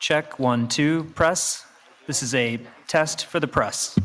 Check 1, 2, press. This is a test for the press.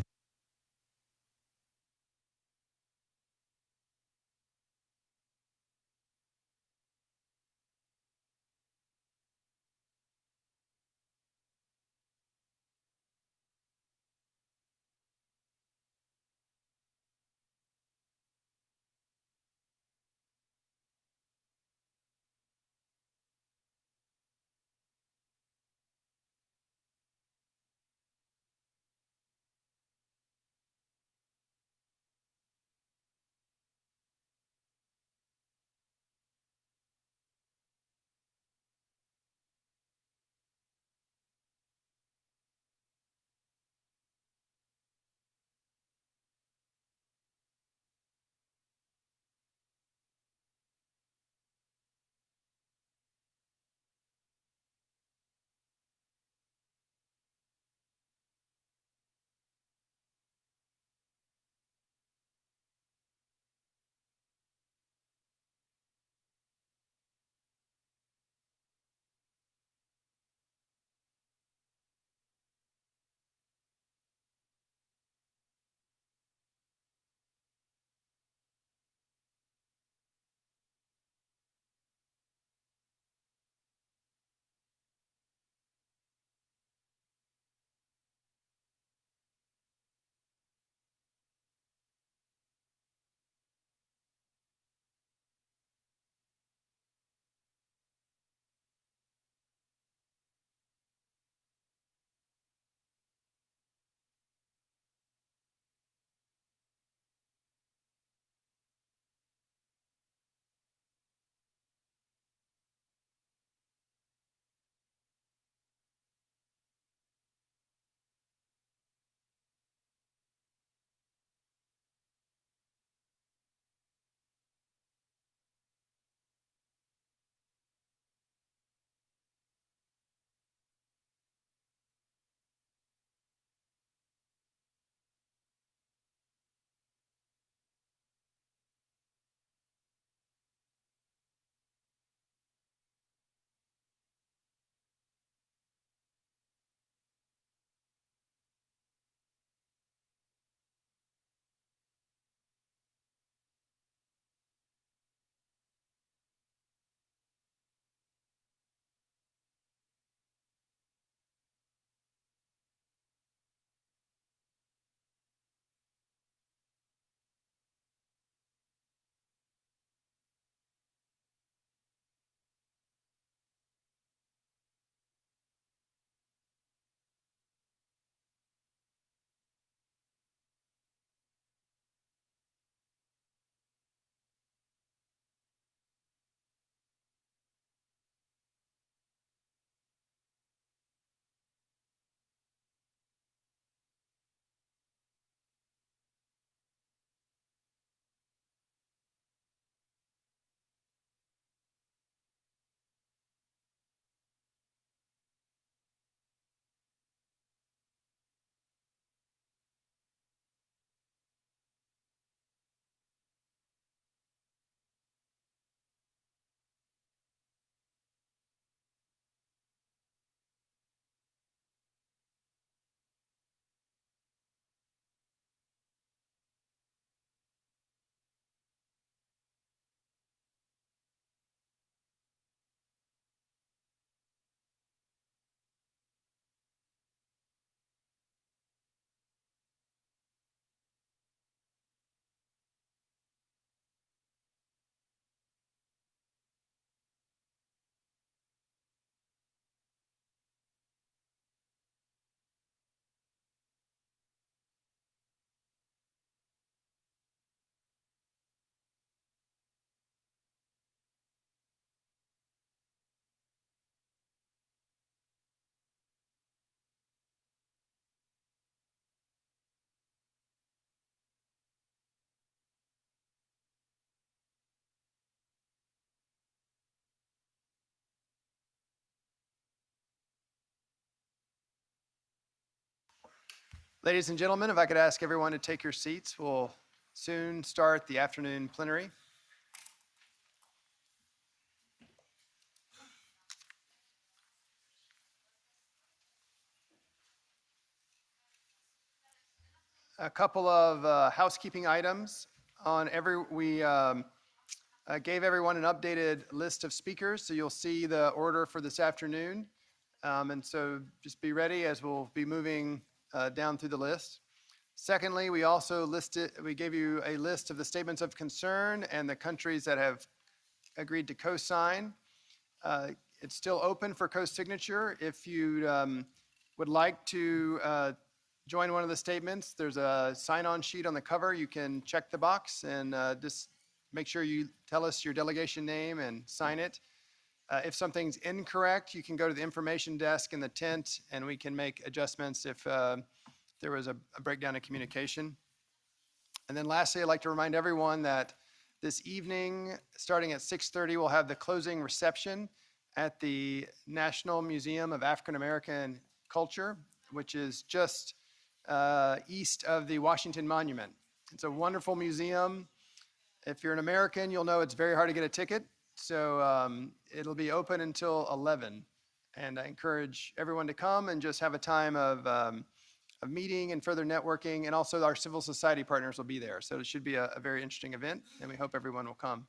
Ladies and gentlemen, if I could ask everyone to take your seats, we'll soon start the afternoon plenary. A couple of housekeeping items. We gave everyone an updated list of speakers, so you'll see the order for this afternoon. And so just be ready as we'll be moving down through the list. Secondly, we gave you a list of the statements of concern and the countries that have agreed to co-sign. It's still open for co-signature. If you would like to join one of the statements, there's a sign-on sheet on the cover. You can check the box and just make sure you tell us your delegation name and sign it. If something's incorrect, you can go to the information desk in the tent and we can make adjustments if there was a breakdown in communication. And then lastly, I'd like to remind everyone that this evening, starting at 6:30, we'll have the closing reception at the National Museum of African American Culture, which is just east of the Washington Monument. It's a wonderful museum. If you're an American, you'll know it's very hard to get a ticket. So it'll be open until 11. And I encourage everyone to come and just have a time of meeting and further networking. And also our civil society partners will be there. So it should be a very interesting event, and we hope everyone will come.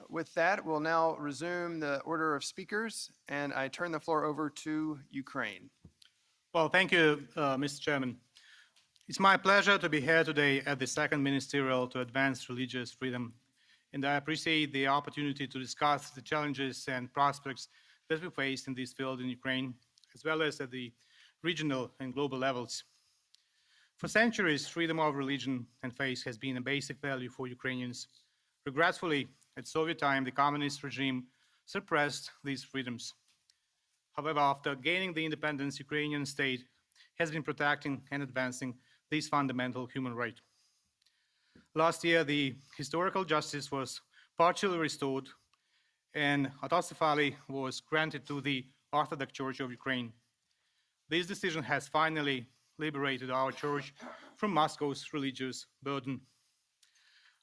With that, we'll now resume the order of speakers, and I turn the floor over to Ukraine. Well, thank you, Mr. Chairman. It's my pleasure to be here today at the second Ministerial to advance religious freedom, and I appreciate the opportunity to discuss the challenges and prospects that we face in this field in Ukraine, as well as at the regional and global levels. For centuries, freedom of religion and faith has been a basic value for Ukrainians. Regretfully, at Soviet time, the communist regime suppressed these freedoms. However, after gaining the independence, Ukrainian state has been protecting and advancing this fundamental human right. Last year, the historical justice was partially restored and autocephaly was granted to the Orthodox Church of Ukraine. This decision has finally liberated our church from Moscow's religious burden.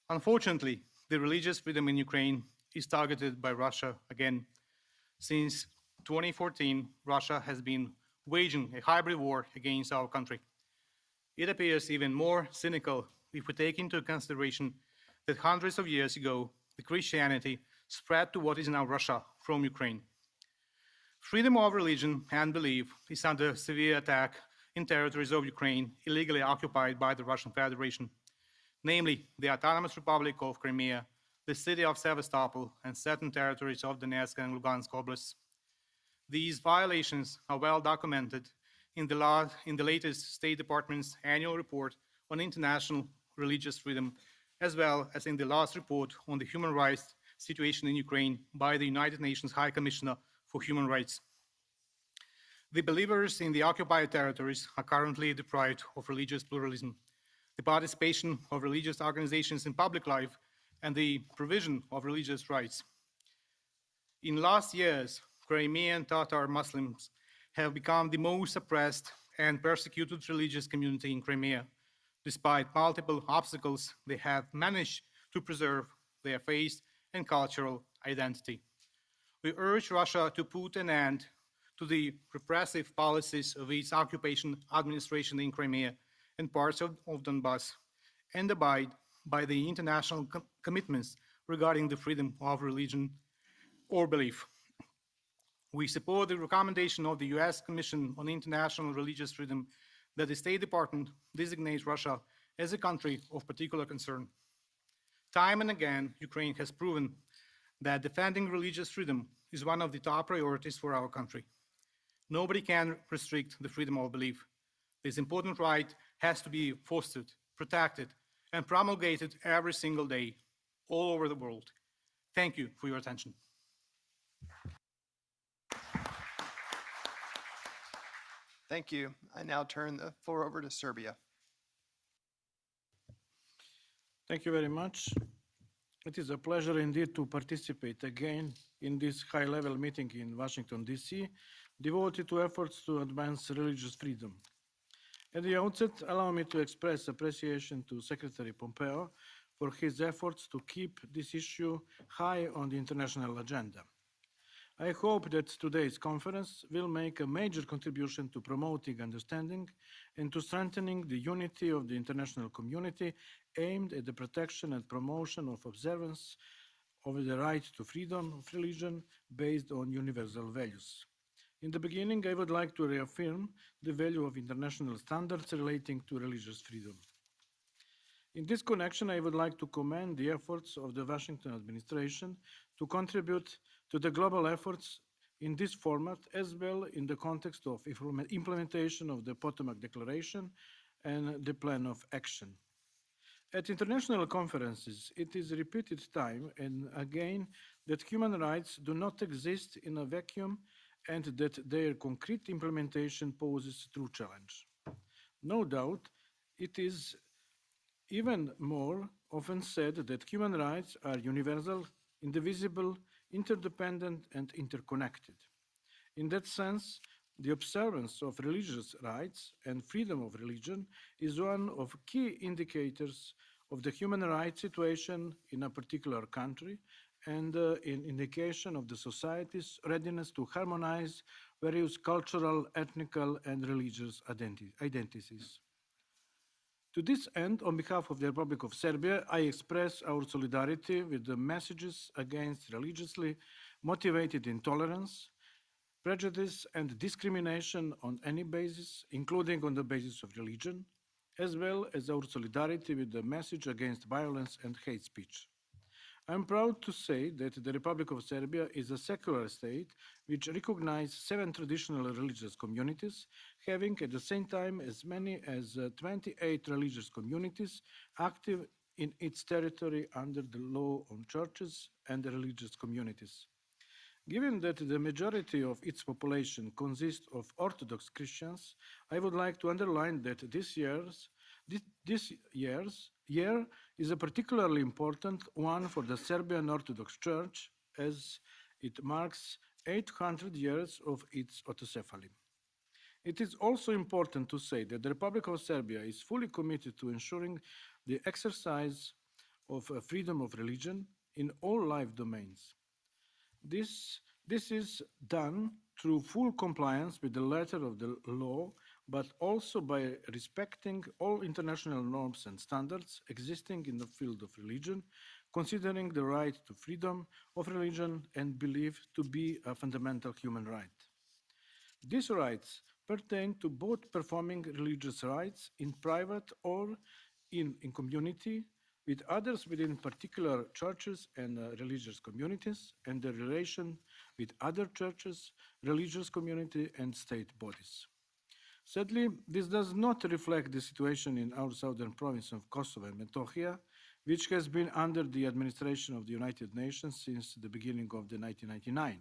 Unfortunately, the religious freedom in Ukraine is targeted by Russia again. Since 2014, Russia has been waging a hybrid war against our country. It appears even more cynical if we take into consideration that hundreds of years ago, the Christianity spread to what is now Russia from Ukraine. Freedom of religion and belief is under severe attack in territories of Ukraine illegally occupied by the Russian Federation, namely the Autonomous Republic of Crimea, the city of Sevastopol, and certain territories of Donetsk and Lugansk oblasts. These violations are well documented in the latest State Department's annual report on international religious freedom, as well as in the last report on the human rights situation in Ukraine by the United Nations High Commissioner for Human Rights. The believers in the occupied territories are currently deprived of religious pluralism, the participation of religious organizations in public life, and the provision of religious rights. In last years, Crimean Tatar Muslims have become the most oppressed and persecuted religious community in Crimea. Despite multiple obstacles, they have managed to preserve their faith and cultural identity. We urge Russia to put an end to the repressive policies of its occupation administration in Crimea and parts of Donbass, and abide by the international commitments regarding the freedom of religion or belief. We support the recommendation of the US Commission on International Religious Freedom that the State Department designates Russia as a country of particular concern. Time and again, Ukraine has proven that defending religious freedom is one of the top priorities for our country. Nobody can restrict the freedom of belief. This important right has to be fostered, protected, and promulgated every single day, all over the world. Thank you for your attention. Thank you. I now turn the floor over to Serbia. Thank you very much. It is a pleasure indeed to participate again in this high-level meeting in Washington, D.C., devoted to efforts to advance religious freedom. At the outset, allow me to express appreciation to Secretary Pompeo for his efforts to keep this issue high on the international agenda. I hope that today's conference will make a major contribution to promoting understanding and to strengthening the unity of the international community aimed at the protection and promotion of observance of the right to freedom of religion based on universal values. In the beginning, I would like to reaffirm the value of international standards relating to religious freedom. In this connection, I would like to commend the efforts of the Washington administration to contribute to the global efforts in this format, as well in the context of implementation of the Potomac Declaration and the Plan of Action. At international conferences, it is repeated time and again that human rights do not exist in a vacuum and that their concrete implementation poses true challenge. No doubt, it is even more often said that human rights are universal, indivisible, interdependent, and interconnected. In that sense, the observance of religious rights and freedom of religion is one of key indicators of the human rights situation in a particular country and an indication of the society's readiness to harmonize various cultural, ethnical, and religious identities. To this end, on behalf of the Republic of Serbia, I express our solidarity with the messages against religiously motivated intolerance, prejudice, and discrimination on any basis, including on the basis of religion, as well as our solidarity with the message against violence and hate speech. I am proud to say that the Republic of Serbia is a secular state which recognizes 7 traditional religious communities, having at the same time as many as 28 religious communities active in its territory under the law on churches and religious communities. Given that the majority of its population consists of Orthodox Christians, I would like to underline that this year is a particularly important one for the Serbian Orthodox Church, as it marks 800 years of its autocephaly. It is also important to say that the Republic of Serbia is fully committed to ensuring the exercise of freedom of religion in all life domains. This is done through full compliance with the letter of the law, but also by respecting all international norms and standards existing in the field of religion, considering the right to freedom of religion and belief to be a fundamental human right. These rights pertain to both performing religious rites in private or in community with others within particular churches and religious communities, and the relation with other churches, religious community, and state bodies. Sadly, this does not reflect the situation in our southern province of Kosovo and Metohija, which has been under the administration of the United Nations since the beginning of 1999.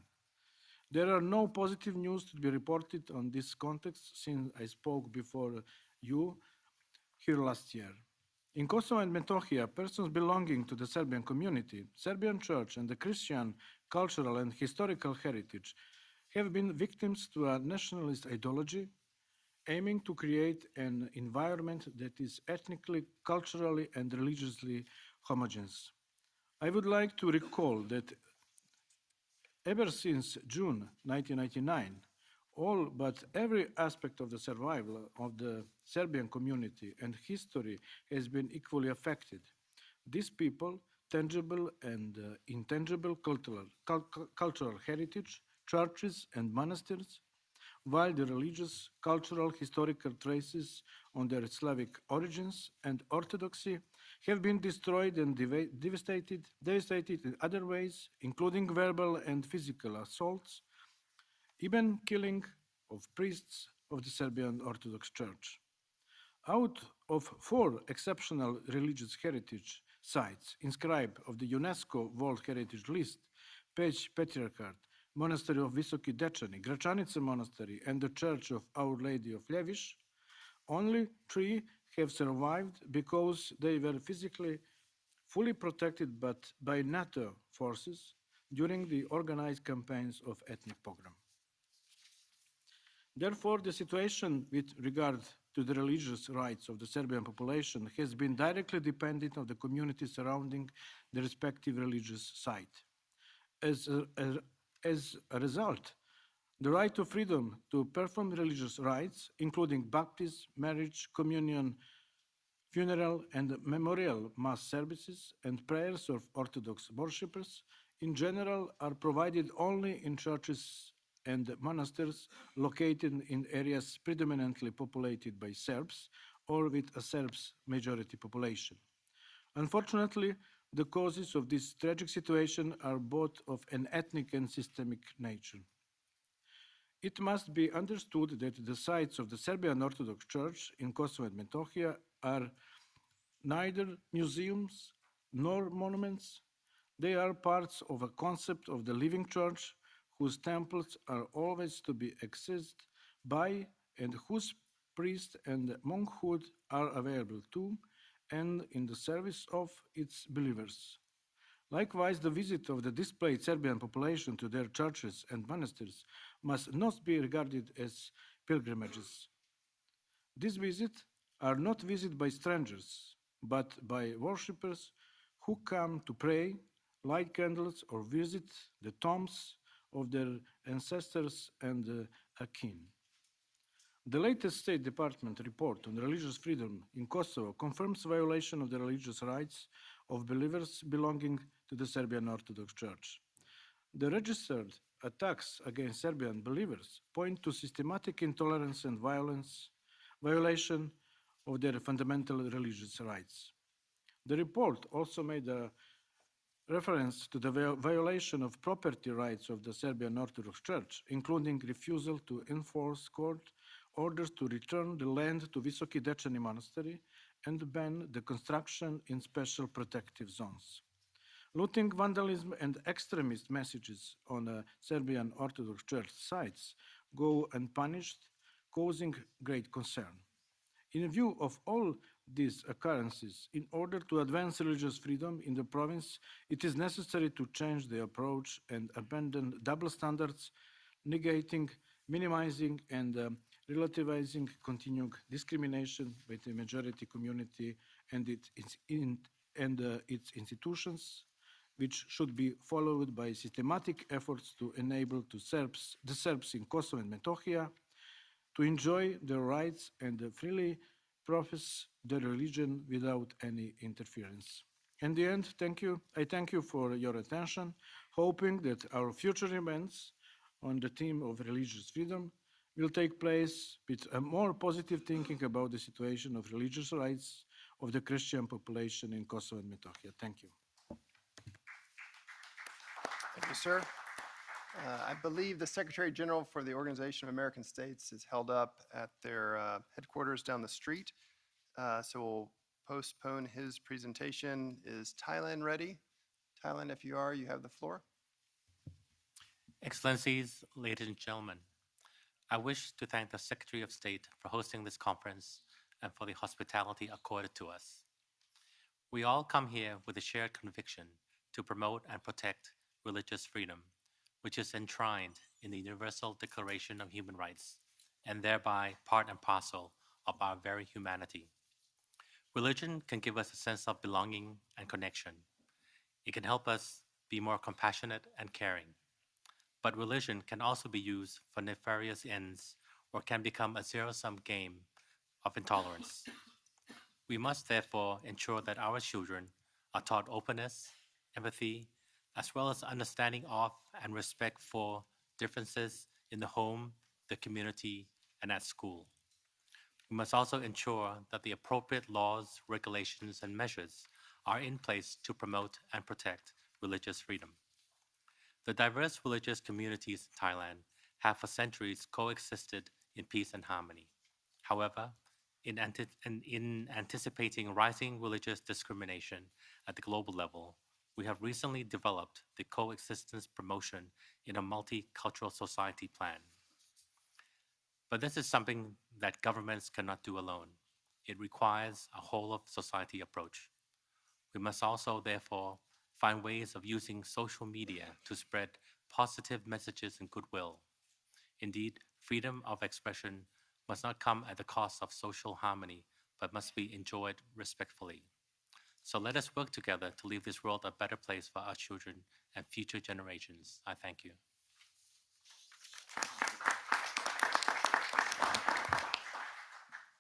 There are no positive news to be reported on this context since I spoke before you here last year. In Kosovo and Metohija, persons belonging to the Serbian community, Serbian church, and the Christian cultural and historical heritage have been victims to a nationalist ideology aiming to create an environment that is ethnically, culturally, and religiously homogeneous. I would like to recall that ever since June 1999, all but every aspect of the survival of the Serbian community and history has been equally affected. These people, tangible and intangible cultural heritage, churches and monasteries, while the religious, cultural, historical traces on their Slavic origins and orthodoxy have been destroyed and devastated in other ways, including verbal and physical assaults, even killing of priests of the Serbian Orthodox Church. Out of 4 exceptional religious heritage sites inscribed of the UNESCO World Heritage List, Peć Patriarchat, Monastery of Visoki Dečani, Gračanica Monastery, and the Church of Our Lady of Ljeviš, only 3 have survived because they were physically fully protected but by NATO forces during the organized campaigns of ethnic pogrom. Therefore, the situation with regard to the religious rights of the Serbian population has been directly dependent on the community surrounding the respective religious site. As As a result, the right to freedom to perform religious rites, including baptism, marriage, communion, funeral and memorial mass services, and prayers of Orthodox worshippers in general are provided only in churches and monasteries located in areas predominantly populated by Serbs or with a Serbs majority population. Unfortunately, the causes of this tragic situation are both of an ethnic and systemic nature. It must be understood that the sites of the Serbian Orthodox Church in Kosovo and Metohija are neither museums nor monuments. They are parts of a concept of the living church whose temples are always to be accessed by and whose priest and monkhood are available to and in the service of its believers. Likewise, the visit of the displaced Serbian population to their churches and monasteries must not be regarded as pilgrimages. These visits are not visited by strangers, but by worshippers who come to pray, light candles, or visit the tombs of their ancestors and akin. The latest State Department report on religious freedom in Kosovo confirms violation of the religious rights of believers belonging to the Serbian Orthodox Church. The registered attacks against Serbian believers point to systematic intolerance and violation of their fundamental religious rights. The report also made a reference to the violation of property rights of the Serbian Orthodox Church, including refusal to enforce court orders to return the land to Visoki Dečani Monastery and ban the construction in special protective zones. Looting, vandalism, and extremist messages on Serbian Orthodox Church sites go unpunished, causing great concern. In view of all these occurrences, in order to advance religious freedom in the province, it is necessary to change the approach and abandon double standards, negating, minimizing, and relativizing continuing discrimination by the majority community and its institutions, which should be followed by systematic efforts to enable the Serbs in Kosovo and Metohija to enjoy their rights and freely profess their religion without any interference. In the end, I thank you for your attention, hoping that our future events on the theme of religious freedom will take place with a more positive thinking about the situation of religious rights of the Christian population in Kosovo and Metohija. Thank you. Thank you, sir. I believe the Secretary General for the Organization of American States is held up at their headquarters down the street. So we'll postpone his presentation. Is Thailand ready? Thailand, if you are, you have the floor. Excellencies, ladies and gentlemen, I wish to thank the Secretary of State for hosting this conference and for the hospitality accorded to us. We all come here with a shared conviction to promote and protect religious freedom, which is enshrined in the Universal Declaration of Human Rights, and thereby part and parcel of our very humanity. Religion can give us a sense of belonging and connection. It can help us be more compassionate and caring. But religion can also be used for nefarious ends or can become a zero-sum game of intolerance. We must therefore ensure that our children are taught openness, empathy, as well as understanding of and respect for differences in the home, the community, and at school. We must also ensure that the appropriate laws, regulations, and measures are in place to promote and protect religious freedom. The diverse religious communities in Thailand have for centuries coexisted in peace and harmony. However, in anticipating rising religious discrimination at the global level, we have recently developed the coexistence promotion in a multicultural society plan. But this is something that governments cannot do alone. It requires a whole of society approach. We must also, therefore, find ways of using social media to spread positive messages and goodwill. Indeed, freedom of expression must not come at the cost of social harmony, but must be enjoyed respectfully. So let us work together to leave this world a better place for our children and future generations. I thank you.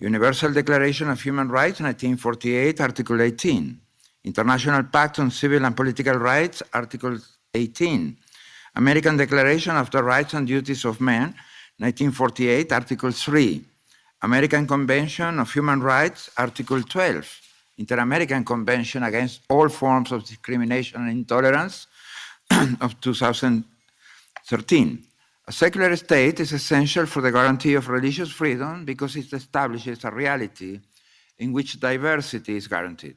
Universal Declaration of Human Rights, 1948, Article 18. International Pact on Civil and Political Rights, Article 18. American Declaration of the Rights and Duties of Man, 1948, Article 3. American Convention of Human Rights, Article 12. Inter-American Convention Against All Forms of Discrimination and Intolerance of 2013. A secular state is essential for the guarantee of religious freedom because it establishes a reality in which diversity is guaranteed,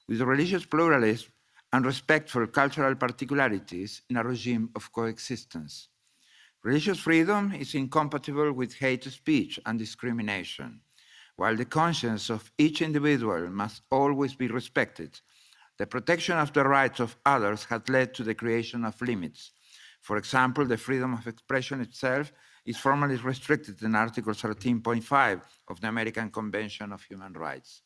with religious pluralism and respect for cultural particularities in a regime of coexistence. Religious freedom is incompatible with hate speech and discrimination. While the conscience of each individual must always be respected, the protection of the rights of others has led to the creation of limits. For example, the freedom of expression itself is formally restricted in Article 13.5 of the American Convention of Human Rights.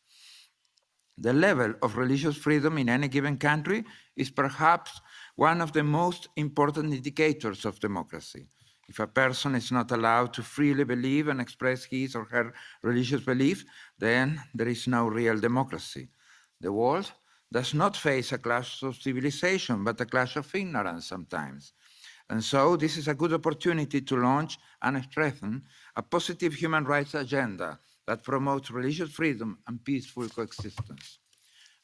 The level of religious freedom in any given country is perhaps one of the most important indicators of democracy. If a person is not allowed to freely believe and express his or her religious belief, then there is no real democracy. The world does not face a clash of civilization, but a clash of ignorance sometimes. And so this is a good opportunity to launch and strengthen a positive human rights agenda that promotes religious freedom and peaceful coexistence.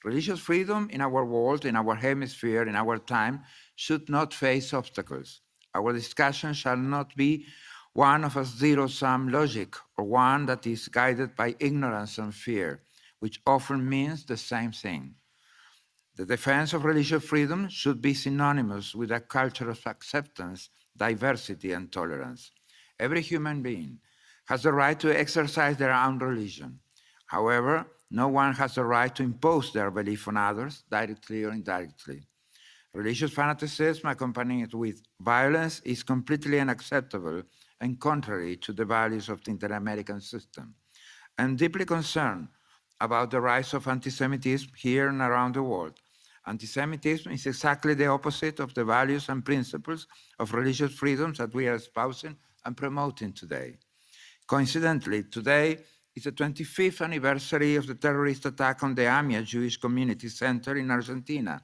Religious freedom in our world, in our hemisphere, in our time, should not face obstacles. Our discussion shall not be one of a zero-sum logic or one that is guided by ignorance and fear, which often means the same thing. The defense of religious freedom should be synonymous with a culture of acceptance, diversity, and tolerance. Every human being has the right to exercise their own religion. However, no one has the right to impose their belief on others, directly or indirectly. Religious fanaticism accompanied with violence is completely unacceptable and contrary to the values of the inter-American system. I'm deeply concerned about the rise of anti-Semitism here and around the world. Anti-Semitism is exactly the opposite of the values and principles of religious freedoms that we are espousing and promoting today. Coincidentally, today is the 25th anniversary of the terrorist attack on the AMIA Jewish Community Center in Argentina,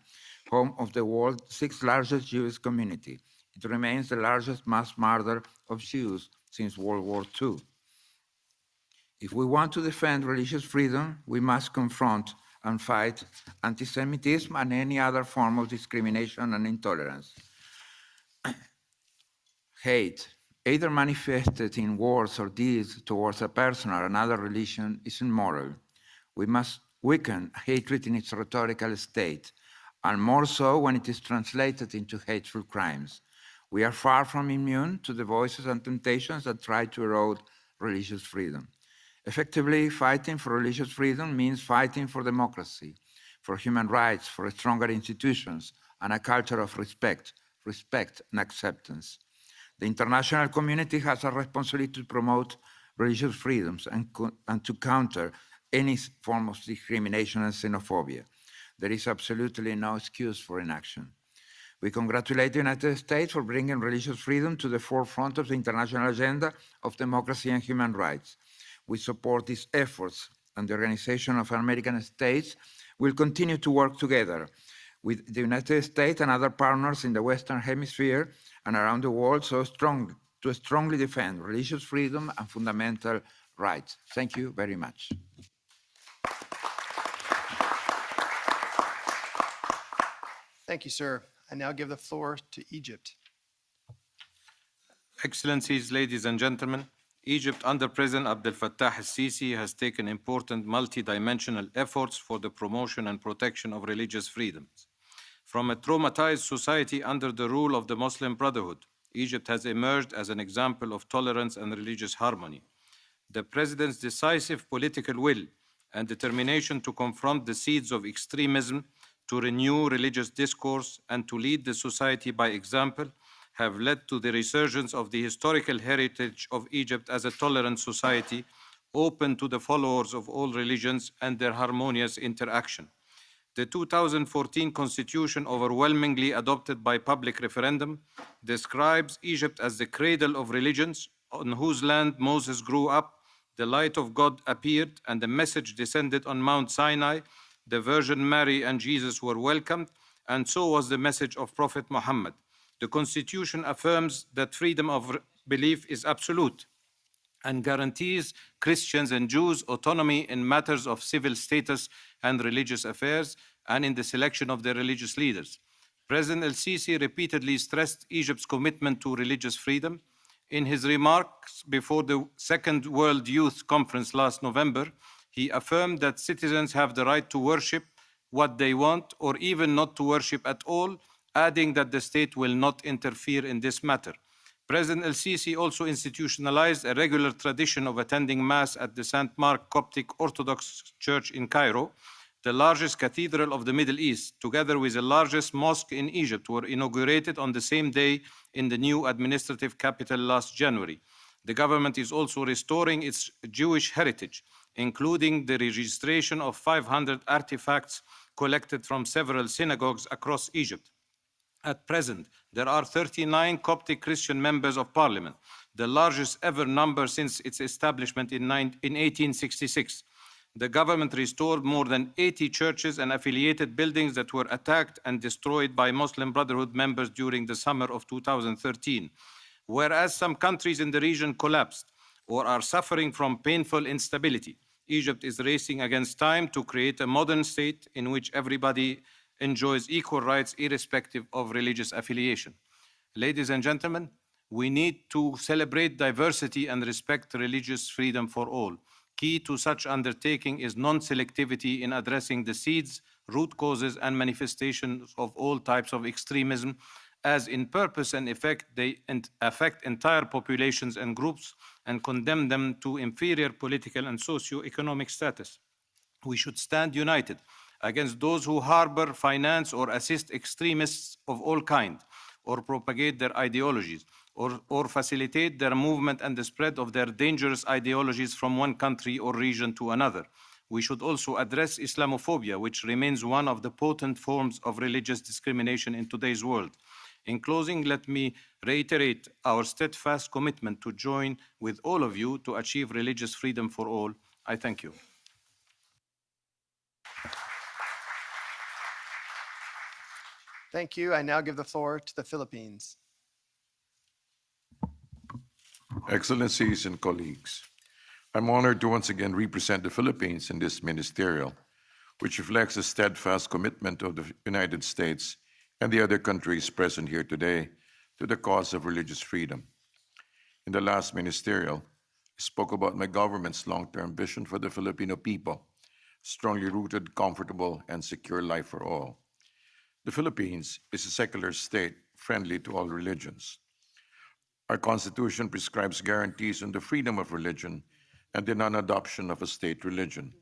home of the world's sixth largest Jewish community. It remains the largest mass murder of Jews since World War II. If we want to defend religious freedom, we must confront and fight anti-Semitism and any other form of discrimination and intolerance. Hate, either manifested in words or deeds towards a person or another religion, is immoral. We must weaken hatred in its rhetorical state, and more so when it is translated into hateful crimes. We are far from immune to the voices and temptations that try to erode religious freedom. Effectively, fighting for religious freedom means fighting for democracy, for human rights, for stronger institutions, and a culture of respect and acceptance. The international community has a responsibility to promote religious freedoms and to counter any form of discrimination and xenophobia. There is absolutely no excuse for inaction. We congratulate the United States for bringing religious freedom to the forefront of the international agenda of democracy and human rights. We support these efforts, and the Organization of American States will continue to work together with the United States and other partners in the Western Hemisphere and around the world to strongly defend religious freedom and fundamental rights. Thank you very much. Thank you, sir. I now give the floor to Egypt. Excellencies, ladies and gentlemen, Egypt under President Abdel Fattah al-Sisi has taken important multi-dimensional efforts for the promotion and protection of religious freedoms. From a traumatized society under the rule of the Muslim Brotherhood, Egypt has emerged as an example of tolerance and religious harmony. The President's decisive political will and determination to confront the seeds of extremism, to renew religious discourse, and to lead the society by example have led to the resurgence of the historical heritage of Egypt as a tolerant society, open to the followers of all religions and their harmonious interaction. The 2014 Constitution, overwhelmingly adopted by public referendum, describes Egypt as the cradle of religions, on whose land Moses grew up, the light of God appeared, and the message descended on Mount Sinai, the Virgin Mary and Jesus were welcomed, and so was the message of Prophet Muhammad. The Constitution affirms that freedom of belief is absolute and guarantees Christians and Jews autonomy in matters of civil status and religious affairs and in the selection of their religious leaders. President el-Sisi repeatedly stressed Egypt's commitment to religious freedom. In his remarks before the Second World Youth Conference last November, he affirmed that citizens have the right to worship what they want or even not to worship at all, adding that the state will not interfere in this matter. President el-Sisi also institutionalized a regular tradition of attending Mass at the St. Mark Coptic Orthodox Church in Cairo. The largest cathedral of the Middle East, together with the largest mosque in Egypt, were inaugurated on the same day in the new administrative capital last January. The government is also restoring its Jewish heritage, including the registration of 500 artifacts collected from several synagogues across Egypt. At present, there are 39 Coptic Christian members of parliament, the largest ever number since its establishment in 1866. The government restored more than 80 churches and affiliated buildings that were attacked and destroyed by Muslim Brotherhood members during the summer of 2013. Whereas some countries in the region collapsed or are suffering from painful instability, Egypt is racing against time to create a modern state in which everybody enjoys equal rights irrespective of religious affiliation. Ladies and gentlemen, we need to celebrate diversity and respect religious freedom for all. Key to such undertaking is non-selectivity in addressing the seeds, root causes, and manifestations of all types of extremism, as in purpose and effect they affect entire populations and groups and condemn them to inferior political and socio-economic status. We should stand united against those who harbor, finance, or assist extremists of all kinds, or propagate their ideologies, or facilitate their movement and the spread of their dangerous ideologies from one country or region to another. We should also address Islamophobia, which remains one of the potent forms of religious discrimination in today's world. In closing, let me reiterate our steadfast commitment to join with all of you to achieve religious freedom for all. I thank you. Thank you. I now give the floor to the Philippines. Excellencies and colleagues, I'm honored to once again represent the Philippines in this ministerial, which reflects the steadfast commitment of the United States and the other countries present here today to the cause of religious freedom. In the last ministerial, I spoke about my government's long-term vision for the Filipino people, strongly rooted, comfortable, and secure life for all. The Philippines is a secular state friendly to all religions. Our Constitution prescribes guarantees on the freedom of religion and the non-adoption of a state religion.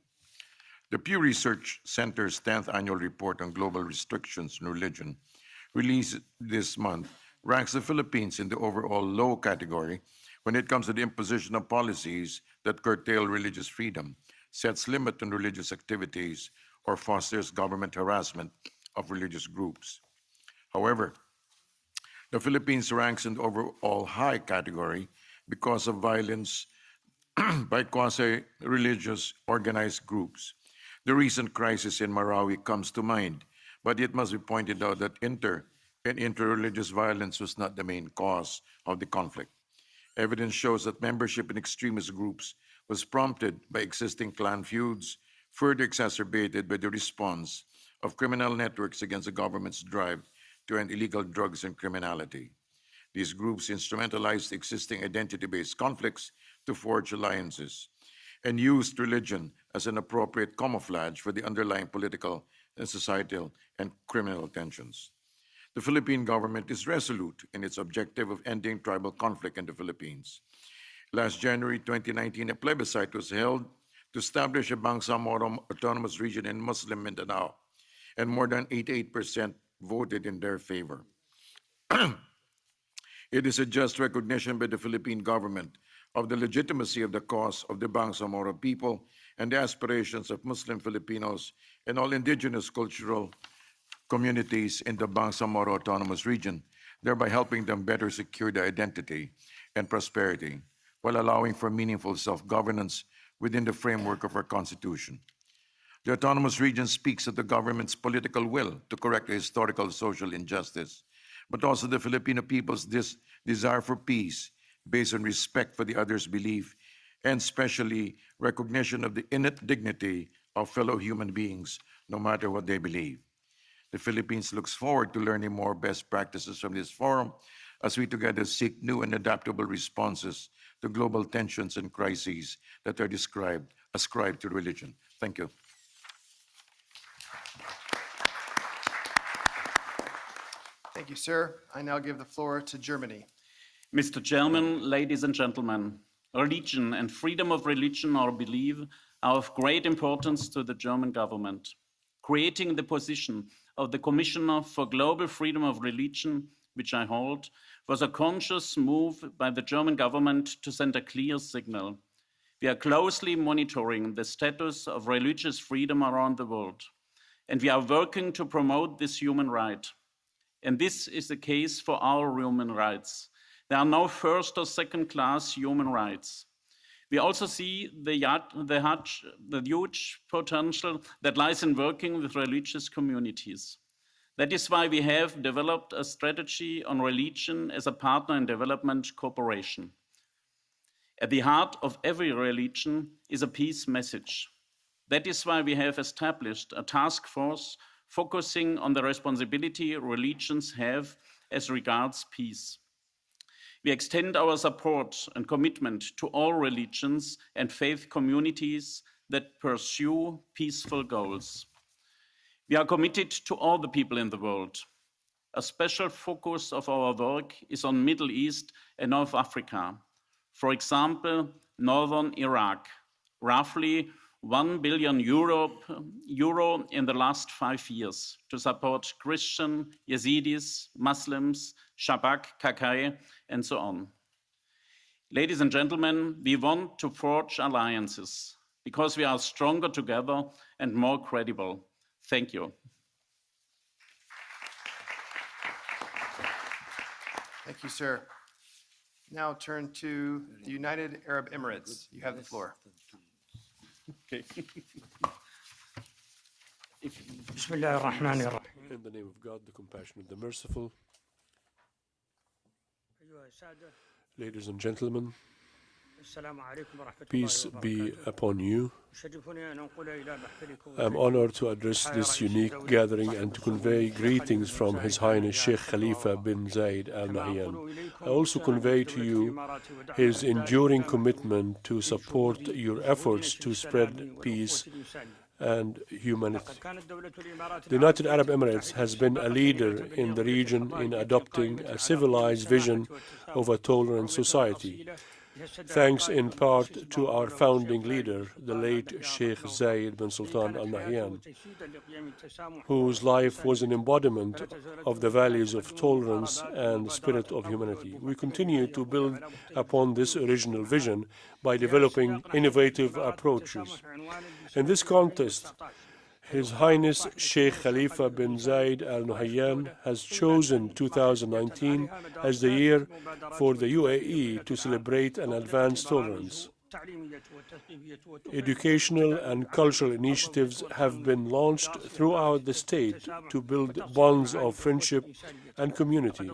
The Pew Research Center's 10th annual report on global restrictions on religion, released this month, ranks the Philippines in the overall low category when it comes to the imposition of policies that curtail religious freedom, sets limit on religious activities, or fosters government harassment of religious groups. However, the Philippines ranks in the overall high category because of violence by quasi-religious organized groups. The recent crisis in Marawi comes to mind, but it must be pointed out that inter-religious violence was not the main cause of the conflict. Evidence shows that membership in extremist groups was prompted by existing clan feuds, further exacerbated by the response of criminal networks against the government's drive to end illegal drugs and criminality. These groups instrumentalized existing identity-based conflicts to forge alliances and used religion as an appropriate camouflage for the underlying political and societal and criminal tensions. The Philippine government is resolute in its objective of ending tribal conflict in the Philippines. Last January 2019, a plebiscite was held to establish a Bangsamoro Autonomous Region in Muslim Mindanao, and more than 88% voted in their favor. It is a just recognition by the Philippine government of the legitimacy of the cause of the Bangsamoro people and the aspirations of Muslim Filipinos and all indigenous cultural communities in the Bangsamoro Autonomous Region, thereby helping them better secure their identity and prosperity while allowing for meaningful self-governance within the framework of our Constitution. The autonomous region speaks of the government's political will to correct a historical social injustice, but also the Filipino people's desire for peace based on respect for the other's belief and especially recognition of the innate dignity of fellow human beings, no matter what they believe. The Philippines looks forward to learning more best practices from this forum as we together seek new and adaptable responses to global tensions and crises that are ascribed to religion. Thank you. Thank you, sir. I now give the floor to Germany. Mr. Chairman, ladies and gentlemen, religion and freedom of religion or belief are of great importance to the German government. Creating the position of the Commissioner for Global Freedom of Religion, which I hold, was a conscious move by the German government to send a clear signal. We are closely monitoring the status of religious freedom around the world, and we are working to promote this human right. And this is the case for our human rights. There are no first or second class human rights. We also see the huge potential that lies in working with religious communities. That is why we have developed a strategy on religion as a partner in development cooperation. At the heart of every religion is a peace message. That is why we have established a task force focusing on the responsibility religions have as regards peace. We extend our support and commitment to all religions and faith communities that pursue peaceful goals. We are committed to all the people in the world. A special focus of our work is on Middle East and North Africa. For example, northern Iraq, roughly €1 billion in the last 5 years to support Christian, Yazidis, Muslims, Shabak, Kakai, and so on. Ladies and gentlemen, we want to forge alliances because we are stronger together and more credible. Thank you. Thank you, sir. Now turn to the United Arab Emirates. You have the floor. Okay. بسم الله الرحمن الرحيم. In the name of God, the compassionate, the merciful. أيها السادة Ladies and gentlemen, السلام عليكم ورحمة peace الله be وبركاته. upon you. يشرفني أن أنقل إلى محفلكم I'm honored to address this unique gathering and to convey greetings from His Highness Sheikh Khalifa bin Zayed Al Nahyan. I also convey to you his enduring commitment to support your efforts to spread peace and humanity. The United Arab Emirates has been a leader in the region in adopting a civilized vision of a tolerant society, thanks in part to our founding leader, the late Sheikh Zayed bin Sultan Al Nahyan, whose life was an embodiment of the values of tolerance and the spirit of humanity. We continue to build upon this original vision by developing innovative approaches. In this context, His Highness Sheikh Khalifa bin Zayed Al Nahyan has chosen 2019 as the year for the UAE to celebrate and advance tolerance. Educational and cultural initiatives have been launched throughout the state to build bonds of friendship and community.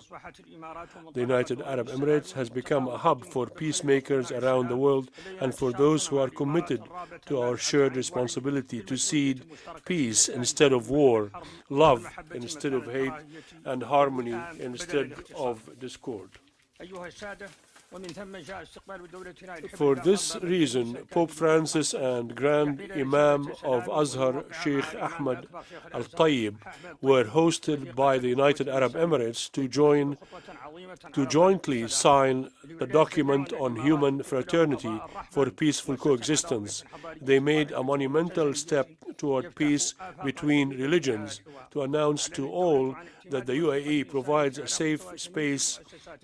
The United Arab Emirates has become a hub for peacemakers around the world and for those who are committed to our shared responsibility to seed peace instead of war, love instead of hate, and harmony instead of discord. For this reason, Pope Francis and Grand Imam of Azhar, Sheikh Ahmed Al-Tayyib, were hosted by the United Arab Emirates to jointly sign the document on human fraternity for peaceful coexistence. They made a monumental step toward peace between religions to announce to all that the UAE provides a safe space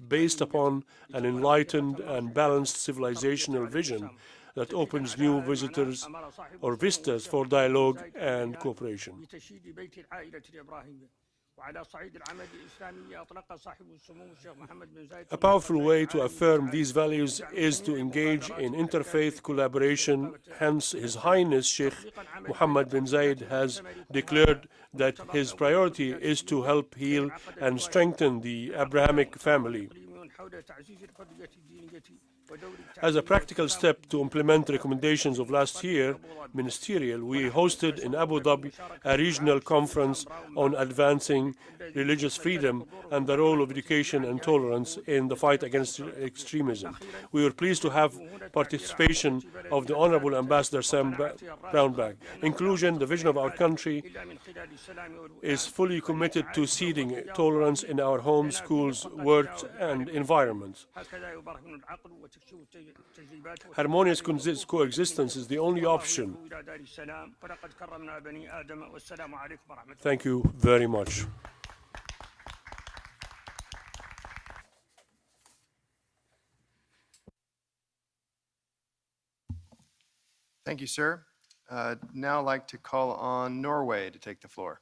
based upon an enlightened and balanced civilizational vision that opens new vistas for dialogue and cooperation. وعلى صعيد العمل الإسلامي أطلق صاحب السمو الشيخ محمد بن زايد A powerful way to affirm these values is to engage in interfaith collaboration. Hence, His Highness Sheikh Mohammed bin Zayed has declared that his priority is to help heal and strengthen the Abrahamic family. As a practical step to implement recommendations of last year, Ministerial, we hosted in Abu Dhabi a regional conference on advancing religious freedom and the role of education and tolerance in the fight against extremism. We were pleased to have participation of the Honorable Ambassador Sam Brownback. Inclusion, the vision of our country, is fully committed to seeding tolerance in our homes, schools, works, and environments. Harmonious coexistence is the only option. Thank you very much. Thank you, sir. Now I'd like to call on Norway to take the floor.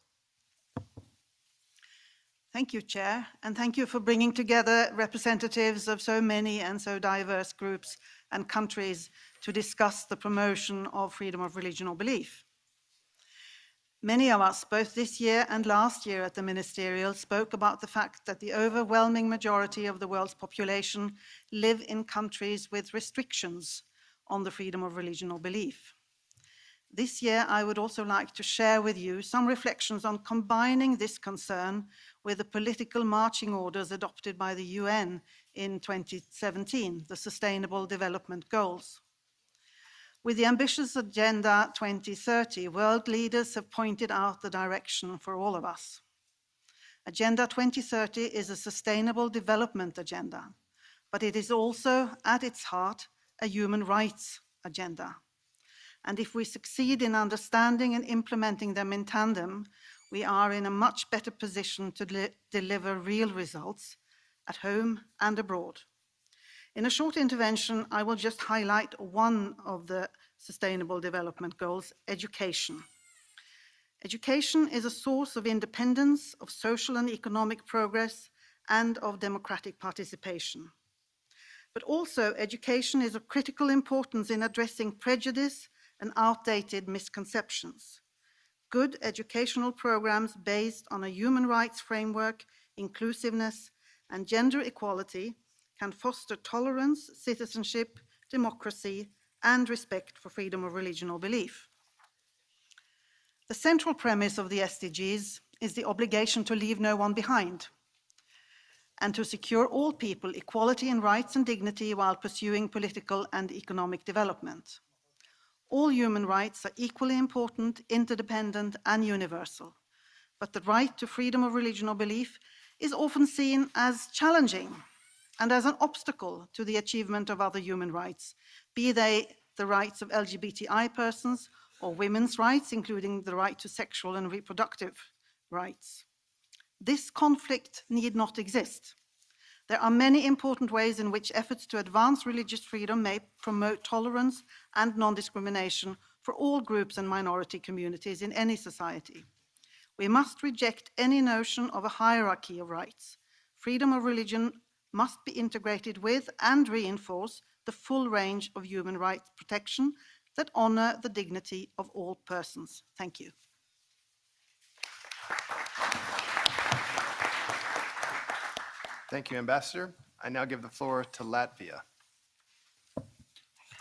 Thank you, Chair, and thank you for bringing together representatives of so many and so diverse groups and countries to discuss the promotion of freedom of religion or belief. Many of us, both this year and last year at the Ministerial, spoke about the fact that the overwhelming majority of the world's population live in countries with restrictions on the freedom of religion or belief. This year, I would also like to share with you some reflections on combining this concern with the political marching orders adopted by the UN in 2017, the Sustainable Development Goals. With the ambitious Agenda 2030, world leaders have pointed out the direction for all of us. Agenda 2030 is a sustainable development agenda, but it is also, at its heart, a human rights agenda. And if we succeed in understanding and implementing them in tandem, we are in a much better position to deliver real results at home and abroad. In a short intervention, I will just highlight one of the Sustainable Development Goals, education. Education is a source of independence, of social and economic progress, and of democratic participation. But also, education is of critical importance in addressing prejudice and outdated misconceptions. Good educational programs based on a human rights framework, inclusiveness, and gender equality can foster tolerance, citizenship, democracy, and respect for freedom of religion or belief. The central premise of the SDGs is the obligation to leave no one behind and to secure all people equality in rights and dignity while pursuing political and economic development. All human rights are equally important, interdependent, and universal, but the right to freedom of religion or belief is often seen as challenging and as an obstacle to the achievement of other human rights, be they the rights of LGBTI persons or women's rights, including the right to sexual and reproductive rights. This conflict need not exist. There are many important ways in which efforts to advance religious freedom may promote tolerance and non-discrimination for all groups and minority communities in any society. We must reject any notion of a hierarchy of rights. Freedom of religion must be integrated with and reinforce the full range of human rights protection that honor the dignity of all persons. Thank you. Thank you, Ambassador. I now give the floor to Latvia.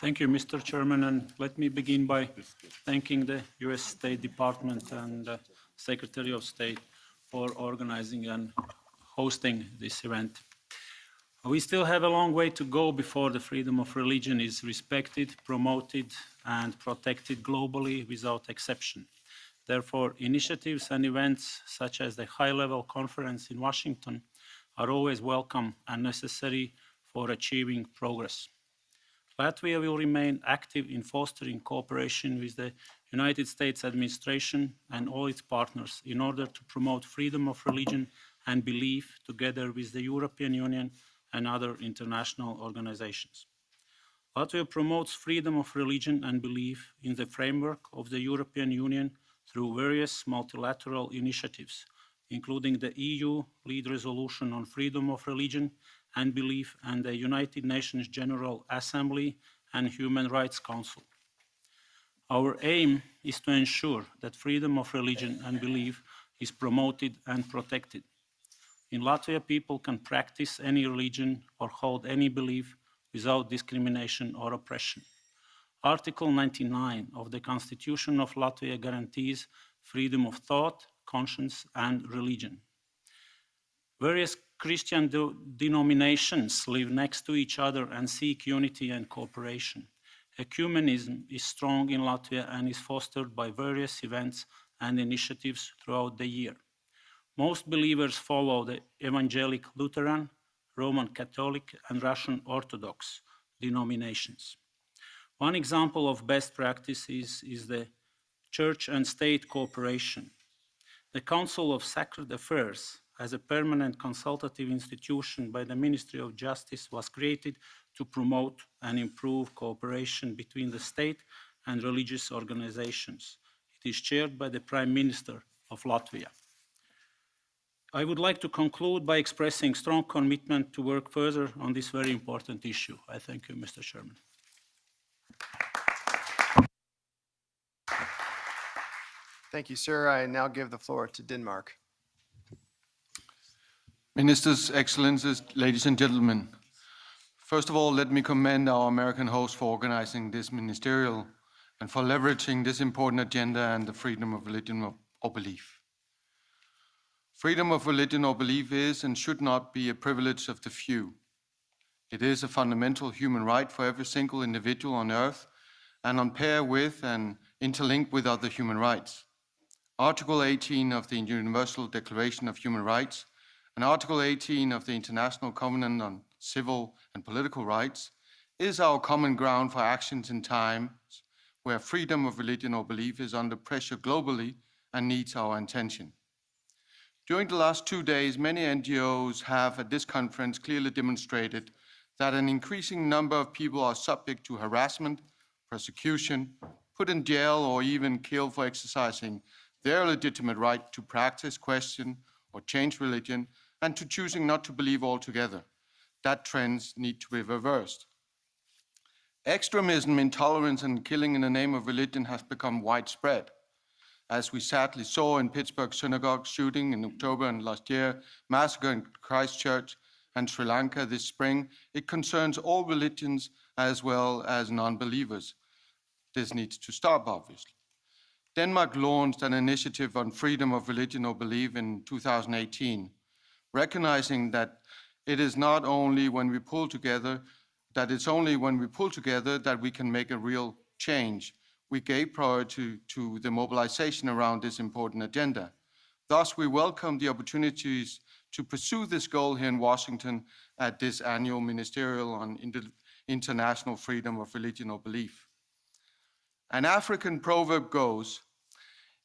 Thank you, Mr. Chairman, and let me begin by thanking the U.S. State Department and Secretary of State for organizing and hosting this event. We still have a long way to go before the freedom of religion is respected, promoted, and protected globally without exception. Therefore, initiatives and events such as the high-level conference in Washington are always welcome and necessary for achieving progress. Latvia will remain active in fostering cooperation with the United States administration and all its partners in order to promote freedom of religion and belief together with the European Union and other international organizations. Latvia promotes freedom of religion and belief in the framework of the European Union through various multilateral initiatives, including the EU lead resolution on freedom of religion and belief and the United Nations General Assembly and Human Rights Council. Our aim is to ensure that freedom of religion and belief is promoted and protected. In Latvia, people can practice any religion or hold any belief without discrimination or oppression. Article 99 of the Constitution of Latvia guarantees freedom of thought, conscience, and religion. Various Christian denominations live next to each other and seek unity and cooperation. Ecumenism is strong in Latvia and is fostered by various events and initiatives throughout the year. Most believers follow the Evangelic Lutheran, Roman Catholic, and Russian Orthodox denominations. One example of best practices is the church and state cooperation. The Council of Sacred Affairs, as a permanent consultative institution by the Ministry of Justice, was created to promote and improve cooperation between the state and religious organizations. It is chaired by the Prime Minister of Latvia. I would like to conclude by expressing strong commitment to work further on this very important issue. I thank you, Mr. Chairman. Thank you, sir. I now give the floor to Denmark. Ministers, Excellencies, ladies and gentlemen. First of all, let me commend our American host for organizing this ministerial and for leveraging this important agenda and the freedom of religion or belief. Freedom of religion or belief is and should not be a privilege of the few. It is a fundamental human right for every single individual on earth and on par with and interlinked with other human rights. Article 18 of the Universal Declaration of Human Rights and Article 18 of the International Covenant on Civil and Political Rights is our common ground for actions in times where freedom of religion or belief is under pressure globally and needs our attention. During the last 2 days, many NGOs have at this conference clearly demonstrated that an increasing number of people are subject to harassment, persecution, put in jail, or even killed for exercising their legitimate right to practice, question, or change religion, and to choosing not to believe altogether. That trends need to be reversed. Extremism, intolerance, and killing in the name of religion has become widespread. As we sadly saw in Pittsburgh synagogue shooting in October and last year, massacre in Christchurch and Sri Lanka this spring, it concerns all religions as well as non-believers. This needs to stop, obviously. Denmark launched an initiative on freedom of religion or belief in 2018, recognizing that it is not only when we pull together, that it's only when we pull together that we can make a real change. We gave priority to the mobilization around this important agenda. Thus, we welcome the opportunities to pursue this goal here in Washington at this annual Ministerial on International Freedom of Religion or Belief. An African proverb goes,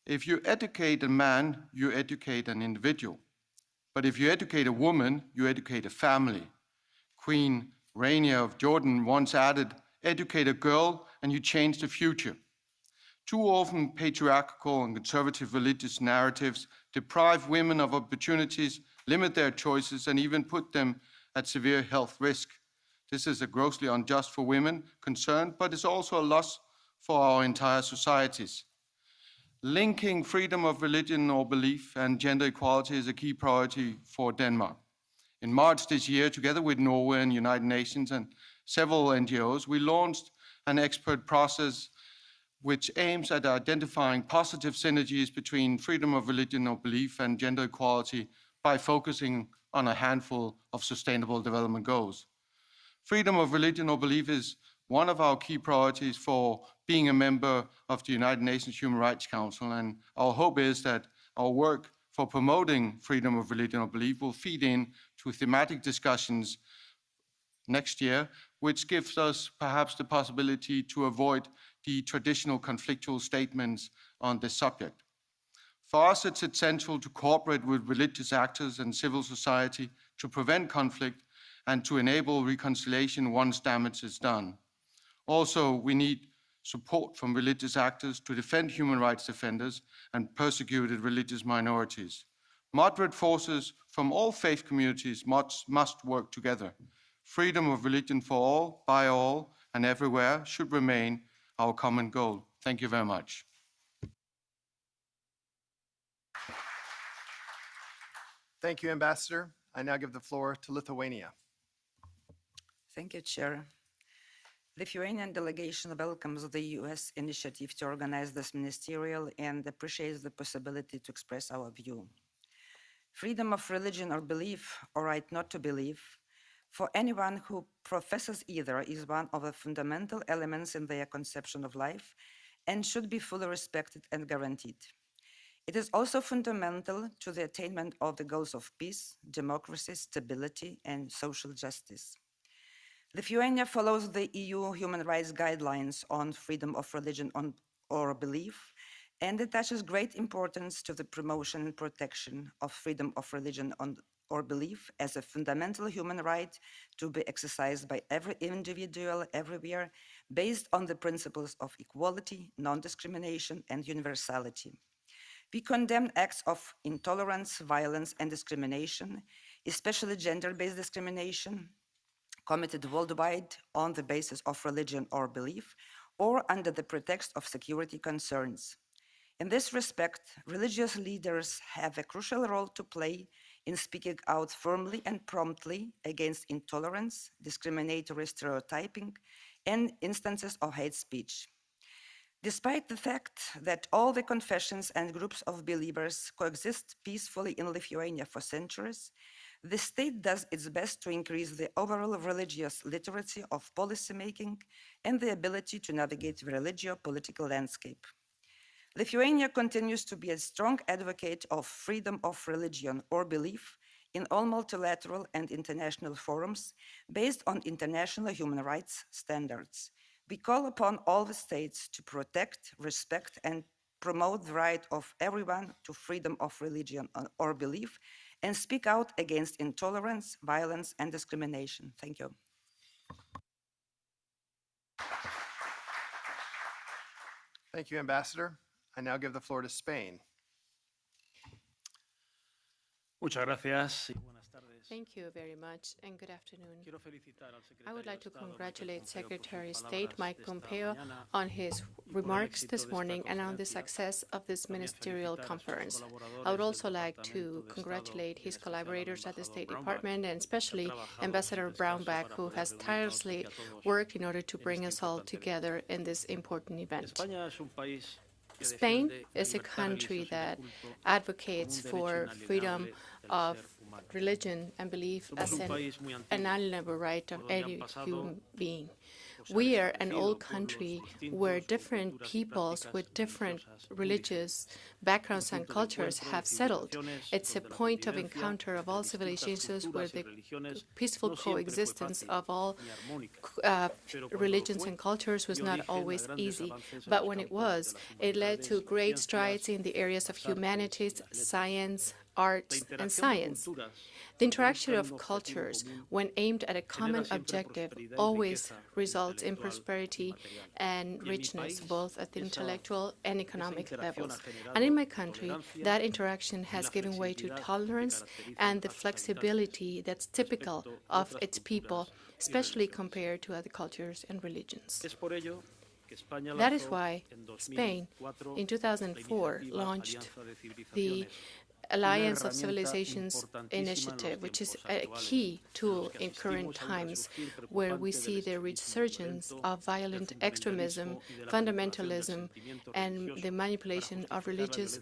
if you educate a man, you educate an individual. But if you educate a woman, you educate a family. Queen Rania of Jordan once added, educate a girl and you change the future. Too often, patriarchal and conservative religious narratives deprive women of opportunities, limit their choices, and even put them at severe health risk. This is grossly unjust for women concerned, but it's also a loss for our entire societies. Linking freedom of religion or belief and gender equality is a key priority for Denmark. In March this year, together with Norway and United Nations and several NGOs, we launched an expert process which aims at identifying positive synergies between freedom of religion or belief and gender equality by focusing on a handful of sustainable development goals. Freedom of religion or belief is one of our key priorities for being a member of the United Nations Human Rights Council, and our hope is that our work for promoting freedom of religion or belief will feed in to thematic discussions next year, which gives us perhaps the possibility to avoid the traditional conflictual statements on this subject. For us, it's essential to cooperate with religious actors and civil society to prevent conflict and to enable reconciliation once damage is done. Also, we need support from religious actors to defend human rights defenders and persecuted religious minorities. Moderate forces from all faith communities must work together. Freedom of religion for all, by all, and everywhere should remain our common goal. Thank you very much. Thank you, Ambassador. I now give the floor to Lithuania. Thank you, Chair. Lithuanian delegation welcomes the U.S. initiative to organize this ministerial and appreciates the possibility to express our view. Freedom of religion or belief, or right not to believe, for anyone who professes either is one of the fundamental elements in their conception of life and should be fully respected and guaranteed. It is also fundamental to the attainment of the goals of peace, democracy, stability, and social justice. Lithuania follows the EU human rights guidelines on freedom of religion or belief and attaches great importance to the promotion and protection of freedom of religion or belief as a fundamental human right to be exercised by every individual everywhere based on the principles of equality, non-discrimination, and universality. We condemn acts of intolerance, violence, and discrimination, especially gender-based discrimination, committed worldwide on the basis of religion or belief, or under the pretext of security concerns. In this respect, religious leaders have a crucial role to play in speaking out firmly and promptly against intolerance, discriminatory stereotyping, and instances of hate speech. Despite the fact that all the confessions and groups of believers coexist peacefully in Lithuania for centuries, the state does its best to increase the overall religious literacy of policymaking and the ability to navigate the religio-political landscape. Lithuania continues to be a strong advocate of freedom of religion or belief in all multilateral and international forums based on international human rights standards. We call upon all the states to protect, respect, and promote the right of everyone to freedom of religion or belief and speak out against intolerance, violence, and discrimination. Thank you. Thank you, Ambassador. I now give the floor to Spain. Muchas gracias. Thank you very much, and good afternoon. I would like to congratulate Secretary of State Mike Pompeo on his remarks this morning and on the success of this ministerial conference. I would also like to congratulate his collaborators at the State Department, and especially Ambassador Brownback, who has tirelessly worked in order to bring us all together in this important event. Spain is a country that advocates for freedom of religion and belief as an unalienable right of every human being. We are an old country where different peoples with different religious backgrounds and cultures have settled. It's a point of encounter of all civilizations where the peaceful coexistence of all religions and cultures was not always easy. But when it was, it led to great strides in the areas of humanities, science, arts, and science. The interaction of cultures, when aimed at a common objective, always results in prosperity and richness, both at the intellectual and economic levels. And in my country, that interaction has given way to tolerance and the flexibility that's typical of its people, especially compared to other cultures and religions. That is why Spain, in 2004, launched the Alliance of Civilizations Initiative, which is a key tool in current times where we see the resurgence of violent extremism, fundamentalism, and the manipulation of religious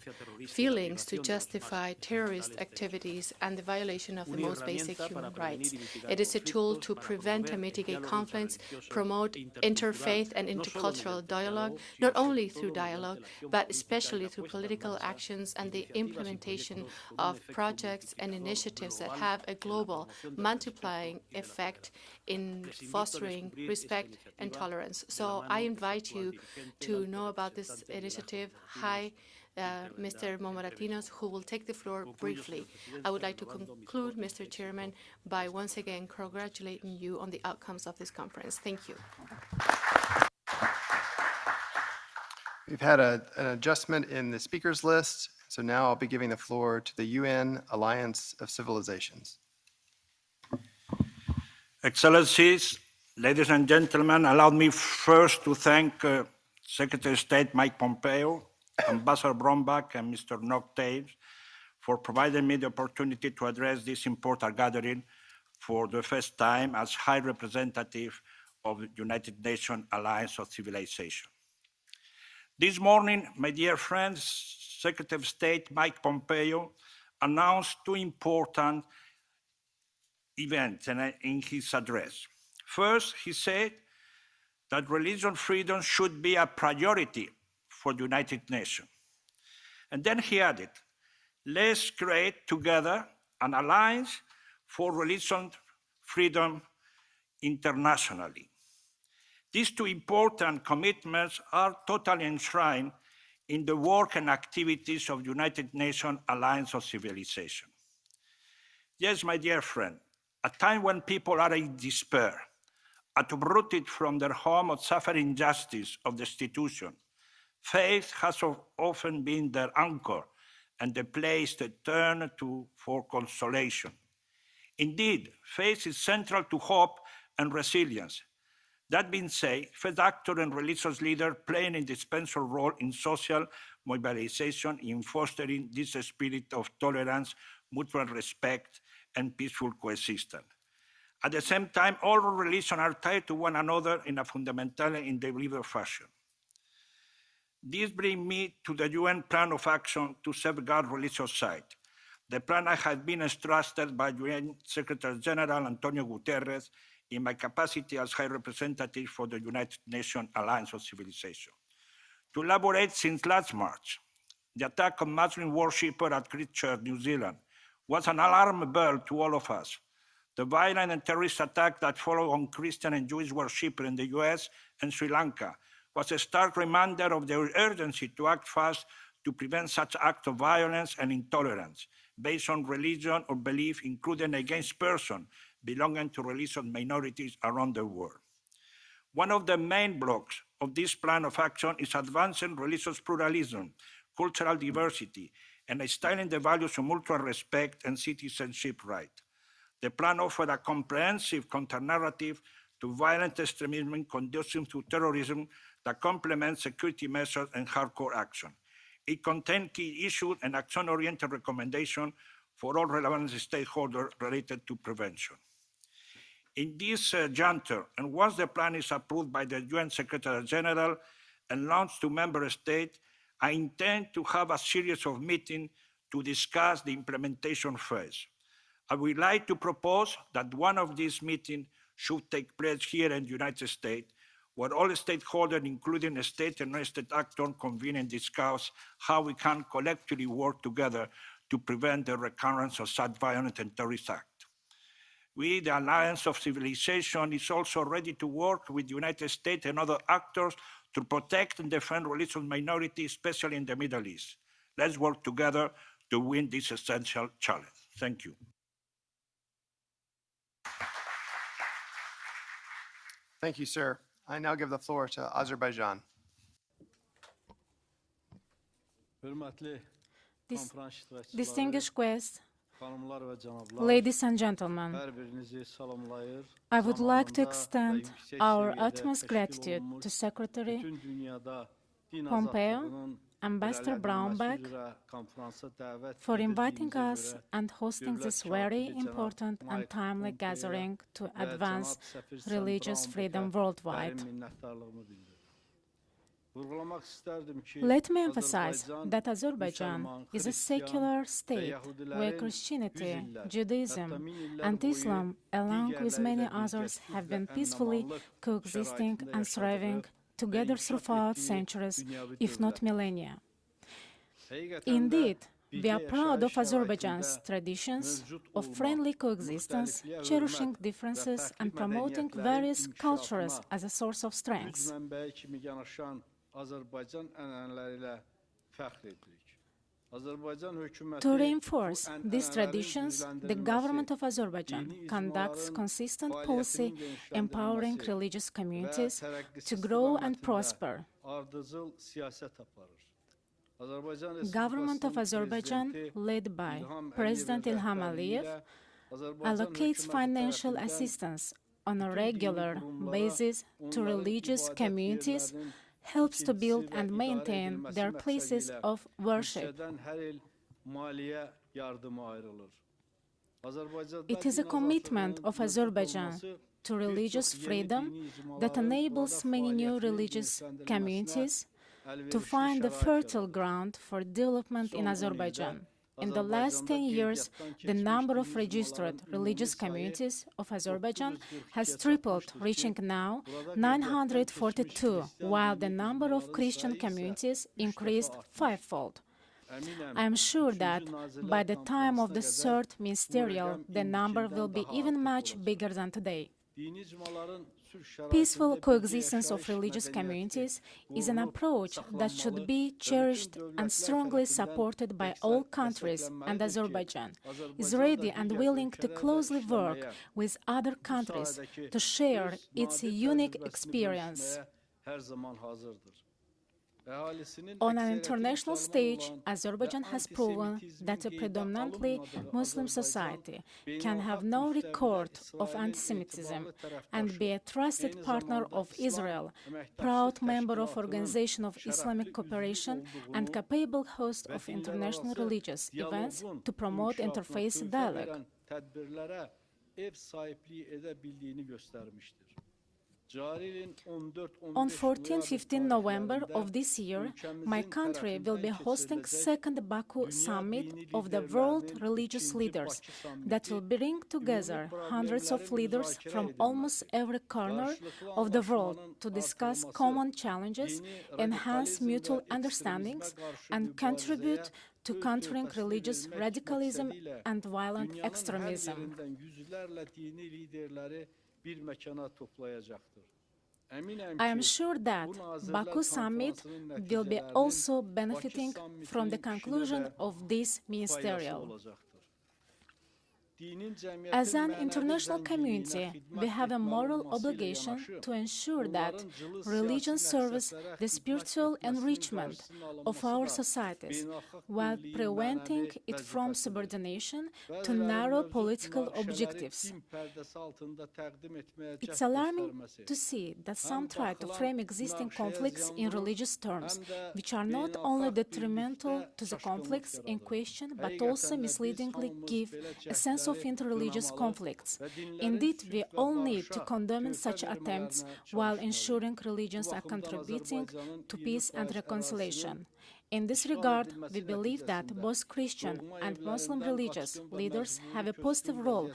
feelings to justify terrorist activities and the violation of the most basic human rights. It is a tool to prevent and mitigate conflicts, promote interfaith and intercultural dialogue, not only through dialogue, but especially through political actions and the implementation of projects and initiatives that have a global multiplying effect in fostering respect and tolerance. So I invite you to know about this initiative. Hi, Mr. Momoratinos, who will take the floor briefly. I would like to conclude, Mr. Chairman, by once again congratulating you on the outcomes of this conference. Thank you. We've had an adjustment in the speakers list, So now I'll be giving the floor to the UN Alliance of Civilizations. Excellencies, ladies and gentlemen, allow me first to thank Secretary of State Mike Pompeo, Ambassador Brownback, and Mr. Nock Taves for providing me the opportunity to address this important gathering for the first time as High Representative of the United Nations Alliance of Civilization. This morning, my dear friends, Secretary of State Mike Pompeo announced two important events in his address. First, he said that religion freedom should be a priority for the United Nations. And then he added, let's create together an alliance for religion freedom internationally. These two important commitments are totally enshrined in the work and activities of the United Nations Alliance of Civilization. Yes, my dear friend, a time when people are in despair, uprooted from their home or suffering injustice of destitution, faith has often been their anchor and the place they turn to for consolation. Indeed, faith is central to hope and resilience. That being said, faith actors and religious leaders play an indispensable role in social mobilization in fostering this spirit of tolerance, mutual respect, and peaceful coexistence. At the same time, all religions are tied to one another in a fundamental and indelible fashion. This brings me to the UN Plan of Action to Safeguard Religious Sites. The plan had been entrusted by UN Secretary General Antonio Guterres in my capacity as High Representative for the United Nations Alliance of Civilization. To elaborate, since last March, the attack on Muslim worshippers at Christchurch, New Zealand, was an alarm bell to all of us. The violent and terrorist attack that followed on Christian and Jewish worshippers in the US and Sri Lanka was a stark reminder of the urgency to act fast to prevent such acts of violence and intolerance based on religion or belief, including against persons belonging to religious minorities around the world. One of the main blocks of this plan of action is advancing religious pluralism, cultural diversity, and instilling the values of mutual respect and citizenship rights. The plan offers a comprehensive counter-narrative to violent extremism conducive to terrorism that complements security measures and hardcore action. It contains key issues and action-oriented recommendations for all relevant stakeholders related to prevention. In this juncture, and once the plan is approved by the UN Secretary General and launched to member states, I intend to have a series of meetings to discuss the implementation phase. I would like to propose that one of these meetings should take place here in the United States, where all stakeholders, including state and non-state actors, convene and discuss how we can collectively work together to prevent the recurrence of such violent and terrorist acts. We, the Alliance of Civilization, is also ready to work with the United States and other actors to protect and defend religious minorities, especially in the Middle East. Let's work together to win this essential challenge. Thank you. Thank you, sir. I now give the floor to Azerbaijan. Distinguished guests, ladies and gentlemen, I would like to extend our utmost gratitude to Secretary Pompeo, Ambassador Brownback, for inviting us and hosting this very important and timely gathering to advance religious freedom worldwide. Let me emphasize that Azerbaijan is a secular state where Christianity, Judaism, and Islam, along with many others, have been peacefully coexisting and thriving together throughout centuries, if not millennia. Indeed, we are proud of Azerbaijan's traditions of friendly coexistence, cherishing differences and promoting various cultures as a source of strength. To reinforce these traditions, the government of Azerbaijan conducts consistent policy empowering religious communities to grow and prosper. Government of Azerbaijan, led by President Ilham Aliyev, allocates financial assistance on a regular basis to religious communities, helps to build and maintain their places of worship. It is a commitment of Azerbaijan to religious freedom that enables many new religious communities to find a fertile ground for development in Azerbaijan. In the last 10 years, the number of registered religious communities of Azerbaijan has tripled, reaching now 942, while the number of Christian communities increased fivefold. I am sure that by the time of the third ministerial, the number will be even much bigger than today. Peaceful coexistence of religious communities is an approach that should be cherished and strongly supported by all countries, and Azerbaijan is ready and willing to closely work with other countries to share its unique experience. On an international stage, Azerbaijan has proven that a predominantly Muslim society can have no record of anti-Semitism and be a trusted partner of Israel, proud member of Organization of Islamic Cooperation, and capable host of international religious events to promote interfaith dialogue. On 14-15 November of this year, my country will be hosting second Baku summit of the world religious leaders that will bring together hundreds of leaders from almost every corner of the world to discuss common challenges, enhance mutual understandings, and contribute to countering religious radicalism and violent extremism. I am sure that Baku summit will be also benefiting from the conclusion of this ministerial. As an international community, we have a moral obligation to ensure that religion serves the spiritual enrichment of our societies, while preventing it from subordination to narrow political objectives. It's alarming to see that some try to frame existing conflicts in religious terms, which are not only detrimental to the conflicts in question, but also misleadingly give a sense of interreligious conflicts. Indeed, we all need to condemn such attempts while ensuring religions are contributing to peace and reconciliation. In this regard, we believe that both Christian and Muslim religious leaders have a positive role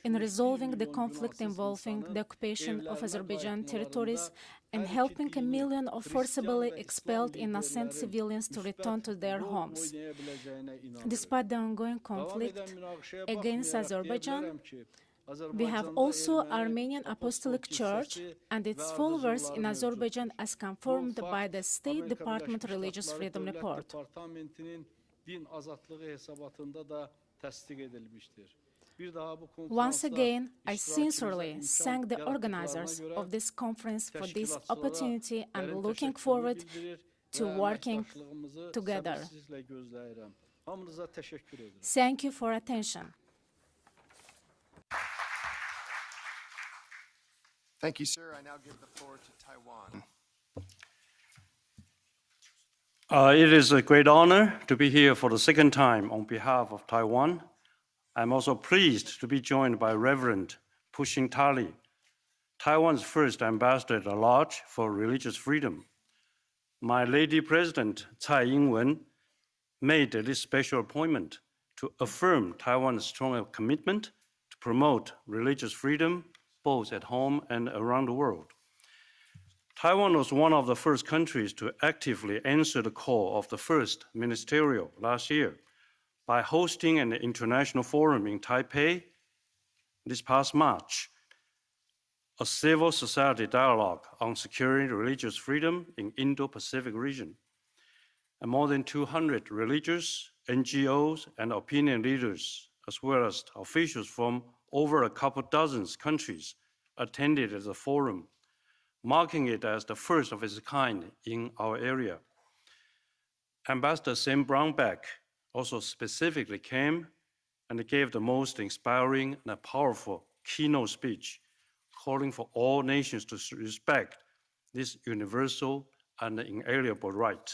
in resolving the conflict involving the occupation of Azerbaijan territories and helping 1 million of forcibly expelled innocent civilians to return to their homes. Despite the ongoing conflict against Azerbaijan, we have also Armenian Apostolic Church and its followers in Azerbaijan as confirmed by the State Department Religious Freedom Report. Once again, I sincerely thank the organizers of this conference for this opportunity and looking forward to working together. Thank you for attention. Thank you, sir. I now give the floor to Taiwan. It is a great honor to be here for the second time on behalf of Taiwan. I'm also pleased to be joined by Reverend Pushing Tali, Taiwan's first ambassador at large for religious freedom. My Lady President Tsai Ing-wen made this special appointment to affirm Taiwan's strong commitment to promote religious freedom both at home and around the world. Taiwan was one of the first countries to actively answer the call of the first ministerial last year by hosting an international forum in Taipei this past March, a civil society dialogue on securing religious freedom in Indo-Pacific region. And more than 200 religious, NGOs, and opinion leaders, as well as officials from over a couple dozen countries, attended the forum, marking it as the first of its kind in our area. Ambassador Sam Brownback also specifically came and gave the most inspiring and powerful keynote speech, calling for all nations to respect this universal and inalienable right.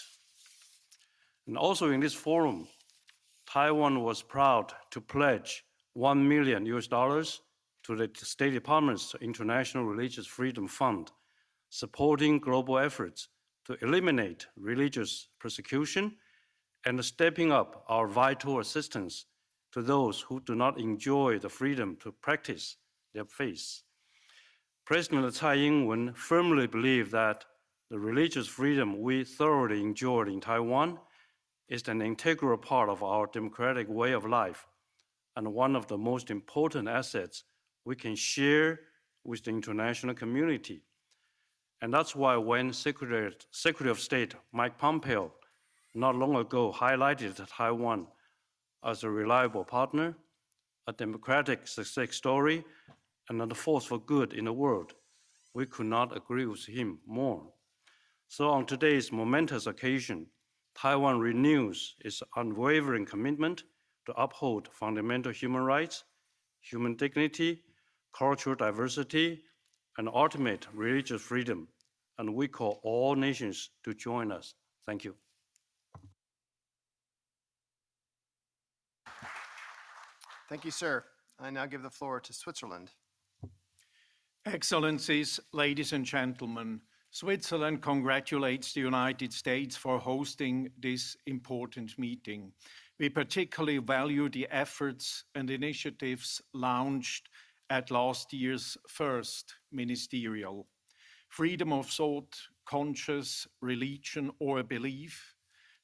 And also in this forum, Taiwan was proud to pledge $1 million to the State Department's International Religious Freedom Fund, supporting global efforts to eliminate religious persecution and stepping up our vital assistance to those who do not enjoy the freedom to practice their faith. President Tsai Ing-wen firmly believed that the religious freedom we thoroughly enjoyed in Taiwan is an integral part of our democratic way of life and one of the most important assets we can share with the international community. And that's why when Secretary of State Mike Pompeo not long ago highlighted Taiwan as a reliable partner, a democratic success story, and a force for good in the world, we could not agree with him more. So on today's momentous occasion, Taiwan renews its unwavering commitment to uphold fundamental human rights, human dignity, cultural diversity, and ultimate religious freedom. And we call all nations to join us. Thank you. Thank you, sir. I now give the floor to Switzerland. Excellencies, ladies and gentlemen, Switzerland congratulates the United States for hosting this important meeting. We particularly value the efforts and initiatives launched at last year's first Ministerial. Freedom of thought, conscience, religion, or belief,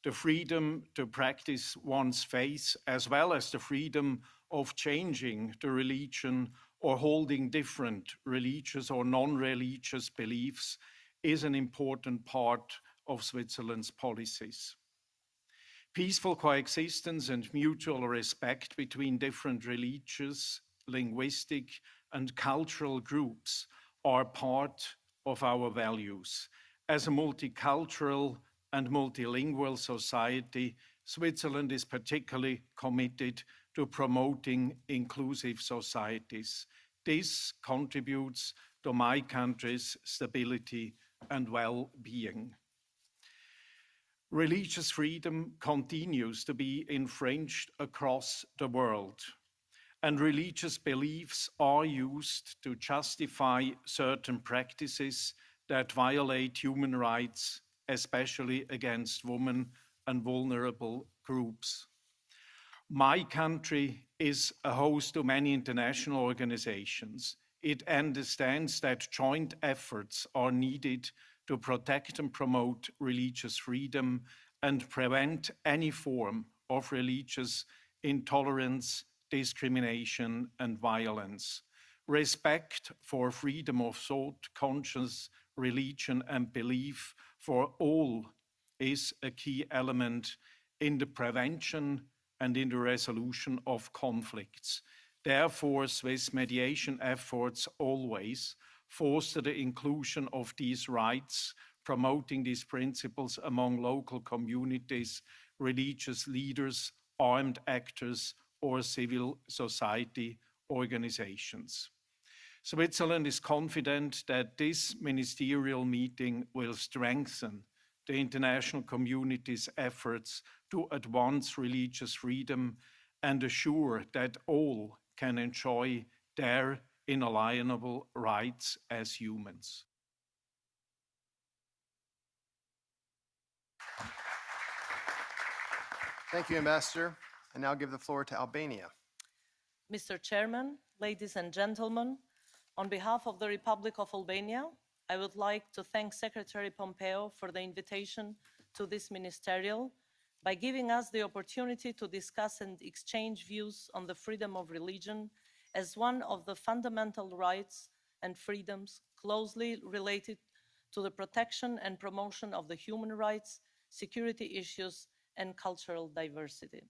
the freedom to practice one's faith, as well as the freedom of changing the religion or holding different religious or non-religious beliefs, is an important part of Switzerland's policies. Peaceful coexistence and mutual respect between different religious, linguistic, and cultural groups are part of our values. As a multicultural and multilingual society, Switzerland is particularly committed to promoting inclusive societies. This contributes to my country's stability and well-being. Religious freedom continues to be infringed across the world, and religious beliefs are used to justify certain practices that violate human rights, especially against women and vulnerable groups. My country is a host to many international organizations. It understands that joint efforts are needed to protect and promote religious freedom and prevent any form of religious intolerance, discrimination, and violence. Respect for freedom of thought, conscience, religion, and belief for all is a key element in the prevention and in the resolution of conflicts. Therefore, Swiss mediation efforts always foster the inclusion of these rights, promoting these principles among local communities, religious leaders, armed actors, or civil society organizations. Switzerland is confident that this ministerial meeting will strengthen the international community's efforts to advance religious freedom and assure that all can enjoy their inalienable rights as humans. Thank you, Ambassador. I now give the floor to Albania. Mr. Chairman, ladies and gentlemen, on behalf of the Republic of Albania, I would like to thank Secretary Pompeo for the invitation to this ministerial by giving us the opportunity to discuss and exchange views on the freedom of religion as one of the fundamental rights and freedoms closely related to the protection and promotion of the human rights, security issues, and cultural diversity.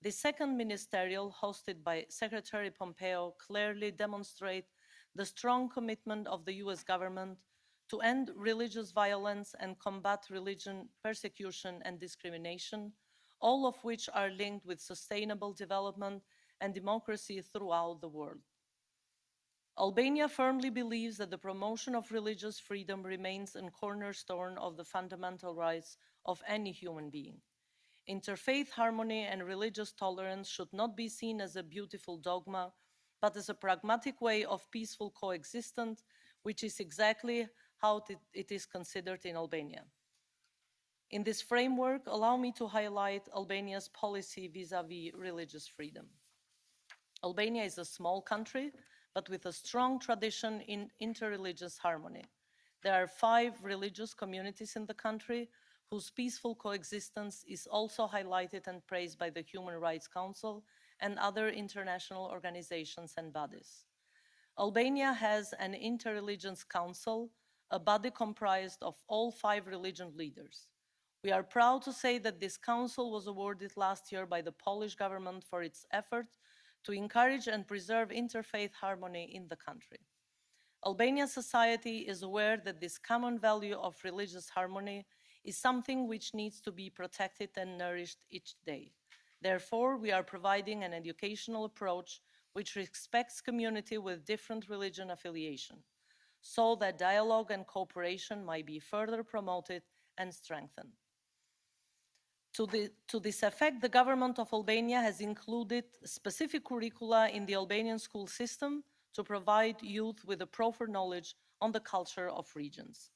The second ministerial, hosted by Secretary Pompeo, clearly demonstrates the strong commitment of the US government to end religious violence and combat religion persecution and discrimination, all of which are linked with sustainable development and democracy throughout the world. Albania firmly believes that the promotion of religious freedom remains a cornerstone of the fundamental rights of any human being. Interfaith harmony and religious tolerance should not be seen as a beautiful dogma, but as a pragmatic way of peaceful coexistence, which is exactly how it is considered in Albania. In this framework, allow me to highlight Albania's policy vis-à-vis religious freedom. Albania is a small country, but with a strong tradition in interreligious harmony. There are 5 religious communities in the country whose peaceful coexistence is also highlighted and praised by the Human Rights Council and other international organizations and bodies. Albania has an interreligious council, a body comprised of all 5 religion leaders. We are proud to say that this council was awarded last year by the Polish government for its effort to encourage and preserve interfaith harmony in the country. Albanian society is aware that this common value of religious harmony is something which needs to be protected and nourished each day. Therefore, we are providing an educational approach which respects community with different religion affiliation, so that dialogue and cooperation might be further promoted and strengthened. To this effect, the government of Albania has included specific curricula in the Albanian school system to provide youth with a proper knowledge on the culture of regions.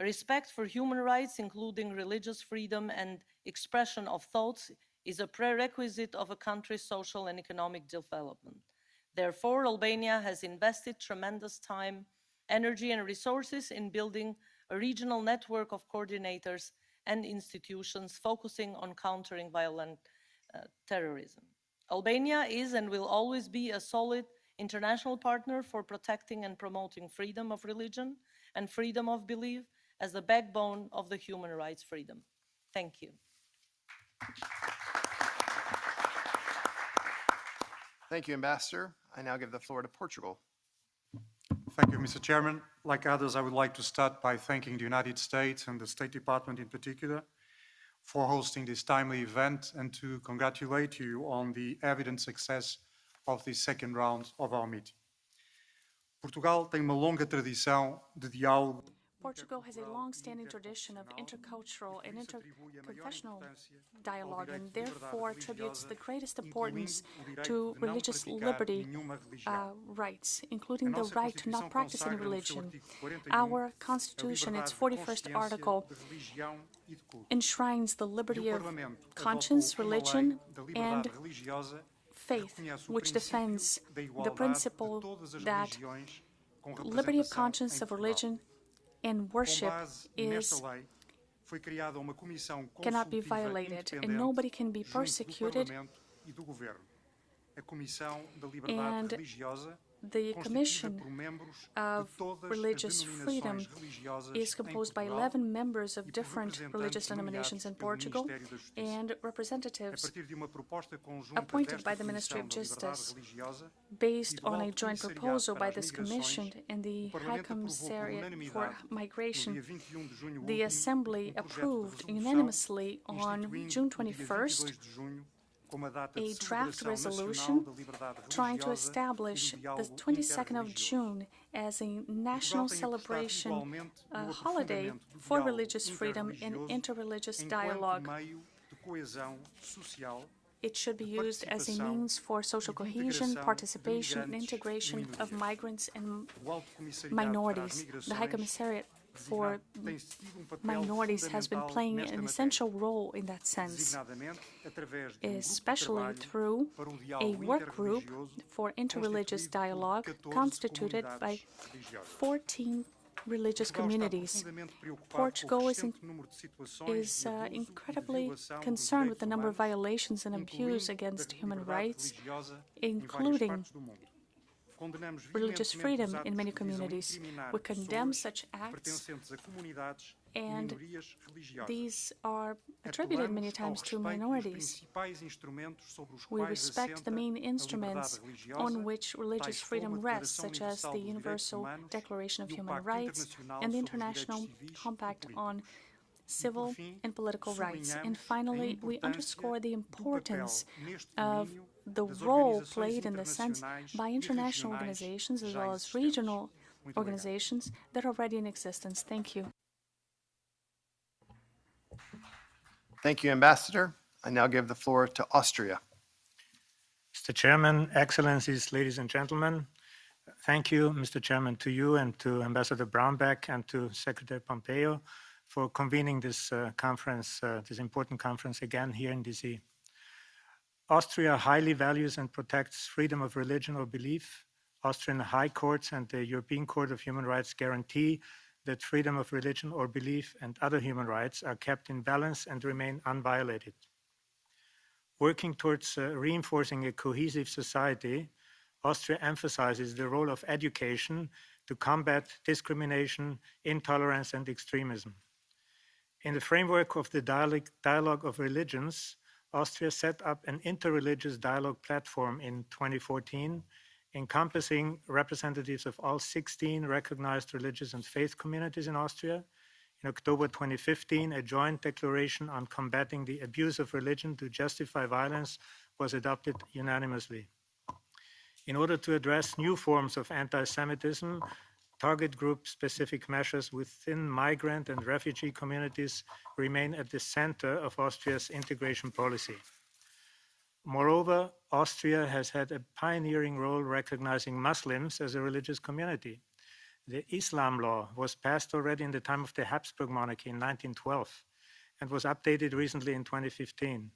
Respect for human rights, including religious freedom and expression of thoughts, is a prerequisite of a country's social and economic development. Therefore, Albania has invested tremendous time, energy, and resources in building a regional network of coordinators and institutions focusing on countering violent terrorism. Albania is and will always be a solid international partner for protecting and promoting freedom of religion and freedom of belief as the backbone of the human rights freedom. Thank you. Thank you, Ambassador. I now give the floor to Portugal. Thank you, Mr. Chairman. Like others, I would like to start by thanking the United States and the State Department in particular for hosting this timely event and to congratulate you on the evident success of this second round of our meeting. Portugal tem uma longa tradição de diálogo. Portugal has a long-standing tradition of intercultural and interconfessional dialogue and therefore attributes the greatest importance to religious liberty rights, including the right to not practice any religion. Our Constitution, its 41st article, enshrines the liberty of conscience, religion, and faith, which defends the principle that liberty of conscience, of religion, and worship cannot be violated, and nobody can be persecuted. And the Commission of Religious Freedom is composed by 11 members of different religious denominations in Portugal and representatives appointed by the Ministry of Justice based on a joint proposal by this Commission and the High Commissariat for Migration. The Assembly approved unanimously on June 21st a draft resolution trying to establish the 22nd of June as a national celebration holiday for religious freedom and interreligious dialogue. It should be used as a means for social cohesion, participation, and integration of migrants and minorities. The High Commissariat for Minorities has been playing an essential role in that sense, especially through a work group for interreligious dialogue constituted by 14 religious communities. Portugal is incredibly concerned with the number of violations and abuse against human rights, including religious freedom in many communities. We condemn such acts and these are attributed many times to minorities. We respect the main instruments on which religious freedom rests, such as the Universal Declaration of Human Rights and the International Compact on Civil and Political Rights. And finally, we underscore the importance of the role played in this sense by international organizations as well as regional organizations that are already in existence. Thank you. Thank you, Ambassador. I now give the floor to Austria. Mr. Chairman, Excellencies, ladies and gentlemen, thank you, Mr. Chairman, to you and to Ambassador Brownback and to Secretary Pompeo for convening this conference, this important conference again here in DC. Austria highly values and protects freedom of religion or belief. Austrian high courts and the European Court of Human Rights guarantee that freedom of religion or belief and other human rights are kept in balance and remain unviolated. Working towards reinforcing a cohesive society, Austria emphasizes the role of education to combat discrimination, intolerance, and extremism. In the framework of the Dialogue of Religions, Austria set up an interreligious dialogue platform in 2014, encompassing representatives of all 16 recognized religious and faith communities in Austria. In October 2015, a joint declaration on combating the abuse of religion to justify violence was adopted unanimously. In order to address new forms of anti-Semitism, target group-specific measures within migrant and refugee communities remain at the center of Austria's integration policy. Moreover, Austria has had a pioneering role recognizing Muslims as a religious community. The Islam law was passed already in the time of the Habsburg monarchy in 1912 and was updated recently in 2015.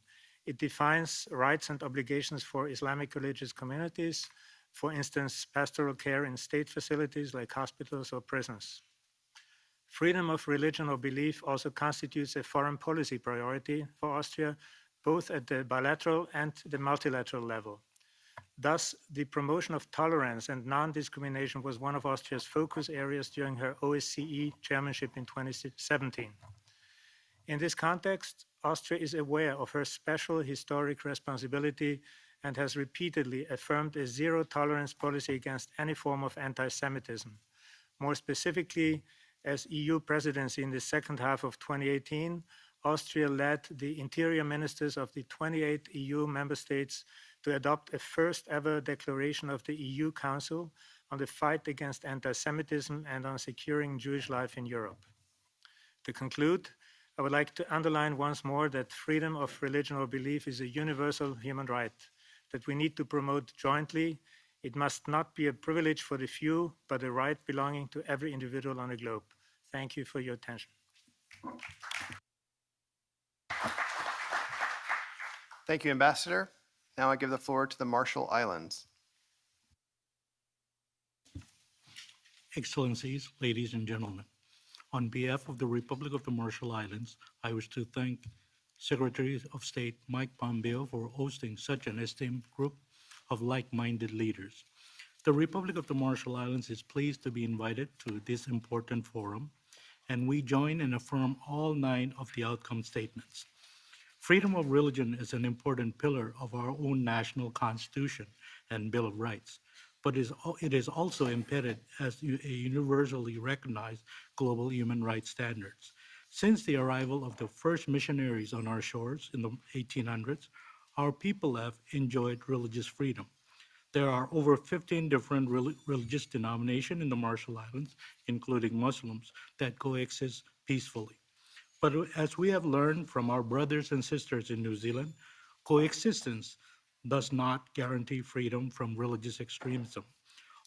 It defines rights and obligations for Islamic religious communities, for instance, pastoral care in state facilities like hospitals or prisons. Freedom of religion or belief also constitutes a foreign policy priority for Austria, both at the bilateral and the multilateral level. Thus, the promotion of tolerance and non-discrimination was one of Austria's focus areas during her OSCE chairmanship in 2017. In this context, Austria is aware of her special historic responsibility and has repeatedly affirmed a zero-tolerance policy against any form of anti-Semitism. More specifically, as EU presidency in the second half of 2018, Austria led the interior ministers of the 28 EU member states to adopt a first-ever declaration of the EU Council on the fight against anti-Semitism and on securing Jewish life in Europe. To conclude, I would like to underline once more that freedom of religion or belief is a universal human right that we need to promote jointly. It must not be a privilege for the few, but a right belonging to every individual on the globe. Thank you for your attention. Thank you, Ambassador. Now I give the floor to the Marshall Islands. Excellencies, ladies and gentlemen, on behalf of the Republic of the Marshall Islands, I wish to thank Secretary of State Mike Pompeo for hosting such an esteemed group of like-minded leaders. The Republic of the Marshall Islands is pleased to be invited to this important forum, and we join and affirm all 9 of the outcome statements. Freedom of religion is an important pillar of our own national constitution and Bill of Rights, but it is also embedded as a universally recognized global human rights standards. Since the arrival of the first missionaries on our shores in the 1800s, our people have enjoyed religious freedom. There are over 15 different religious denominations in the Marshall Islands, including Muslims, that coexist peacefully. But as we have learned from our brothers and sisters in New Zealand, coexistence does not guarantee freedom from religious extremism.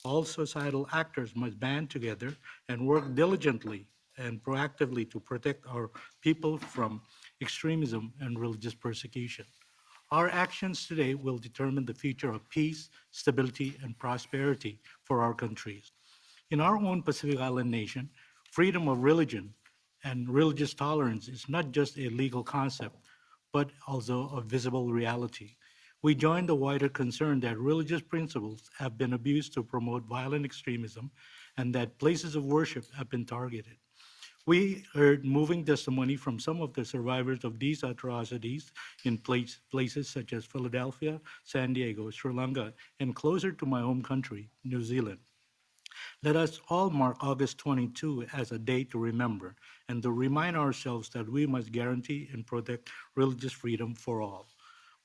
All societal actors must band together and work diligently and proactively to protect our people from extremism and religious persecution. Our actions today will determine the future of peace, stability, and prosperity for our countries. In our own Pacific Island nation, freedom of religion and religious tolerance is not just a legal concept, but also a visible reality. We join the wider concern that religious principles have been abused to promote violent extremism and that places of worship have been targeted. We heard moving testimony from some of the survivors of these atrocities in places such as Philadelphia, San Diego, Sri Lanka, and closer to my home country, New Zealand. Let us all mark August 22 as a day to remember and to remind ourselves that we must guarantee and protect religious freedom for all.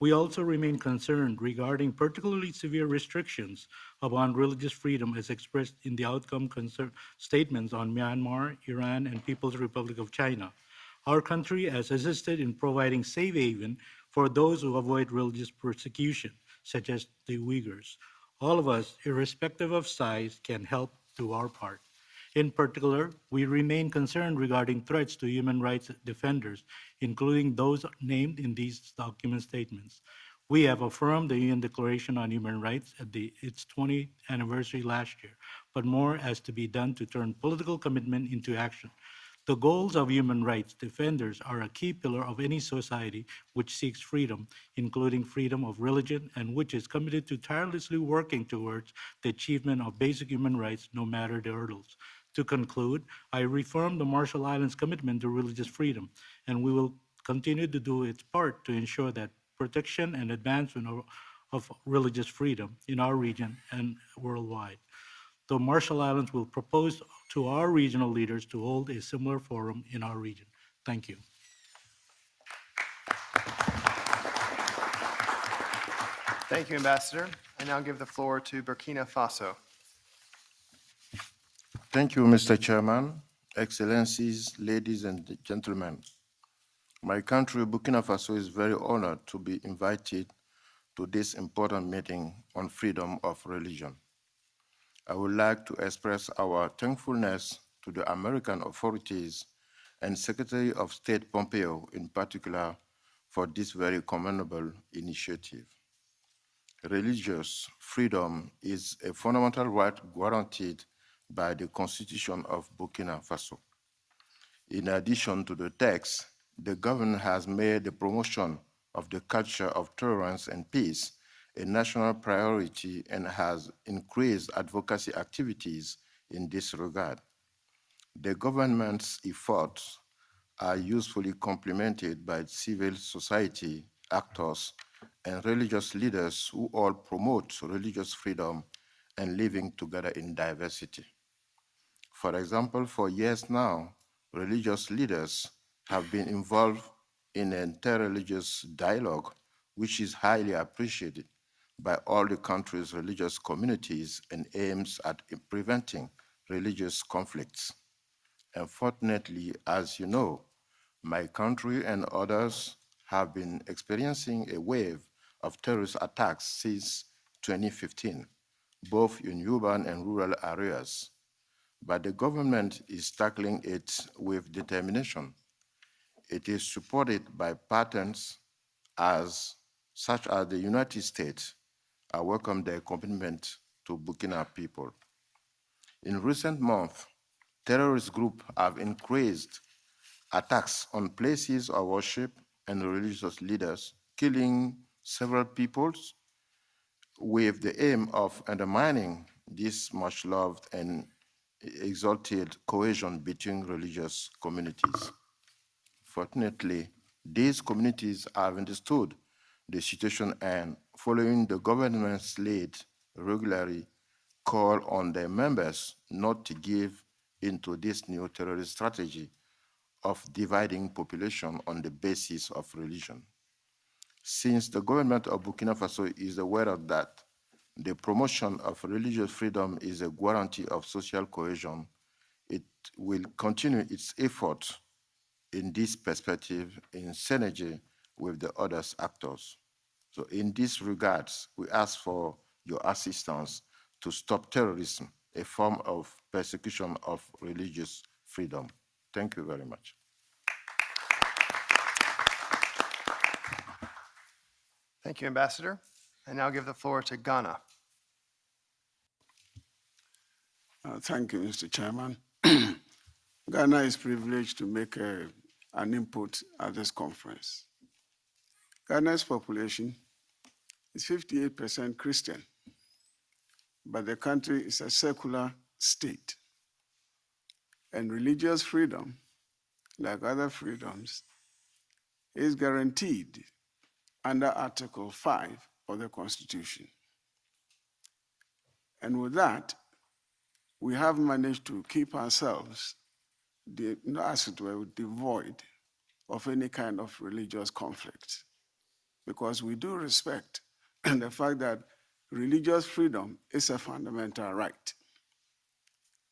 We also remain concerned regarding particularly severe restrictions upon religious freedom as expressed in the outcome statements on Myanmar, Iran, and People's Republic of China. Our country has assisted in providing safe haven for those who avoid religious persecution, such as the Uyghurs. All of us, irrespective of size, can help do our part. In particular, we remain concerned regarding threats to human rights defenders, including those named in these document statements. We have affirmed the UN Declaration on Human Rights at its 20th anniversary last year, but more has to be done to turn political commitment into action. The goals of human rights defenders are a key pillar of any society which seeks freedom, including freedom of religion, and which is committed to tirelessly working towards the achievement of basic human rights, no matter the hurdles. To conclude, I reaffirm the Marshall Islands' commitment to religious freedom, and we will continue to do its part to ensure that protection and advancement of religious freedom in our region and worldwide. The Marshall Islands will propose to our regional leaders to hold a similar forum in our region. Thank you. Thank you, Ambassador. I now give the floor to Burkina Faso. Thank you, Mr. Chairman, Excellencies, ladies and gentlemen. My country, Burkina Faso, is very honored to be invited to this important meeting on freedom of religion. I would like to express our thankfulness to the American authorities and Secretary of State Pompeo in particular for this very commendable initiative. Religious freedom is a fundamental right guaranteed by the Constitution of Burkina Faso. In addition to the text, the government has made the promotion of the culture of tolerance and peace a national priority and has increased advocacy activities in this regard. The government's efforts are usefully complemented by civil society actors and religious leaders who all promote religious freedom and living together in diversity. For example, for years now, religious leaders have been involved in an interreligious dialogue, which is highly appreciated by all the country's religious communities and aims at preventing religious conflicts. Unfortunately, as you know, my country and others have been experiencing a wave of terrorist attacks since 2015, both in urban and rural areas. But the government is tackling it with determination. It is supported by partners such as the United States. I welcome their commitment to Burkina people. In recent months, terrorist groups have increased attacks on places of worship and religious leaders, killing several peoples with the aim of undermining this much-loved and exalted cohesion between religious communities. Fortunately, these communities have understood the situation and, following the government's lead, regularly call on their members not to give into this new terrorist strategy of dividing population on the basis of religion. Since the government of Burkina Faso is aware of that, the promotion of religious freedom is a guarantee of social cohesion. It will continue its efforts in this perspective in synergy with the other actors. So in this regards, we ask for your assistance to stop terrorism, a form of persecution of religious freedom. Thank you very much. Thank you, Ambassador. I now give the floor to Ghana. Thank you, Mr. Chairman. Ghana is privileged to make an input at this conference. Ghana's population is 58% Christian, but the country is a secular state. And religious freedom like other freedoms, is guaranteed under Article 5 of the Constitution. And with that, we have managed to keep ourselves, as it were, devoid of any kind of religious conflict, because we do respect the fact that religious freedom is a fundamental right.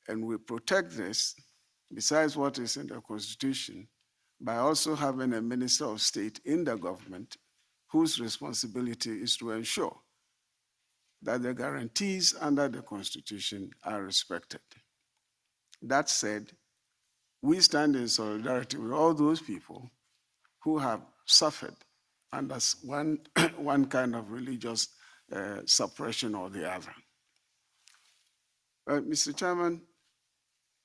And we protect this, besides what is in the Constitution, by also having a Minister of State in the government whose responsibility is to ensure that the guarantees under the Constitution are respected. That said, we stand in solidarity with all those people who have suffered under one kind of religious suppression or the other. Mr. Chairman,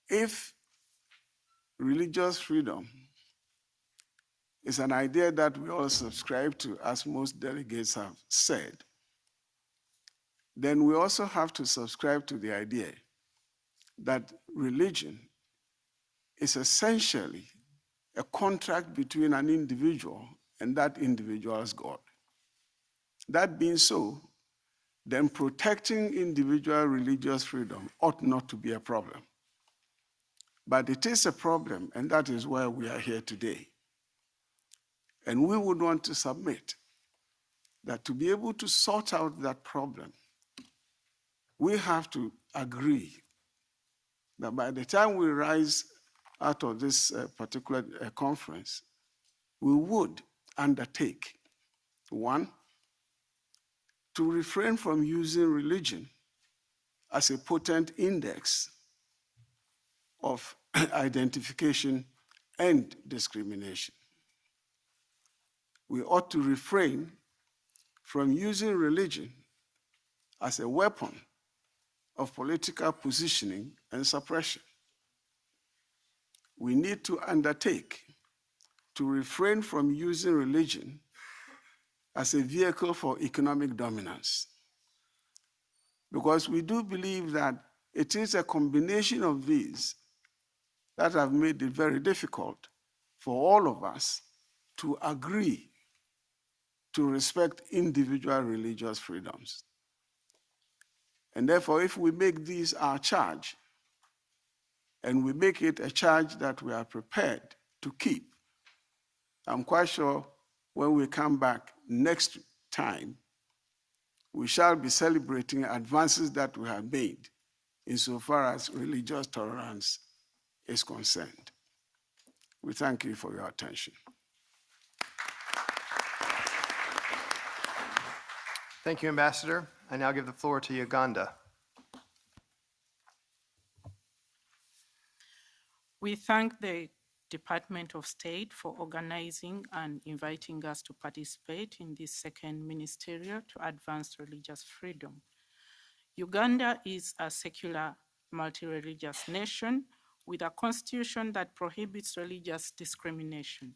if religious freedom is an idea that we all subscribe to, as most delegates have said, then we also have to subscribe to the idea that religion is essentially a contract between an individual and that individual's God. That being so, then protecting individual religious freedom ought not to be a problem. But it is a problem, and that is why we are here today. And we would want to submit that to be able to sort out that problem, we have to agree that by the time we rise out of this particular conference, we would undertake, one, to refrain from using religion as a potent index of identification and discrimination. We ought to refrain from using religion as a weapon of political positioning and suppression. We need to undertake to refrain from using religion as a vehicle for economic dominance, because we do believe that it is a combination of these that have made it very difficult for all of us to agree to respect individual religious freedoms. And therefore, if we make these our charge, and we make it a charge that we are prepared to keep, I'm quite sure when we come back next time, we shall be celebrating advances that we have made insofar as religious tolerance is concerned. We thank you for your attention. Thank you, Ambassador. I now give the floor to Uganda. We thank the Department of State for organizing and inviting us to participate in this second ministerial to advance religious freedom. Uganda is a secular, multi-religious nation with a constitution that prohibits religious discrimination.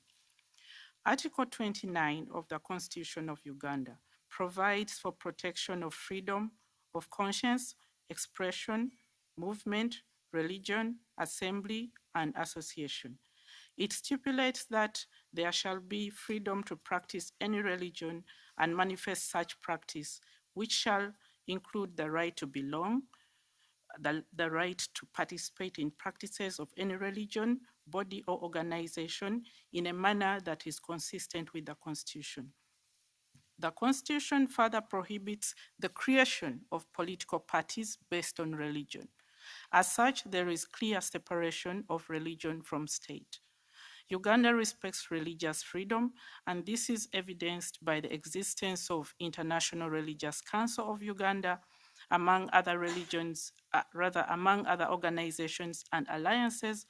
Article 29 of the Constitution of Uganda provides for protection of freedom of conscience, expression, movement, religion, assembly, and association. It stipulates that there shall be freedom to practice any religion and manifest such practice, which shall include the right to belong, the right to participate in practices of any religion, body, or organization in a manner that is consistent with the Constitution. The Constitution further prohibits the creation of political parties based on religion. As such, there is clear separation of religion from state. Uganda respects religious freedom, and this is evidenced by the existence of International Religious Council of Uganda, among other among other organizations and alliances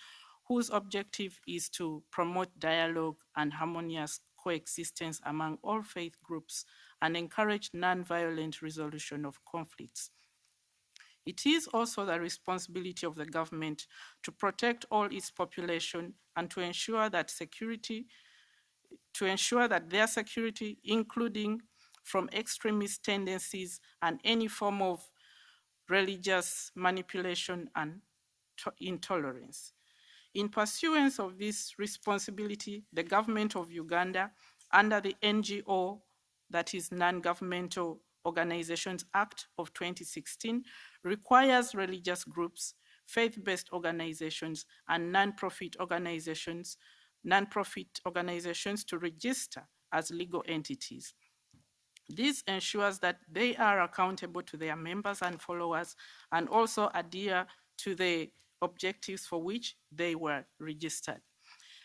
whose objective is to promote dialogue and harmonious coexistence among all faith groups and encourage nonviolent resolution of conflicts. It is also the responsibility of the government to protect all its population and to ensure that their security, including from extremist tendencies and any form of religious manipulation and intolerance. In pursuance of this responsibility, the government of Uganda, under the NGO, that is Non-Governmental Organizations Act of 2016, requires religious groups, faith-based organizations, and non-profit organizations to register as legal entities. This ensures that they are accountable to their members and followers and also adhere to the objectives for which they were registered.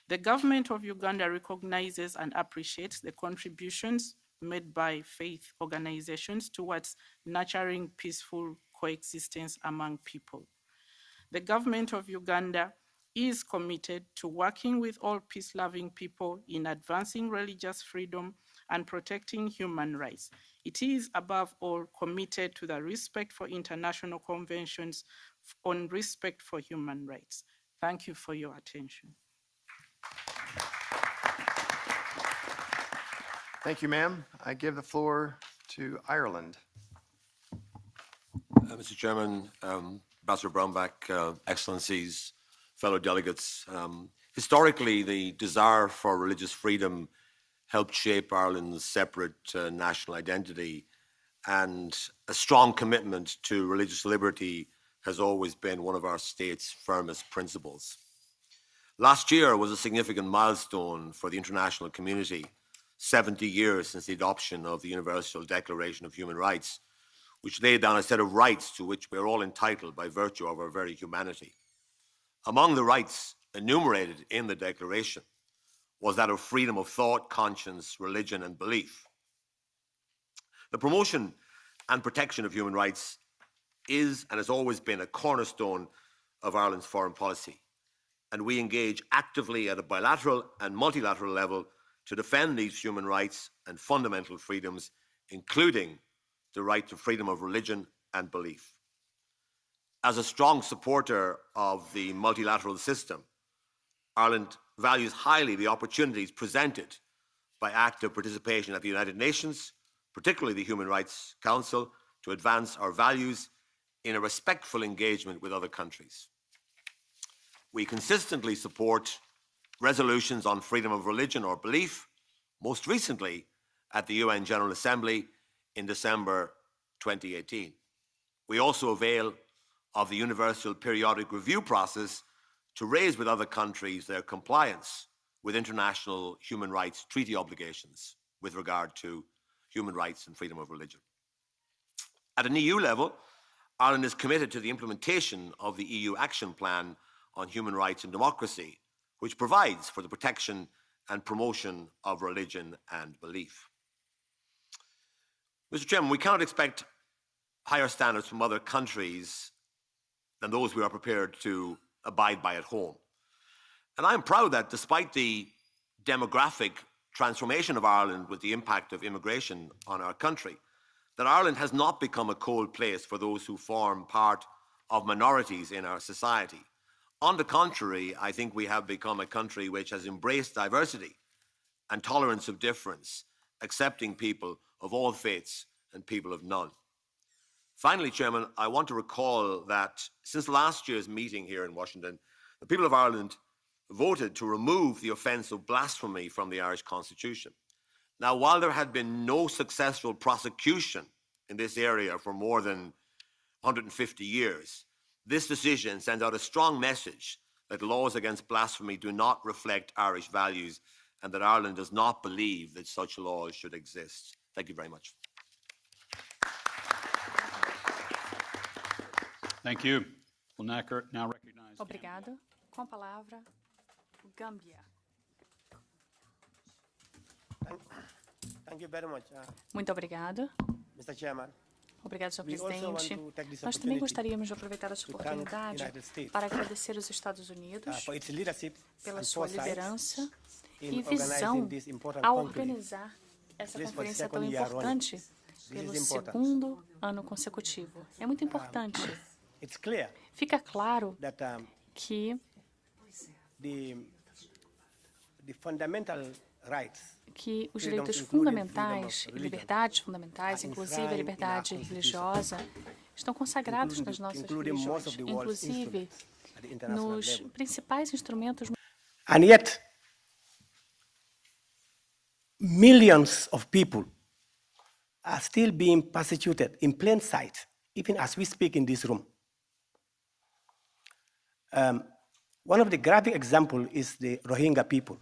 The government of Uganda recognizes and appreciates the contributions made by faith organizations towards nurturing peaceful coexistence among people. The government of Uganda is committed to working with all peace-loving people in advancing religious freedom and protecting human rights. It is, above all, committed to the respect for international conventions on respect for human rights. Thank you for your attention. Thank you, ma'am. I give the floor to Ireland. Mr. Chairman, Ambassador Brownback, Excellencies, fellow delegates, historically, the desire for religious freedom helped shape Ireland's separate national identity, and a strong commitment to religious liberty has always been one of our state's firmest principles. Last year was a significant milestone for the international community, 70 years since the adoption of the Universal Declaration of Human Rights, which laid down a set of rights to which we are all entitled by virtue of our very humanity. Among the rights enumerated in the Declaration was that of freedom of thought, conscience, religion, and belief. The promotion and protection of human rights is and has always been a cornerstone of Ireland's foreign policy, and we engage actively at a bilateral and multilateral level to defend these human rights and fundamental freedoms, including the right to freedom of religion and belief. As a strong supporter of the multilateral system, Ireland values highly the opportunities presented by active participation at the United Nations, particularly the Human Rights Council, to advance our values in a respectful engagement with other countries. We consistently support resolutions on freedom of religion or belief, most recently at the UN General Assembly in December 2018. We also avail of the Universal Periodic Review process to raise with other countries their compliance with international human rights treaty obligations with regard to human rights and freedom of religion. At an EU level, Ireland is committed to the implementation of the EU Action Plan on Human Rights and Democracy, which provides for the protection and promotion of religion and belief. Mr. Chairman, we cannot expect higher standards from other countries than those we are prepared to abide by at home. And I'm proud that despite the demographic transformation of Ireland with the impact of immigration on our country, that Ireland has not become a cold place for those who form part of minorities in our society. On the contrary, I think we have become a country which has embraced diversity and tolerance of difference, accepting people of all faiths and people of none. Finally, Chairman, I want to recall that since last year's meeting here in Washington, the people of Ireland voted to remove the offence of blasphemy from the Irish Constitution. Now, while there had been no successful prosecution in this area for more than 150 years, this decision sends out a strong message that laws against blasphemy do not reflect Irish values and that Ireland does not believe that such laws should exist. Thank you very much. Thank you. We'll now recognize. Obrigado. Com a palavra, Gâmbia. Thank you very much. Muito obrigado. Mr. Chairman. Obrigado, Sr. Presidente. Nós também gostaríamos de aproveitar essa oportunidade para agradecer os Estados Unidos pela sua liderança e visão ao organizar essa conferência tão importante pelo segundo ano consecutivo. É muito importante. Fica claro que os direitos fundamentais e liberdades fundamentais, inclusive a liberdade religiosa, estão consagrados nas nossas religiões. Inclusive, nos principais instrumentos. And yet, millions of people are still being persecuted in plain sight, even as we speak in this room. One of the graphic examples is the Rohingya people,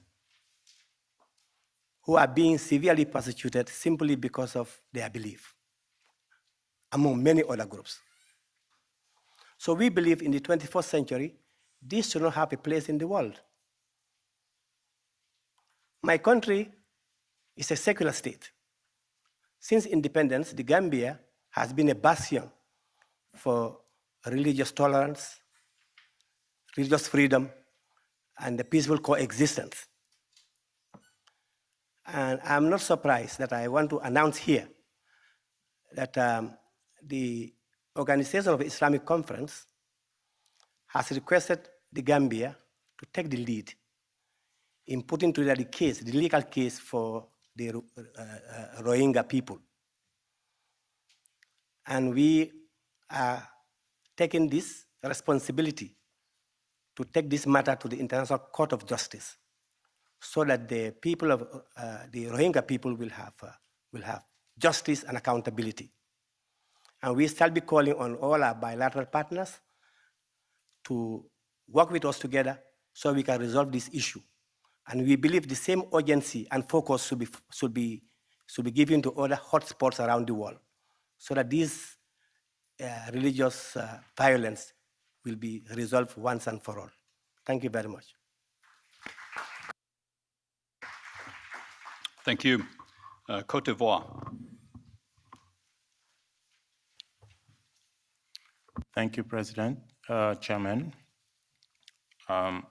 who are being severely persecuted simply because of their belief, among many other groups. So we believe in the 21st century, this should not have a place in the world. My country is a secular state. Since independence, the Gambia has been a bastion for religious tolerance, religious freedom, and the peaceful coexistence. And I'm not surprised that I want to announce here that the Organization of Islamic Conference has requested the Gambia to take the lead in putting together the case, the legal case for the Rohingya people. And we are taking this responsibility to take this matter to the International Court of Justice so that the people of the Rohingya people will have justice and accountability. And we shall be calling on all our bilateral partners to work with us together so we can resolve this issue. And we believe the same urgency and focus should be given to other hotspots around the world so that this religious violence will be resolved once and for all. Thank you very much. Thank you. Côte d'Ivoire. Thank you, President, Chairman. I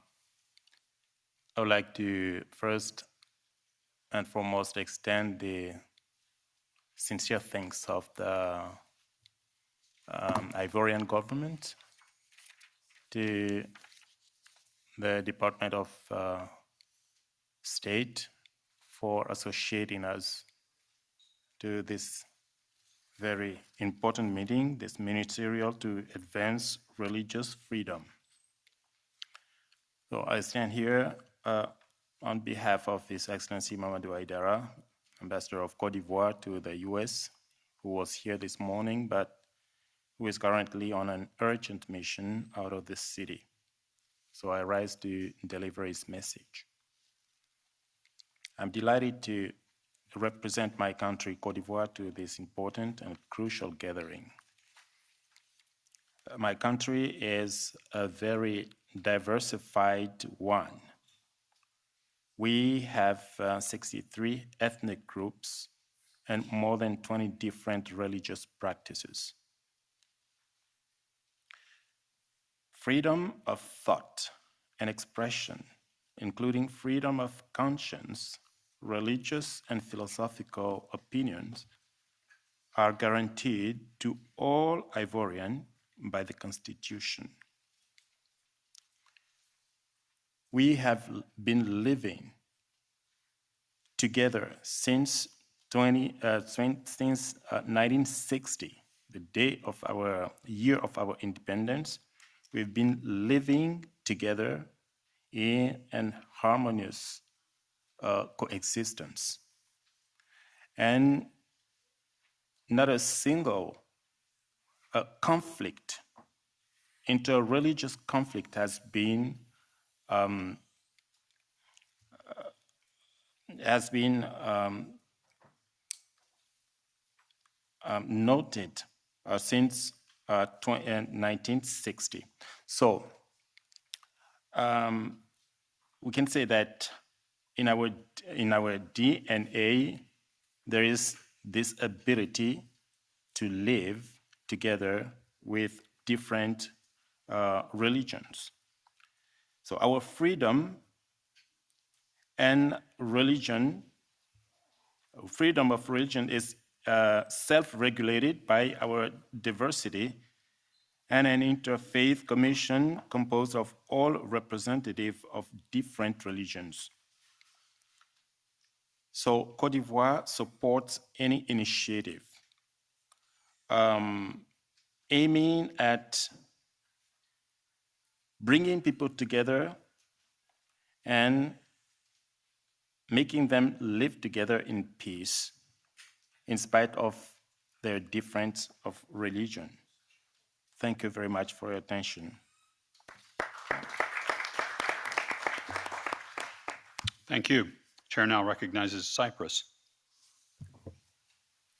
would like to first and foremost extend the sincere thanks of the Ivorian government to the Department of State for associating us to this very important meeting, this ministerial to advance religious freedom. So I stand here on behalf of His Excellency Mamadou Aidara, Ambassador of Côte d'Ivoire to the US, who was here this morning, but who is currently on an urgent mission out of this city. So I rise to deliver his message. I'm delighted to represent my country, Côte d'Ivoire, to this important and crucial gathering. My country is a very diversified one. We have 63 ethnic groups and more than 20 different religious practices. Freedom of thought and expression, including freedom of conscience, religious and philosophical opinions, are guaranteed to all Ivorians by the Constitution. We have been living together since 1960, the day of our year of our independence. We've been living together in an harmonious coexistence. And not a single conflict, interreligious conflict has been noted since 1960. So we can say that in our DNA, there is this ability to live together with different religions. So our freedom and religion, freedom of religion is self-regulated by our diversity and an interfaith commission composed of all representatives of different religions. So Côte d'Ivoire supports any initiative aiming at bringing people together and making them live together in peace in spite of their difference of religion. Thank you very much for your attention. Thank you. Chair now recognizes Cyprus.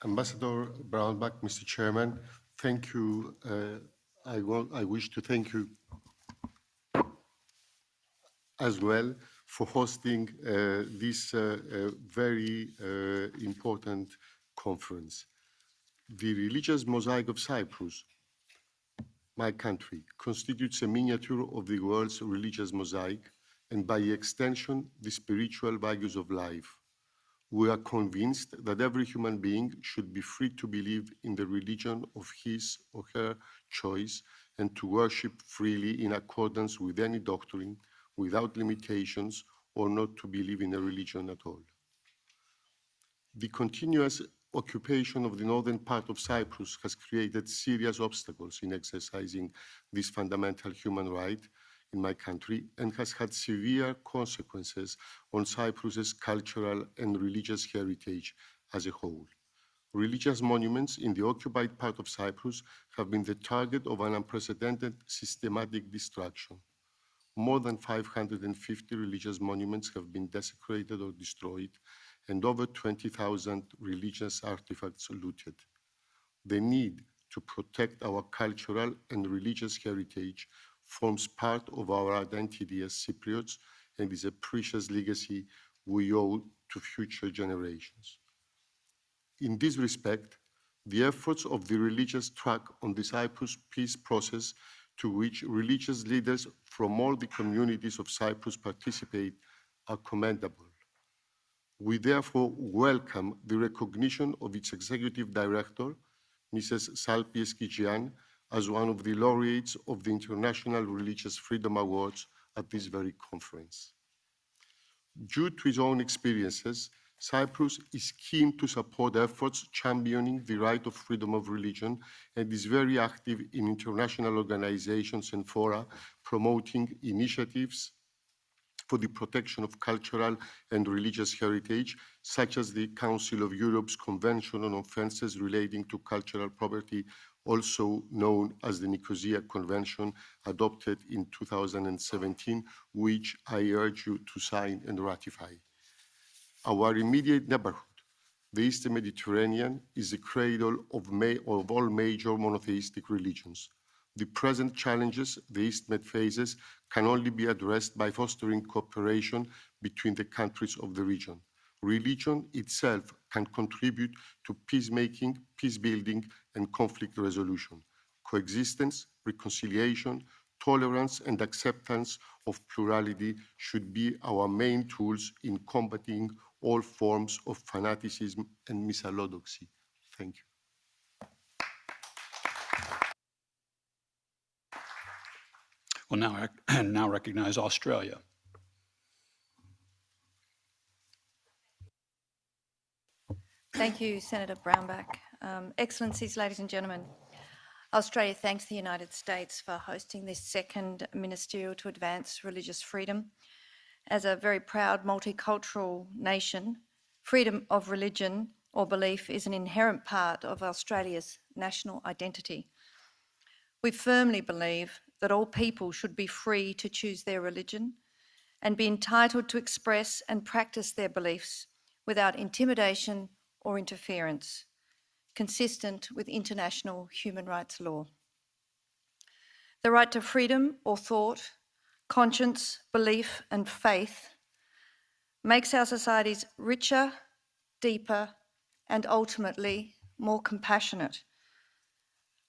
Ambassador Brownback, Mr. Chairman, thank you. I wish to thank you as well for hosting this very important conference. The religious mosaic of Cyprus, my country, constitutes a miniature of the world's religious mosaic and by extension, the spiritual values of life. We are convinced that every human being should be free to believe in the religion of his or her choice and to worship freely in accordance with any doctrine without limitations or not to believe in a religion at all. The continuous occupation of the northern part of Cyprus has created serious obstacles in exercising this fundamental human right in my country and has had severe consequences on Cyprus's cultural and religious heritage as a whole. Religious monuments in the occupied part of Cyprus have been the target of an unprecedented systematic destruction. More than 550 religious monuments have been desecrated or destroyed, and over 20,000 religious artifacts looted. The need to protect our cultural and religious heritage forms part of our identity as Cypriots and is a precious legacy we owe to future generations. In this respect, the efforts of the religious track on the Cyprus peace process, to which religious leaders from all the communities of Cyprus participate, are commendable. We therefore welcome the recognition of its executive director, Mrs. Salpieski-Gian, as one of the laureates of the International Religious Freedom Awards at this very conference. Due to his own experiences, Cyprus is keen to support efforts championing the right of freedom of religion and is very active in international organizations and fora promoting initiatives for the protection of cultural and religious heritage, such as the Council of Europe's Convention on Offences Relating to Cultural Property, also known as the Nicosia Convention, adopted in 2017, which I urge you to sign and ratify. Our immediate neighborhood, the Eastern Mediterranean, is the cradle of all major monotheistic religions. The present challenges the East Med faces can only be addressed by fostering cooperation between the countries of the region. Religion itself can contribute to peacemaking, peace building, and conflict resolution. Coexistence, reconciliation, tolerance, and acceptance of plurality should be our main tools in combating all forms of fanaticism and misallodoxy. Thank you. We'll now recognize Australia. Thank you, Senator Brownback. Excellencies, ladies and gentlemen, Australia thanks the United States for hosting this second Ministerial to Advance Religious Freedom. As a very proud multicultural nation, freedom of religion or belief is an inherent part of Australia's national identity. We firmly believe that all people should be free to choose their religion and be entitled to express and practice their beliefs without intimidation or interference, consistent with international human rights law. The right to freedom or thought, conscience, belief, and faith makes our societies richer, deeper, and ultimately more compassionate.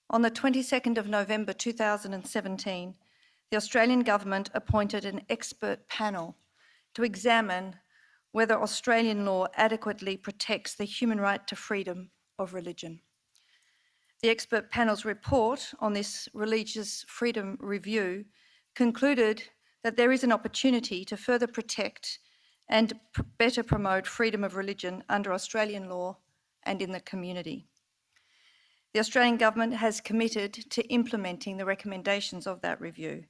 On the 22nd of November 2017, the Australian government appointed an expert panel to examine whether Australian law adequately protects the human right to freedom of religion. The expert panel's report on this religious freedom review concluded that there is an opportunity to further protect and better promote freedom of religion under Australian law and in the community. The Australian government has committed to implementing the recommendations of that review,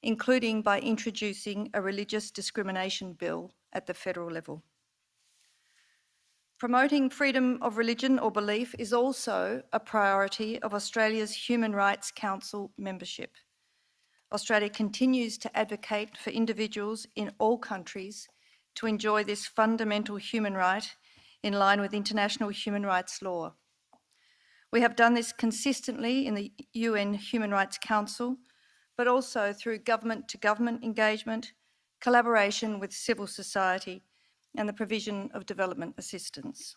including by introducing a religious discrimination bill at the federal level. Promoting freedom of religion or belief is also a priority of Australia's Human Rights Council membership. Australia continues to advocate for individuals in all countries to enjoy this fundamental human right in line with international human rights law. We have done this consistently in the UN Human Rights Council, but also through government-to-government engagement, collaboration with civil society, and the provision of development assistance.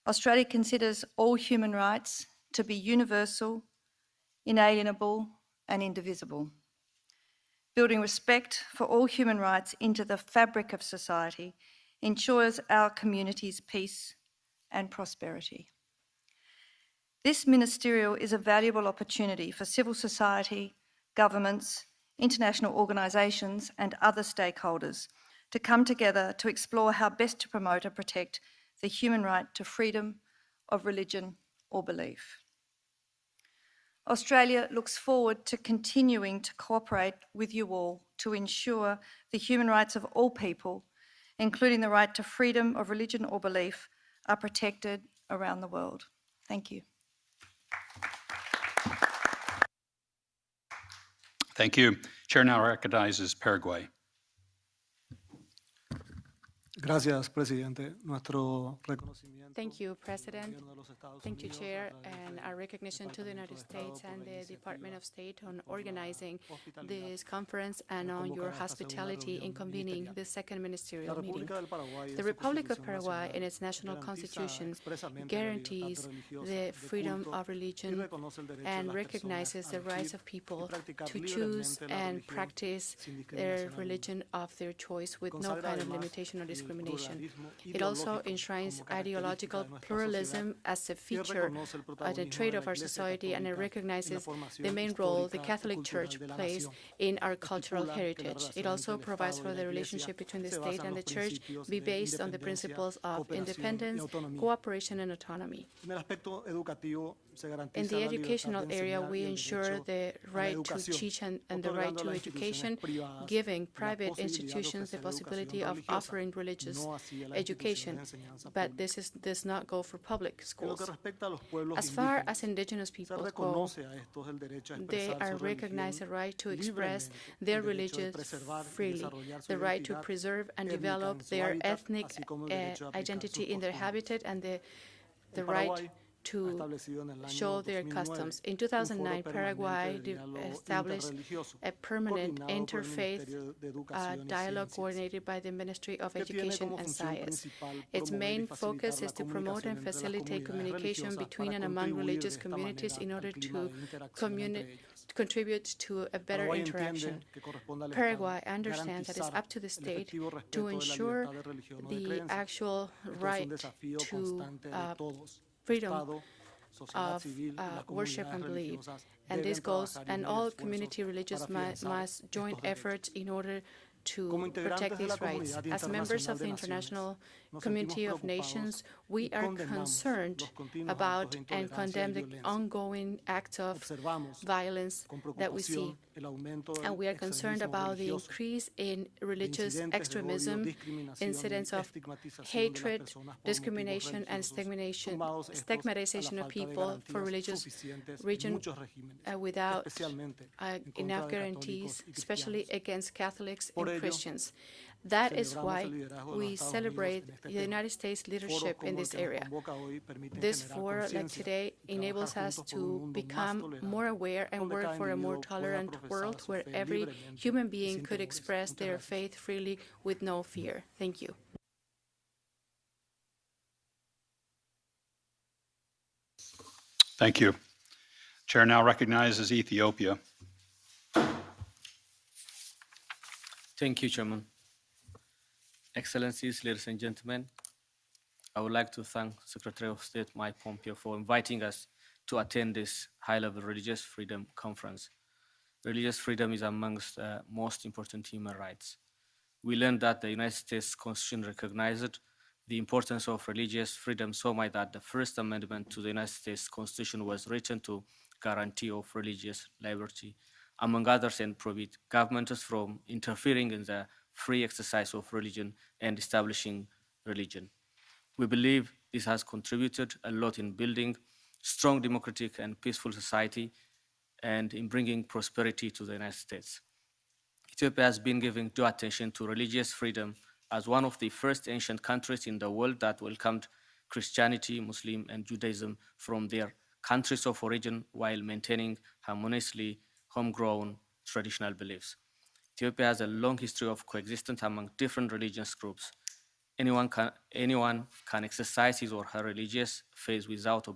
Australia considers all human rights to be universal, inalienable, and indivisible. Building respect for all human rights into the fabric of society ensures our community's peace and prosperity. This ministerial is a valuable opportunity for civil society, governments, international organisations and other stakeholders to come together to explore how best to promote and protect the human right to freedom of religion or belief. Australia looks forward to continuing to cooperate with you all to ensure the human rights of all people, including the right to freedom of religion or belief, are protected around the world. Thank you. Thank you. Chair now recognizes Paraguay. Gracias, presidente. Nuestro reconocimiento. Thank you, President. Thank you, Chair, and our recognition to the United States and the Department of State on organizing this conference and on your hospitality in convening the second ministerial meeting. The Republic of Paraguay, in its national constitution, guarantees the freedom of religion and recognizes the rights of people to choose and practice their religion of their choice with no kind of limitation or discrimination. It also enshrines ideological pluralism as a feature of the trait of our society, and it recognizes the main role the Catholic Church plays in our cultural heritage. It also provides for the relationship between the state and the church be based on the principles of independence, cooperation, and autonomy. In the educational area, we ensure the right to teach and the right to education, giving private institutions the possibility of offering religious education, but this does not go for public schools. As far as indigenous peoples go, they are recognized the right to express their religion freely, the right to preserve and develop their ethnic identity in their habitat, and the right to show their customs. In 2009, Paraguay established a permanent interfaith dialogue coordinated by the Ministry of Education and Science. Its main focus is to promote and facilitate communication between and among religious communities in order to contribute to a better interaction. Paraguay understands that it's up to the state to ensure the actual right to freedom of worship and belief. And this goes, and all community religions must join efforts in order to protect these rights. As members of the international community of nations, we are concerned about and condemn the ongoing acts of violence that we see. And we are concerned about the increase in religious extremism, incidents of hatred, discrimination, and stigmatization of people for religious reason without enough guarantees, especially against Catholics and Christians. That is why we celebrate the United States leadership in this area. This forum, like today, enables us to become more aware and work for a more tolerant world where every human being could express their faith freely with no fear. Thank you. Thank you. Chair now recognizes Ethiopia. Thank you, Chairman. Excellencies, ladies and gentlemen, I would like to thank Secretary of State Mike Pompeo for inviting us to attend this high-level religious freedom conference. Religious freedom is amongst the most important human rights. We learned that the United States Constitution recognized the importance of religious freedom so much that the First Amendment to the United States Constitution was written to guarantee of religious liberty. among others, and prohibit governments from interfering in the free exercise of religion and establishing religion. We believe this has contributed a lot in building strong democratic and peaceful society and in bringing prosperity to the United States. Ethiopia has been giving due attention to religious freedom as one of the first ancient countries in the world that welcomed Christianity, Muslim, and Judaism from their countries of origin while maintaining harmoniously homegrown traditional beliefs. Ethiopia has a long history of coexistence among different religious groups. Anyone can exercise his or her religious faith without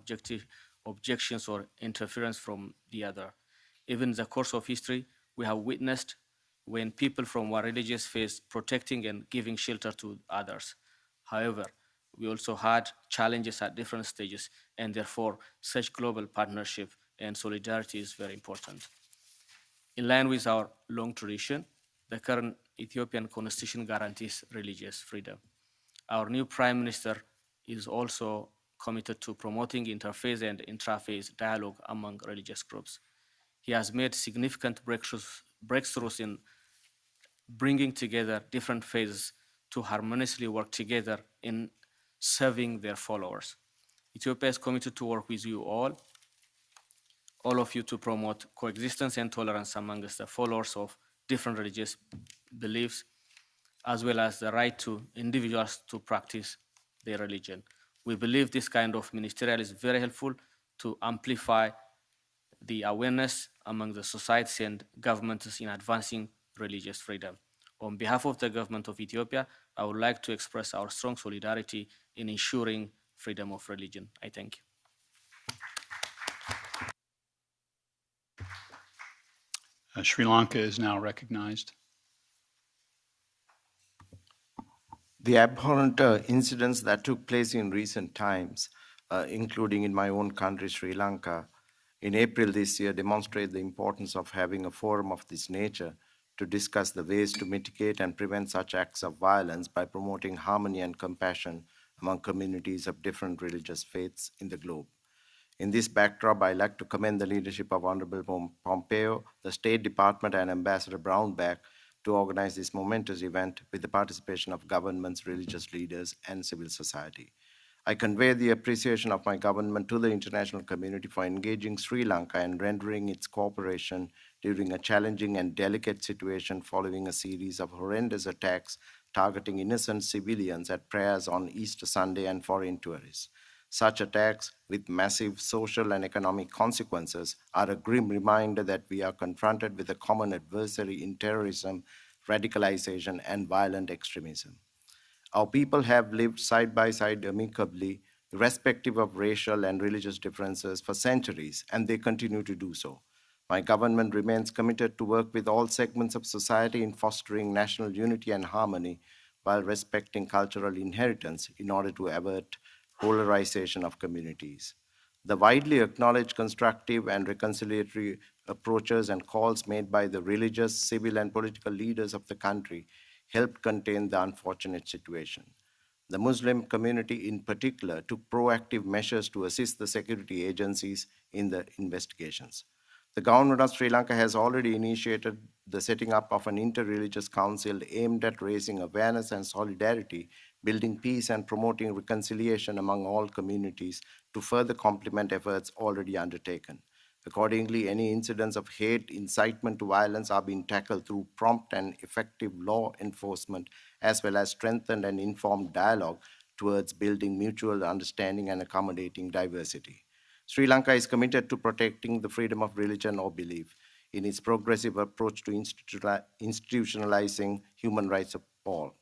objections or interference from the other. Even in the course of history, we have witnessed when people from one religious faith protecting and giving shelter to others. However, we also had challenges at different stages, and therefore such global partnership and solidarity is very important. In line with our long tradition, the current Ethiopian constitution guarantees religious freedom. Our new Prime Minister is also committed to promoting interfaith and intrafaith dialogue among religious groups. He has made significant breakthroughs in bringing together different faiths to harmoniously work together in serving their followers. Ethiopia is committed to work with you all of you, to promote coexistence and tolerance amongst the followers of different religious beliefs, as well as the right to individuals to practice their religion. We believe this kind of ministerial is very helpful to amplify the awareness among the societies and governments in advancing religious freedom. On behalf of the government of Ethiopia, I would like to express our strong solidarity in ensuring freedom of religion. I thank you. Sri Lanka is now recognized. The abhorrent incidents that took place in recent times, including in my own country, Sri Lanka, in April this year, demonstrate the importance of having a forum of this nature to discuss the ways to mitigate and prevent such acts of violence by promoting harmony and compassion among communities of different religious faiths in the globe. In this backdrop, I'd like to commend the leadership of Honorable Pompeo, the State Department, and Ambassador Brownback to organize this momentous event with the participation of governments, religious leaders, and civil society. I convey the appreciation of my government to the international community for engaging Sri Lanka and rendering its cooperation during a challenging and delicate situation following a series of horrendous attacks targeting innocent civilians at prayers on Easter Sunday and foreign tourists. Such attacks, with massive social and economic consequences, are a grim reminder that we are confronted with a common adversary in terrorism, radicalization, and violent extremism. Our people have lived side by side amicably, irrespective of racial and religious differences, for centuries, and they continue to do so. My government remains committed to work with all segments of society in fostering national unity and harmony while respecting cultural inheritance in order to avert polarization of communities. The widely acknowledged constructive and reconciliatory approaches and calls made by the religious, civil, and political leaders of the country helped contain the unfortunate situation. The Muslim community in particular took proactive measures to assist the security agencies in the investigations. The government of Sri Lanka has already initiated the setting up of an interreligious council aimed at raising awareness and solidarity, building peace and promoting reconciliation among all communities to further complement efforts already undertaken. Accordingly, any incidents of hate, incitement to violence are being tackled through prompt and effective law enforcement, as well as strengthened and informed dialogue towards building mutual understanding and accommodating diversity. Sri Lanka is committed to protecting the freedom of religion or belief in its progressive approach to institutionalizing human rights of all.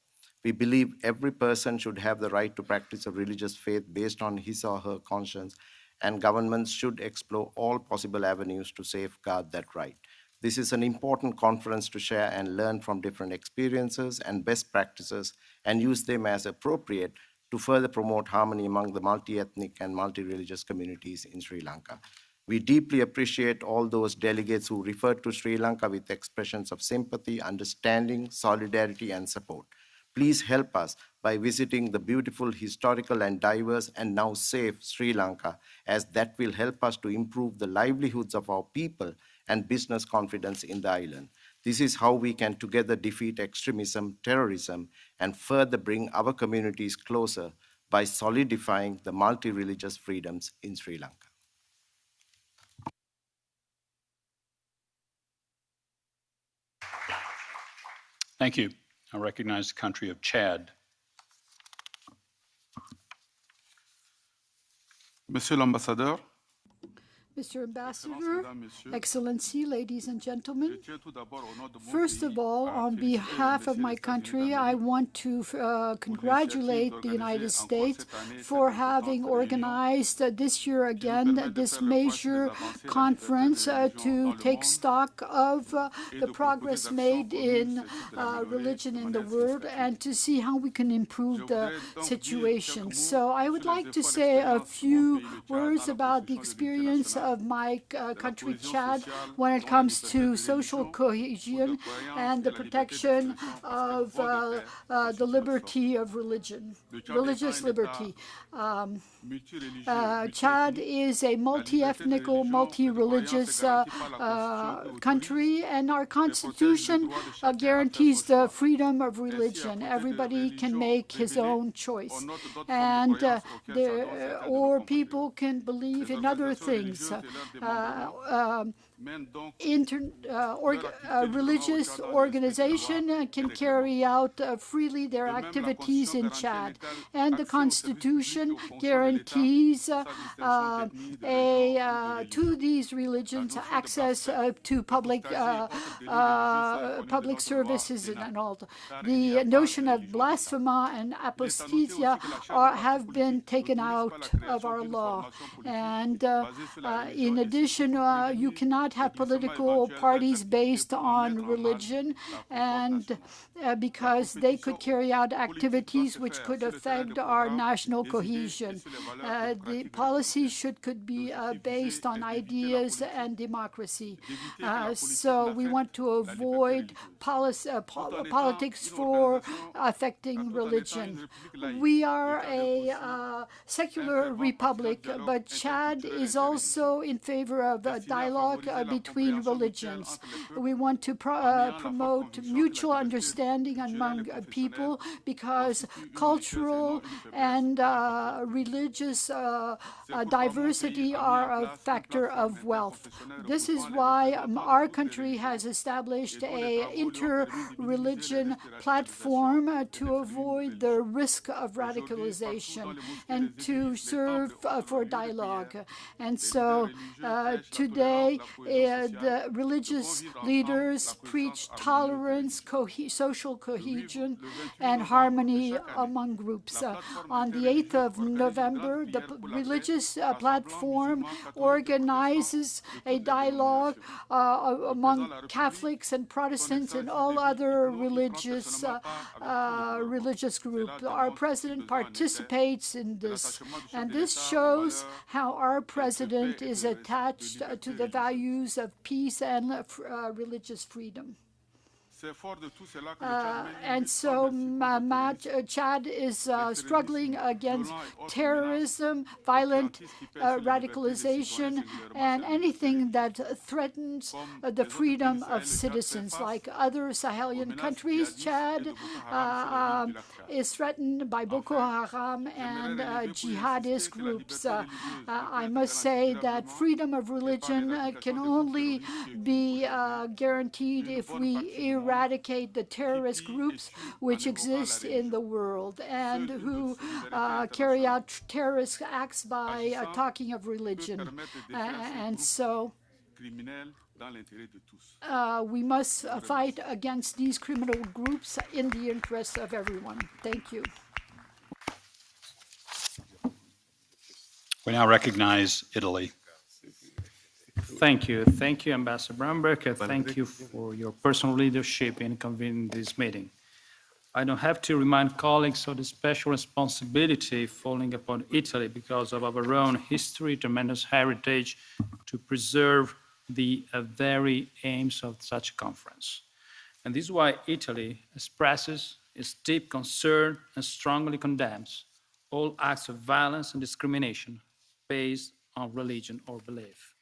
We believe every person should have the right to practice a religious faith based on his or her conscience, and governments should explore all possible avenues to safeguard that right. This is an important conference to share and learn from different experiences and best practices and use them as appropriate to further promote harmony among the multi-ethnic and multi-religious communities in Sri Lanka. We deeply appreciate all those delegates who referred to Sri Lanka with expressions of sympathy, understanding, solidarity, and support. Please help us by visiting the beautiful, historical, and diverse and now safe Sri Lanka, as that will help us to improve the livelihoods of our people and business confidence in the island. This is how we can together defeat extremism, terrorism, and further bring our communities closer by solidifying the multi-religious freedoms in Sri Lanka. Thank you. I recognize the country of Chad. Monsieur l'ambassadeur, Mr. Ambassador, Excellency, ladies and gentlemen, first of all, on behalf of my country, I want to congratulate the United States for having organized this year again this major conference to take stock of the progress made in religion in the world and to see how we can improve the situation. So I would like to say a few words about the experience of my country, Chad, when it comes to social cohesion and the protection of the liberty of religion, religious liberty. Chad is a multi-ethnical, multi-religious country, and our constitution guarantees the freedom of religion. Everybody can make his own choice, and or people can believe in other things. Religious organization can carry out freely their activities in Chad, and the Constitution guarantees to these religions access to public services and all. The notion of blasphemy and apostasia have been taken out of our law, and in addition, you cannot have political parties based on religion, and because they could carry out activities which could affect our national cohesion. The policies could be based on ideas and democracy. So we want to avoid politics for affecting religion. We are a secular republic, but Chad is also in favor of dialogue between religions. We want to promote mutual understanding among people because cultural and religious diversity are a factor of wealth. This is why our country has established an inter-religion platform to avoid the risk of radicalization and to serve for dialogue. And so today, the religious leaders preach tolerance, social cohesion, and harmony among groups. On the 8th of November, the religious platform organizes a dialogue among Catholics and Protestants and all other religious groups. Our president participates in this, and this shows how our president is attached to the values of peace and religious freedom. And so Chad is struggling against terrorism, violent radicalization, and anything that threatens the freedom of citizens. Like other Sahelian countries, Chad is threatened by Boko Haram and jihadist groups. I must say that freedom of religion can only be guaranteed if we eradicate the terrorist groups which exist in the world and who carry out terrorist acts by talking of religion. And so we must fight against these criminal groups in the interest of everyone. Thank you. We now recognize Italy. Thank you. Thank you, Ambassador Brownback. Thank you for your personal leadership in convening this meeting. I don't have to remind colleagues of the special responsibility falling upon Italy because of our own history, tremendous heritage, to preserve the very aims of such a conference. And this is why Italy expresses its deep concern and strongly condemns all acts of violence and discrimination based on religion or belief.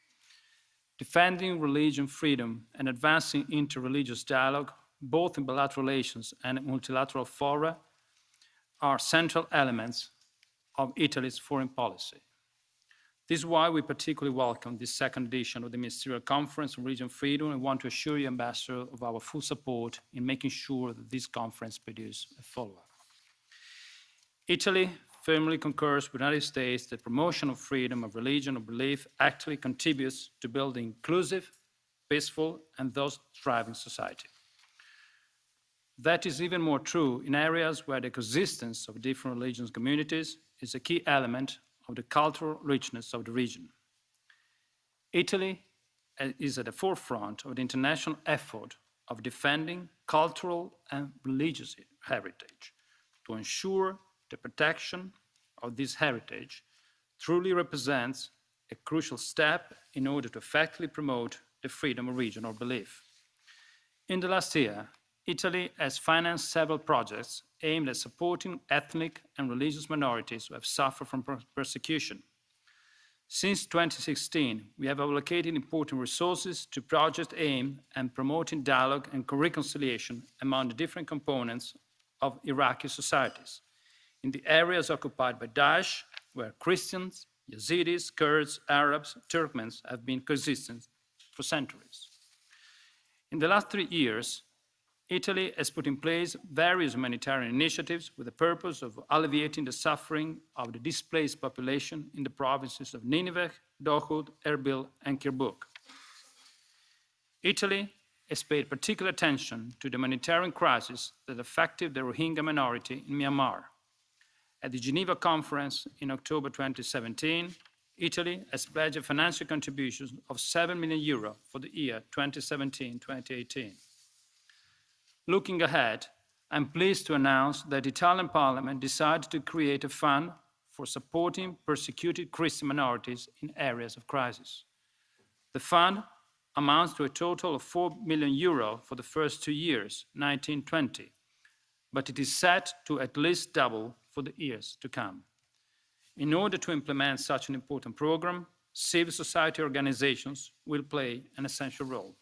defending religion freedom and advancing interreligious dialogue, both in bilateral relations and multilateral fora, are central elements of Italy's foreign policy. This is why we particularly welcome this second edition of the Ministerial Conference on Religion Freedom and want to assure you, Ambassador, of our full support in making sure that this conference produces a follow-up. Italy firmly concurs with the United States that promotion of freedom of religion or belief actively contributes to building inclusive, peaceful, and thus thriving society. That is even more true in areas where the coexistence of different religious communities is a key element of the cultural richness of the region. Italy is at the forefront of the international effort of defending cultural and religious heritage. To ensure the protection of this heritage truly represents a crucial step in order to effectively promote the freedom of religion or belief. In the last year, Italy has financed several projects aimed at supporting ethnic and religious minorities who have suffered from persecution. Since 2016, we have allocated important resources to projects aimed at promoting dialogue and reconciliation among the different components of Iraqi societies in the areas occupied by Daesh, where Christians, Yazidis, Kurds, Arabs, Turkmens have been coexisting for centuries. In the last 3 years, Italy has put in place various humanitarian initiatives with the purpose of alleviating the suffering of the displaced population in the provinces of Nineveh, Dohud, Erbil, and Kirkuk. Italy has paid particular attention to the humanitarian crisis that affected the Rohingya minority in Myanmar. At the Geneva Conference in October 2017, Italy has pledged a financial contribution of €7 million for the year 2017-2018. Looking ahead, I'm pleased to announce that the Italian Parliament decided to create a fund for supporting persecuted Christian minorities in areas of crisis. The fund amounts to a total of €4 million for the first 2 years, 1920, but it is set to at least double for the years to come. In order to implement such an important program, civil society organizations will play an essential role.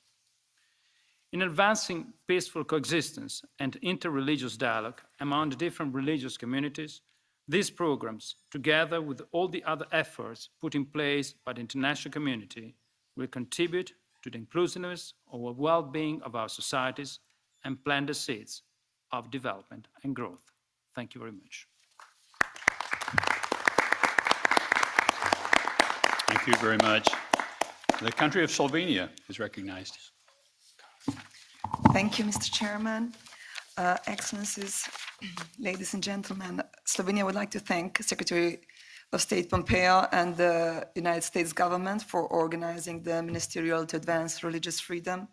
In advancing peaceful coexistence and interreligious dialogue among the different religious communities, these programs, together with all the other efforts put in place by the international community, will contribute to the inclusiveness or well-being of our societies and plant the seeds of development and growth. Thank you very much. Thank you very much. The country of Slovenia is recognized. Thank you, Mr. Chairman. Excellencies, ladies and gentlemen, Slovenia would like to thank Secretary of State Pompeo and the United States government for organizing the Ministerial to Advance Religious Freedom.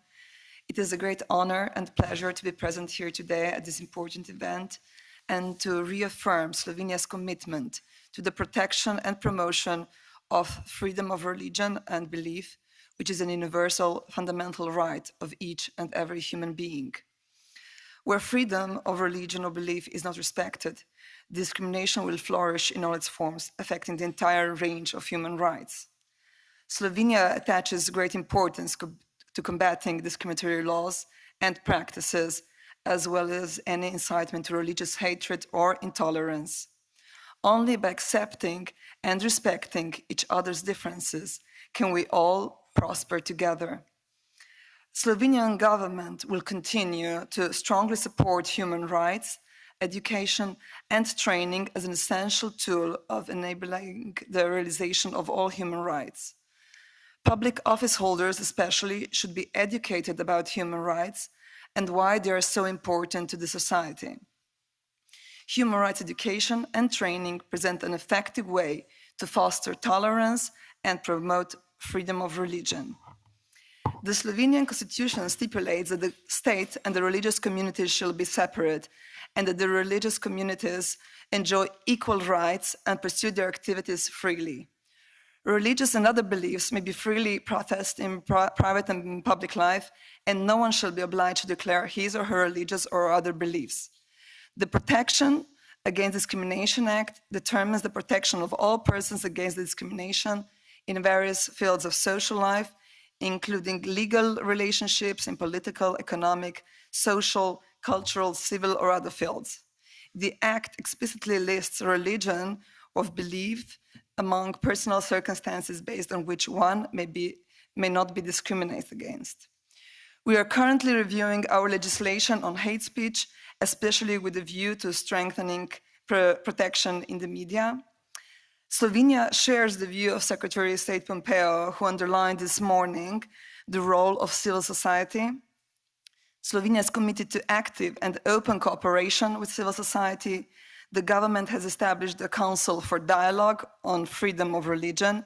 It is a great honor and pleasure to be present here today at this important event and to reaffirm Slovenia's commitment to the protection and promotion of freedom of religion and belief, which is an universal fundamental right of each and every human being. Where freedom of religion or belief is not respected, discrimination will flourish in all its forms, affecting the entire range of human rights. Slovenia attaches great importance to combating discriminatory laws and practices, as well as any incitement to religious hatred or intolerance. Only by accepting and respecting each other's differences can we all prosper together. Slovenian government will continue to strongly support human rights, education, and training as an essential tool of enabling the realization of all human rights. Public office holders especially should be educated about human rights and why they are so important to the society. Human rights education and training present an effective way to foster tolerance and promote freedom of religion. The Slovenian constitution stipulates that the state and the religious communities shall be separate and that the religious communities enjoy equal rights and pursue their activities freely. Religious and other beliefs may be freely professed in private and public life, and no one shall be obliged to declare his or her religious or other beliefs. The Protection Against Discrimination Act determines the protection of all persons against discrimination in various fields of social life, including legal relationships in political, economic, social, cultural, civil, or other fields. The Act explicitly lists religion of belief among personal circumstances based on which one may not be discriminated against. We are currently reviewing our legislation on hate speech, especially with a view to strengthening protection in the media. Slovenia shares the view of Secretary of State Pompeo, who underlined this morning the role of civil society. Slovenia is committed to active and open cooperation with civil society. The government has established a Council for Dialogue on Freedom of Religion,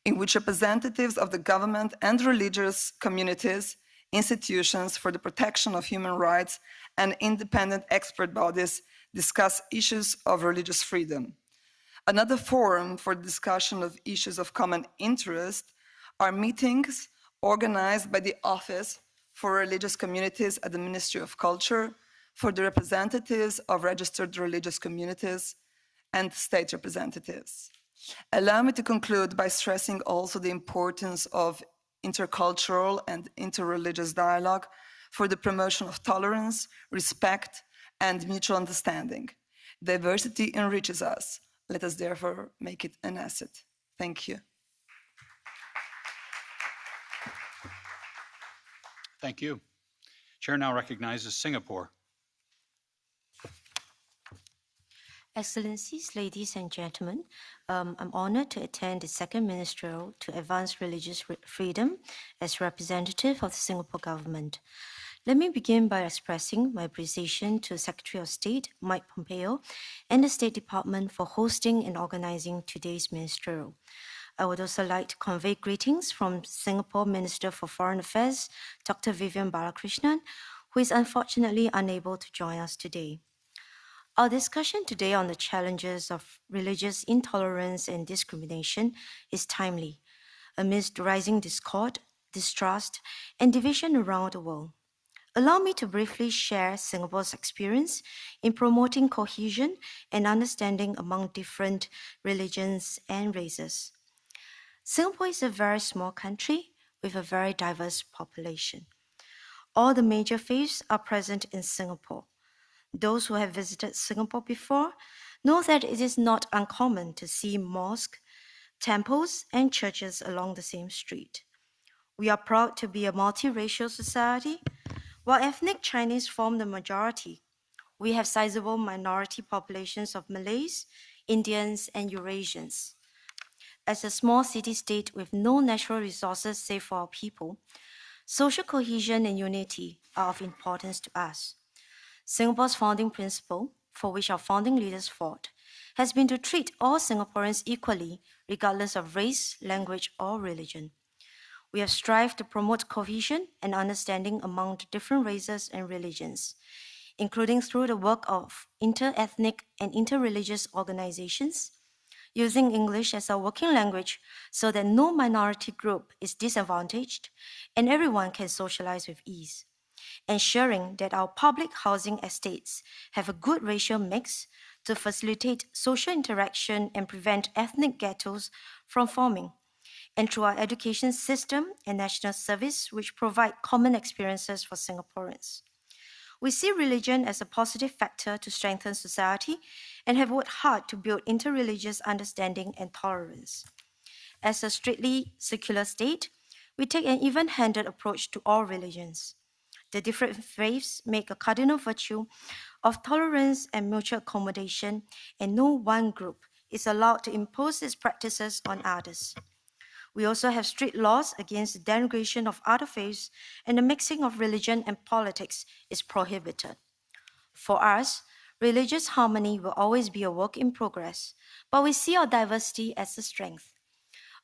in which representatives of the government and religious communities, institutions for the protection of human rights, and independent expert bodies discuss issues of religious freedom. Another forum for discussion of issues of common interest are meetings organized by the Office for Religious Communities at the Ministry of Culture, for the representatives of registered religious communities and state representatives. Allow me to conclude by stressing also the importance of intercultural and interreligious dialogue for the promotion of tolerance, respect, and mutual understanding. Diversity enriches us. Let us therefore make it an asset. Thank you. Thank you. Chair now recognizes Singapore. Excellencies, ladies and gentlemen, I'm honored to attend the second Ministerial to advance religious freedom as representative of the Singapore government. Let me begin by expressing my appreciation to Secretary of State Mike Pompeo and the State Department for hosting and organizing today's Ministerial. I would also like to convey greetings from Singapore Minister for Foreign Affairs, Dr. Vivian Balakrishnan, who is unfortunately unable to join us today. Our discussion today on the challenges of religious intolerance and discrimination is timely, amidst rising discord, distrust, and division around the world. Allow me to briefly share Singapore's experience in promoting cohesion and understanding among different religions and races. Singapore is a very small country with a very diverse population. All the major faiths are present in Singapore. Those who have visited Singapore before know that it is not uncommon to see mosques, temples, and churches along the same street. We are proud to be a multiracial society. While ethnic Chinese form the majority, we have sizable minority populations of Malays, Indians, and Eurasians. As a small city-state with no natural resources save for our people, social cohesion and unity are of importance to us. Singapore's founding principle, for which our founding leaders fought, has been to treat all Singaporeans equally, regardless of race, language, or religion. We have strived to promote cohesion and understanding among the different races and religions, including through the work of inter-ethnic and inter-religious organizations, using English as our working language so that no minority group is disadvantaged and everyone can socialize with ease, ensuring that our public housing estates have a good racial mix to facilitate social interaction and prevent ethnic ghettos from forming, and through our education system and national service, which provide common experiences for Singaporeans. We see religion as a positive factor to strengthen society and have worked hard to build interreligious understanding and tolerance. As a strictly secular state, we take an even-handed approach to all religions. The different faiths make a cardinal virtue of tolerance and mutual accommodation, and no one group is allowed to impose its practices on others. We also have strict laws against the denigration of other faiths, and the mixing of religion and politics is prohibited. For us, religious harmony will always be a work in progress, but we see our diversity as a strength.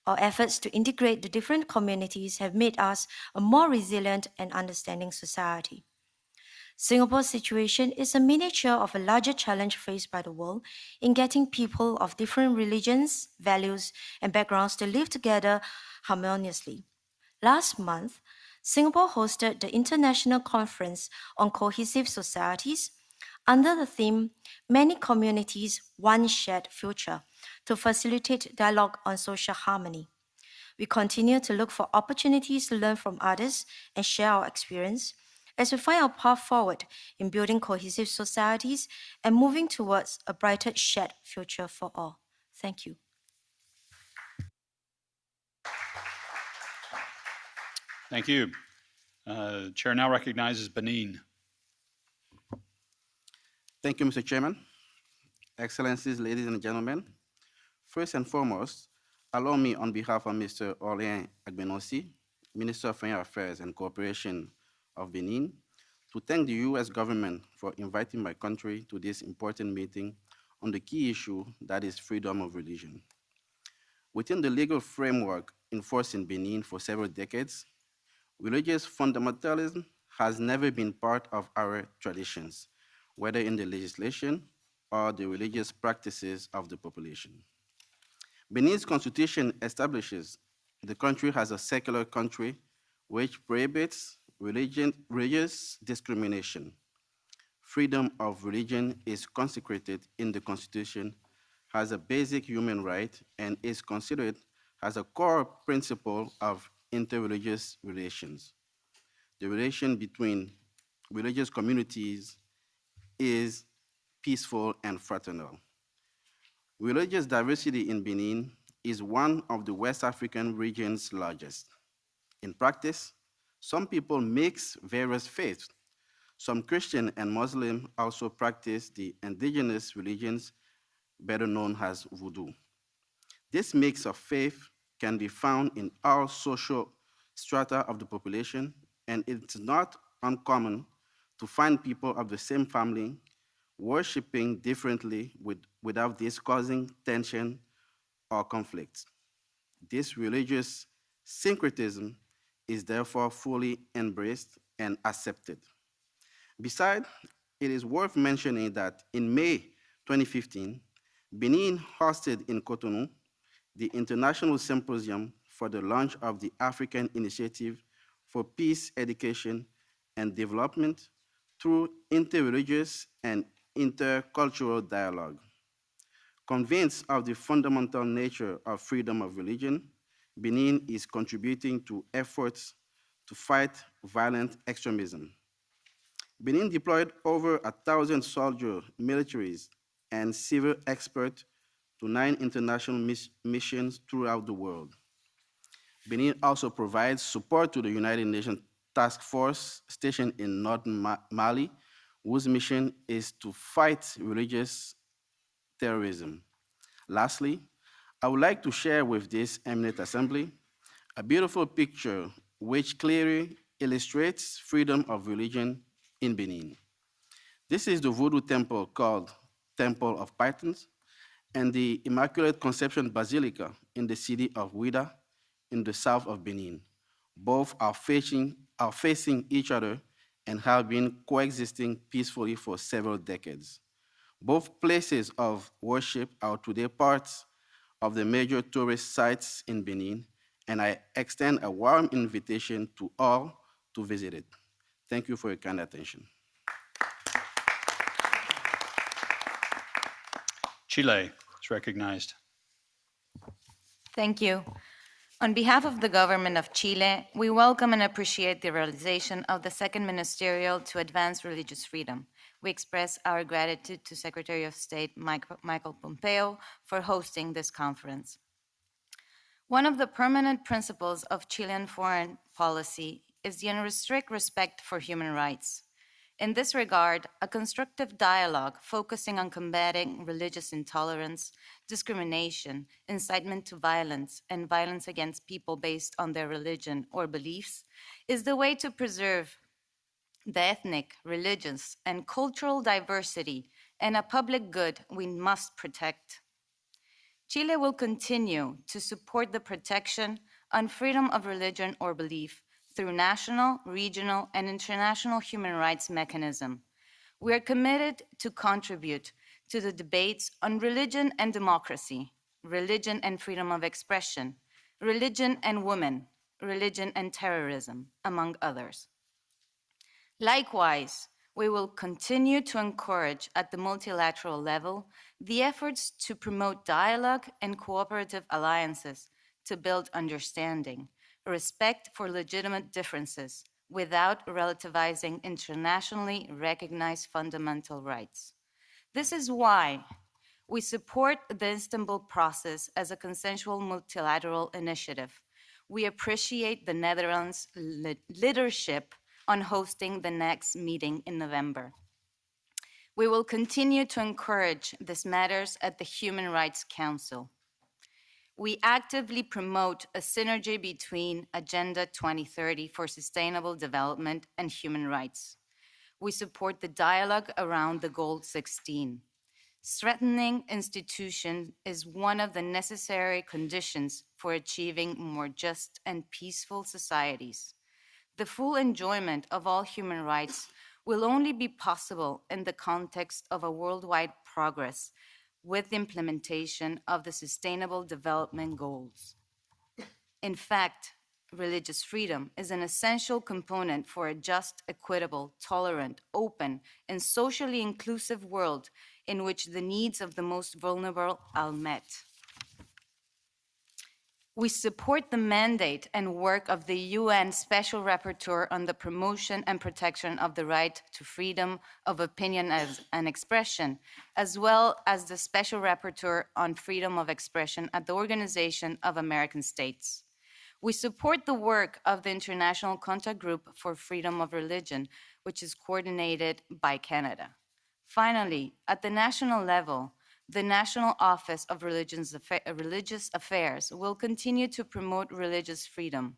Our efforts to integrate the different communities have made us a more resilient and understanding society. Singapore's situation is a miniature of a larger challenge faced by the world in getting people of different religions, values, and backgrounds to live together harmoniously. Last month, Singapore hosted the International Conference on Cohesive Societies under the theme, Many Communities, One Shared Future, to facilitate dialogue on social harmony. We continue to look for opportunities to learn from others and share our experience as we find our path forward in building cohesive societies and moving towards a brighter shared future for all. Thank you. Thank you. Chair now recognizes Benin. Thank you, Mr. Chairman. Excellencies, ladies and gentlemen. First and foremost, allow me on behalf of Mr. Orléans Agbenossi, Minister of Foreign Affairs and Cooperation of Benin, to thank the U.S. government for inviting my country to this important meeting on the key issue that is freedom of religion. Within the legal framework enforced in Benin for several decades, religious fundamentalism has never been part of our traditions, whether in the legislation or the religious practices of the population. Benin's constitution establishes the country as a secular country which prohibits religious discrimination. Freedom of religion is consecrated in the constitution as a basic human right and is considered as a core principle of interreligious relations. The relation between religious communities is peaceful and fraternal. Religious diversity in Benin is one of the West African region's largest. In practice, some people mix various faiths. Some Christian and Muslim also practice the indigenous religions, better known as Voodoo. This mix of faith can be found in all social strata of the population, and it's not uncommon to find people of the same family worshiping differently without this causing tension or conflict. This religious syncretism is therefore fully embraced and accepted. Besides, it is worth mentioning that in May 2015, Benin hosted in Cotonou the International Symposium for the launch of the African Initiative for Peace, Education, and Development through interreligious and intercultural dialogue. Convinced of the fundamental nature of freedom of religion, Benin is contributing to efforts to fight violent extremism. Benin deployed over 1,000 soldiers, militaries, and civil experts to 9 international missions throughout the world. Benin also provides support to the United Nations Task Force stationed in northern Mali, whose mission is to fight religious terrorism. Lastly, I would like to share with this eminent assembly a beautiful picture which clearly illustrates freedom of religion in Benin. This is the Voodoo temple called Temple of Pythons and the Immaculate Conception Basilica in the city of Ouidah in the south of Benin. Both are facing each other and have been coexisting peacefully for several decades. Both places of worship are today parts of the major tourist sites in Benin, and I extend a warm invitation to all to visit it. Thank you for your kind attention. Chile is recognized. Thank you. On behalf of the government of Chile, we welcome and appreciate the realization of the Second Ministerial to Advance Religious Freedom. We express our gratitude to Secretary of State Michael Pompeo for hosting this conference. One of the permanent principles of Chilean foreign policy is the unrestricted respect for human rights. In this regard, a constructive dialogue focusing on combating religious intolerance, discrimination, incitement to violence, and violence against people based on their religion or beliefs is the way to preserve the ethnic, religious, and cultural diversity and a public good we must protect. Chile will continue to support the protection on freedom of religion or belief through national, regional, and international human rights mechanism. We are committed to contribute to the debates on religion and democracy, religion and freedom of expression, religion and women, religion and terrorism, among others. Likewise, we will continue to encourage at the multilateral level the efforts to promote dialogue and cooperative alliances to build understanding, respect for legitimate differences, without relativizing internationally recognized fundamental rights. This is why we support the Istanbul process as a consensual multilateral initiative. We appreciate the Netherlands' leadership on hosting the next meeting in November. We will continue to encourage these matters at the Human Rights Council. We actively promote a synergy between Agenda 2030 for Sustainable Development and human rights. We support the dialogue around the Goal 16. Strengthening institutions is one of the necessary conditions for achieving more just and peaceful societies. The full enjoyment of all human rights will only be possible in the context of a worldwide progress with the implementation of the Sustainable Development Goals. In fact, religious freedom is an essential component for a just, equitable, tolerant, open, and socially inclusive world in which the needs of the most vulnerable are met. We support the mandate and work of the UN Special Rapporteur on the promotion and protection of the right to freedom of opinion and expression, as well as the Special Rapporteur on freedom of expression at the Organization of American States. We support the work of the International Contact Group for Freedom of Religion, which is coordinated by Canada. Finally, at the national level, the National Office of Religious Affairs will continue to promote religious freedom.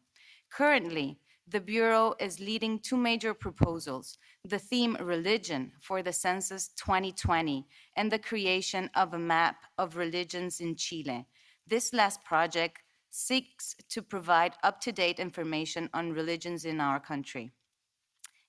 Currently, the Bureau is leading two major proposals, the theme Religion for the Census 2020 and the creation of a map of religions in Chile. This last project seeks to provide up-to-date information on religions in our country.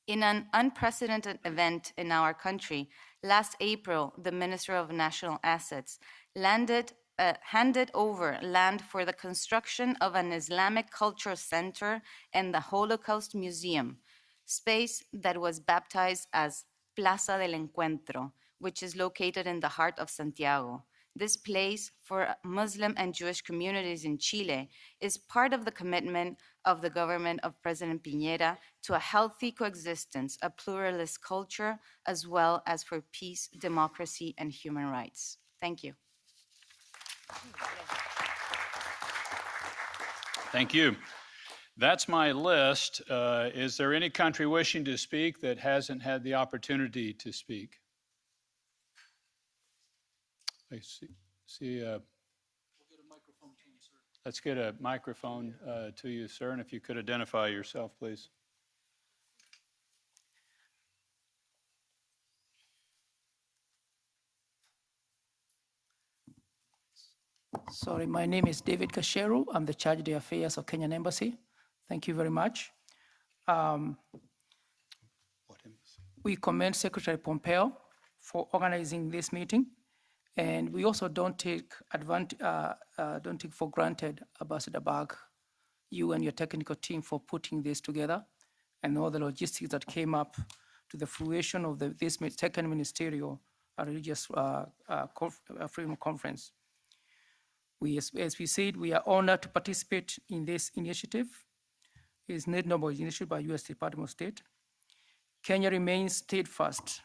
In an unprecedented event in our country, last April, the Minister of National Assets handed over land for the construction of an Islamic Cultural Center and the Holocaust Museum, space that was baptized as Plaza del Encuentro, which is located in the heart of Santiago. This place for Muslim and Jewish communities in Chile is part of the commitment of the government of President Piñera to a healthy coexistence, a pluralist culture, as well as for peace, democracy, and human rights. Thank you. Thank you. That's my list. Is there any country wishing to speak that hasn't had the opportunity to speak? I see let's get a microphone to you, sir, and if you could identify yourself, please. Sorry, my name is David Kasheru. I'm the Charge de Affairs of Kenyan Embassy. Thank you very much. We commend Secretary Pompeo for organizing this meeting. And we also don't take for granted, Ambassador Bag, you and your technical team for putting this together and all the logistics that came up to the fruition of this second Ministerial Religious Freedom Conference. As we said, we are honored to participate in this initiative. It's a noble initiative by U.S. Department of State. Kenya remains steadfast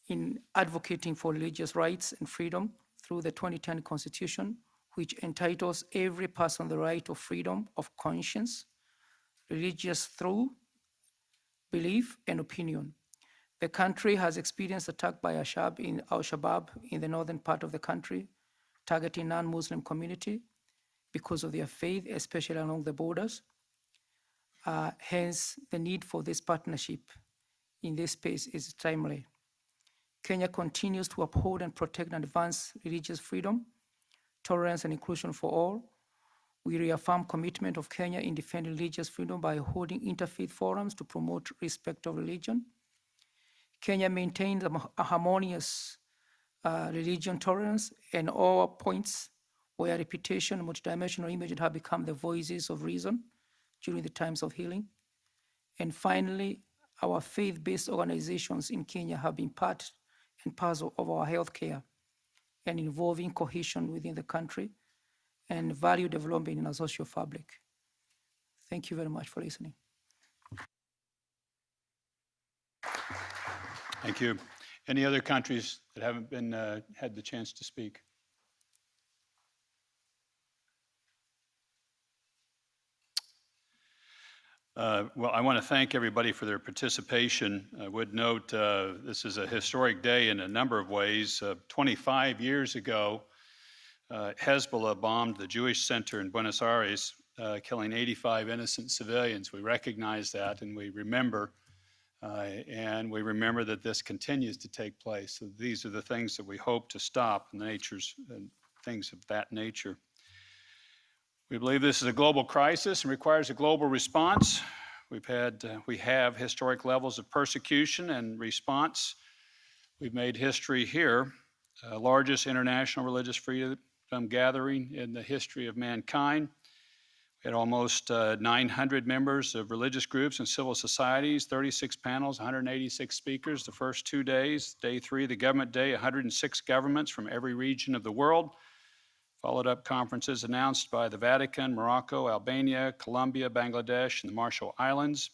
in advocating for religious rights and freedom through the 2010 Constitution, which entitles every person the right of freedom of conscience, religious through belief and opinion. The country has experienced attack by Al-Shabaab in the northern part of the country, targeting non-Muslim community because of their faith, especially along the borders. Hence, the need for this partnership in this space is timely. Kenya continues to uphold and protect and advance religious freedom, tolerance, and inclusion for all. We reaffirm commitment of Kenya in defending religious freedom by holding interfaith forums to promote respect of religion. Kenya maintains a harmonious religion tolerance and all points where reputation and multidimensional images have become the voices of reason during the times of healing. And finally, our faith-based organizations in Kenya have been part and parcel of our healthcare and involving cohesion within the country and value development in our social fabric. Thank you very much for listening. Thank you. Any other countries that haven't been had the chance to speak? Well, I want to thank everybody for their participation. I would note this is a historic day in a number of ways. 25 years ago, Hezbollah bombed the Jewish center in Buenos Aires, killing 85 innocent civilians. We recognize that and we remember that this continues to take place. So these are the things that we hope to stop, and things of that nature. We believe this is a global crisis and requires a global response. We have historic levels of persecution and response. We've made history here, largest international religious freedom gathering in the history of mankind. We had almost 900 members of religious groups and civil societies, 36 panels, 186 speakers the first 2 days. Day 3, the government day, 106 governments from every region of the world. Followed up conferences announced by the Vatican, Morocco, Albania, Colombia, Bangladesh, and the Marshall Islands.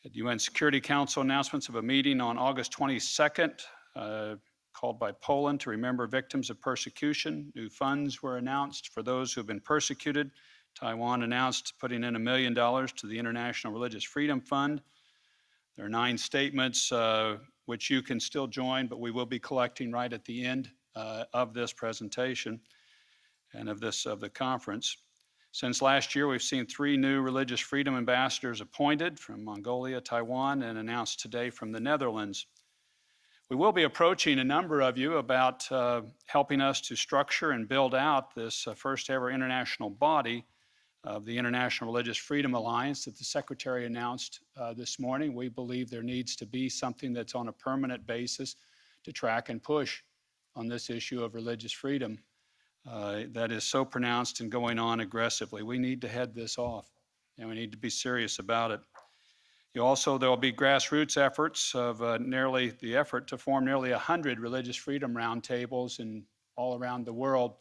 At UN Security Council announcements of a meeting on August 22nd, called by Poland to remember victims of persecution. New funds were announced for those who have been persecuted. Taiwan announced putting in $1 million to the International Religious Freedom Fund. There are 9 statements which you can still join, but we will be collecting right at the end of this presentation and of the conference. Since last year, we've seen 3 new religious freedom ambassadors appointed from Mongolia, Taiwan, and announced today from the Netherlands. We will be approaching a number of you about helping us to structure and build out this first ever international body of the International Religious Freedom Alliance that the Secretary announced this morning. We believe there needs to be something that's on a permanent basis to track and push on this issue of religious freedom that is so pronounced and going on aggressively. We need to head this off, and we need to be serious about it. There will be grassroots efforts of the effort to form nearly 100 religious freedom roundtables all around the world,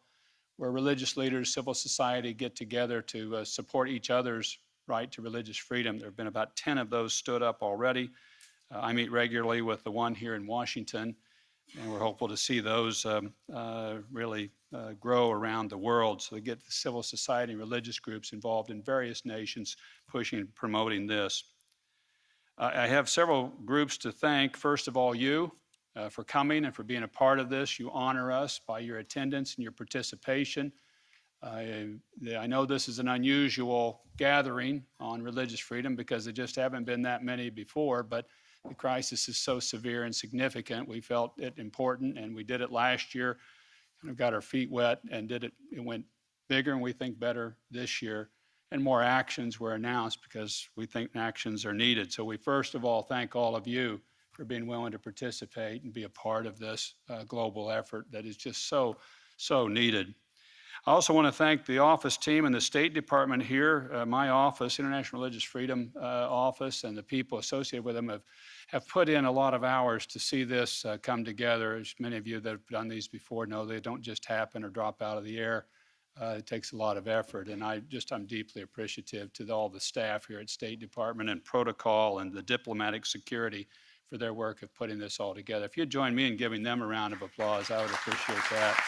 where religious leaders, civil society get together to support each other's right to religious freedom. There have been about 10 of those stood up already. I meet regularly with the one here in Washington, and we're hopeful to see those really grow around the world, so they get the civil society and religious groups involved in various nations pushing and promoting this. I have several groups to thank. First of all, you for coming and for being a part of this. You honor us by your attendance and your participation. I know this is an unusual gathering on religious freedom because there just haven't been that many before, but the crisis is so severe and significant. We felt it important, and we did it last year. Kind of got our feet wet and did it. It went bigger, and we think better this year. And more actions were announced because we think actions are needed. So we first of all thank all of you for being willing to participate and be a part of this global effort that is just so needed. I also want to thank the office team and the State Department here, my office, International Religious Freedom Office, and the people associated with them have put in a lot of hours to see this come together. As many of you that have done these before know, they don't just happen or drop out of the air. It takes a lot of effort, and I'm deeply appreciative to all the staff here at State Department and Protocol and the diplomatic security for their work of putting this all together. If you'd join me in giving them a round of applause, I would appreciate that.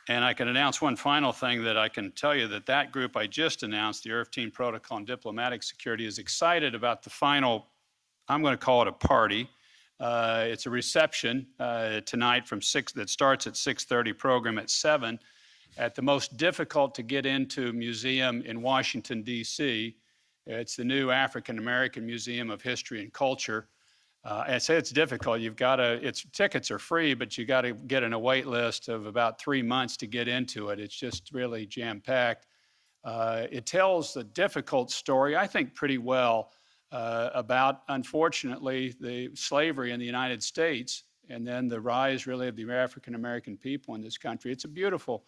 And I can announce one final thing that I can tell you that group I just announced, the IRF Team Protocol and Diplomatic Security, is excited about the final, I'm going to call it a party. It's a reception tonight that starts at 6:30, program at 7, at the most difficult to get into museum in Washington, D.C. It's the new African American Museum of History and Culture. I say it's difficult. Tickets are free, but you got to get in a wait list of about 3 months to get into it. It's just really jam-packed. It tells a difficult story, I think pretty well, about, unfortunately, the slavery in the United States and then the rise really of the African American people in this country. It's a beautiful,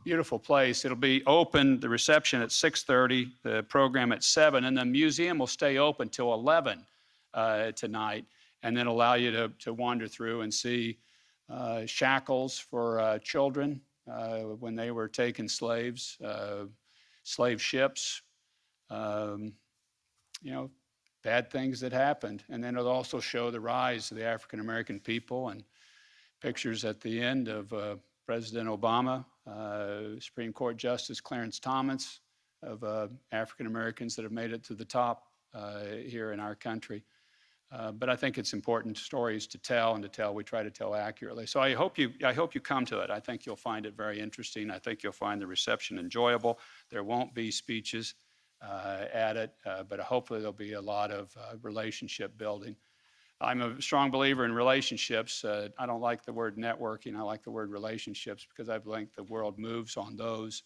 beautiful place. It'll be open, the reception at 6:30, the program at 7, and the museum will stay open till 11. tonight, and then allow you to wander through and see shackles for children when they were taken slaves, slave ships, bad things that happened. And then it'll also show the rise of the African American people, and pictures at the end of President Obama, Supreme Court Justice Clarence Thomas, of African Americans that have made it to the top here in our country. But I think it's important stories to tell, and to tell, we try to tell accurately. So I hope you come to it. I think you'll find it very interesting. I think you'll find the reception enjoyable. There won't be speeches at it, but hopefully there'll be a lot of relationship building. I'm a strong believer in relationships. I don't like the word networking. I like the word relationships, because I think the world moves on those.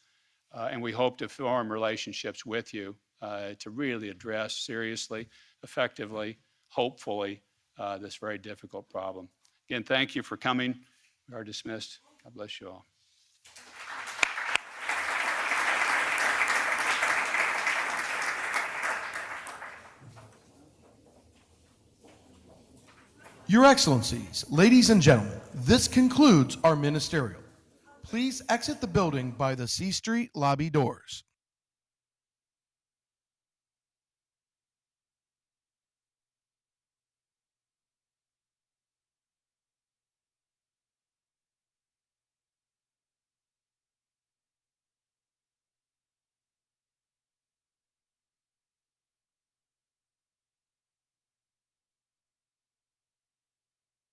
And we hope to form relationships with you to really address seriously, effectively, hopefully, this very difficult problem. Again, thank you for coming. We are dismissed. God bless you all. Your Excellencies, ladies and gentlemen, this concludes our ministerial. Please exit the building by the C Street lobby doors.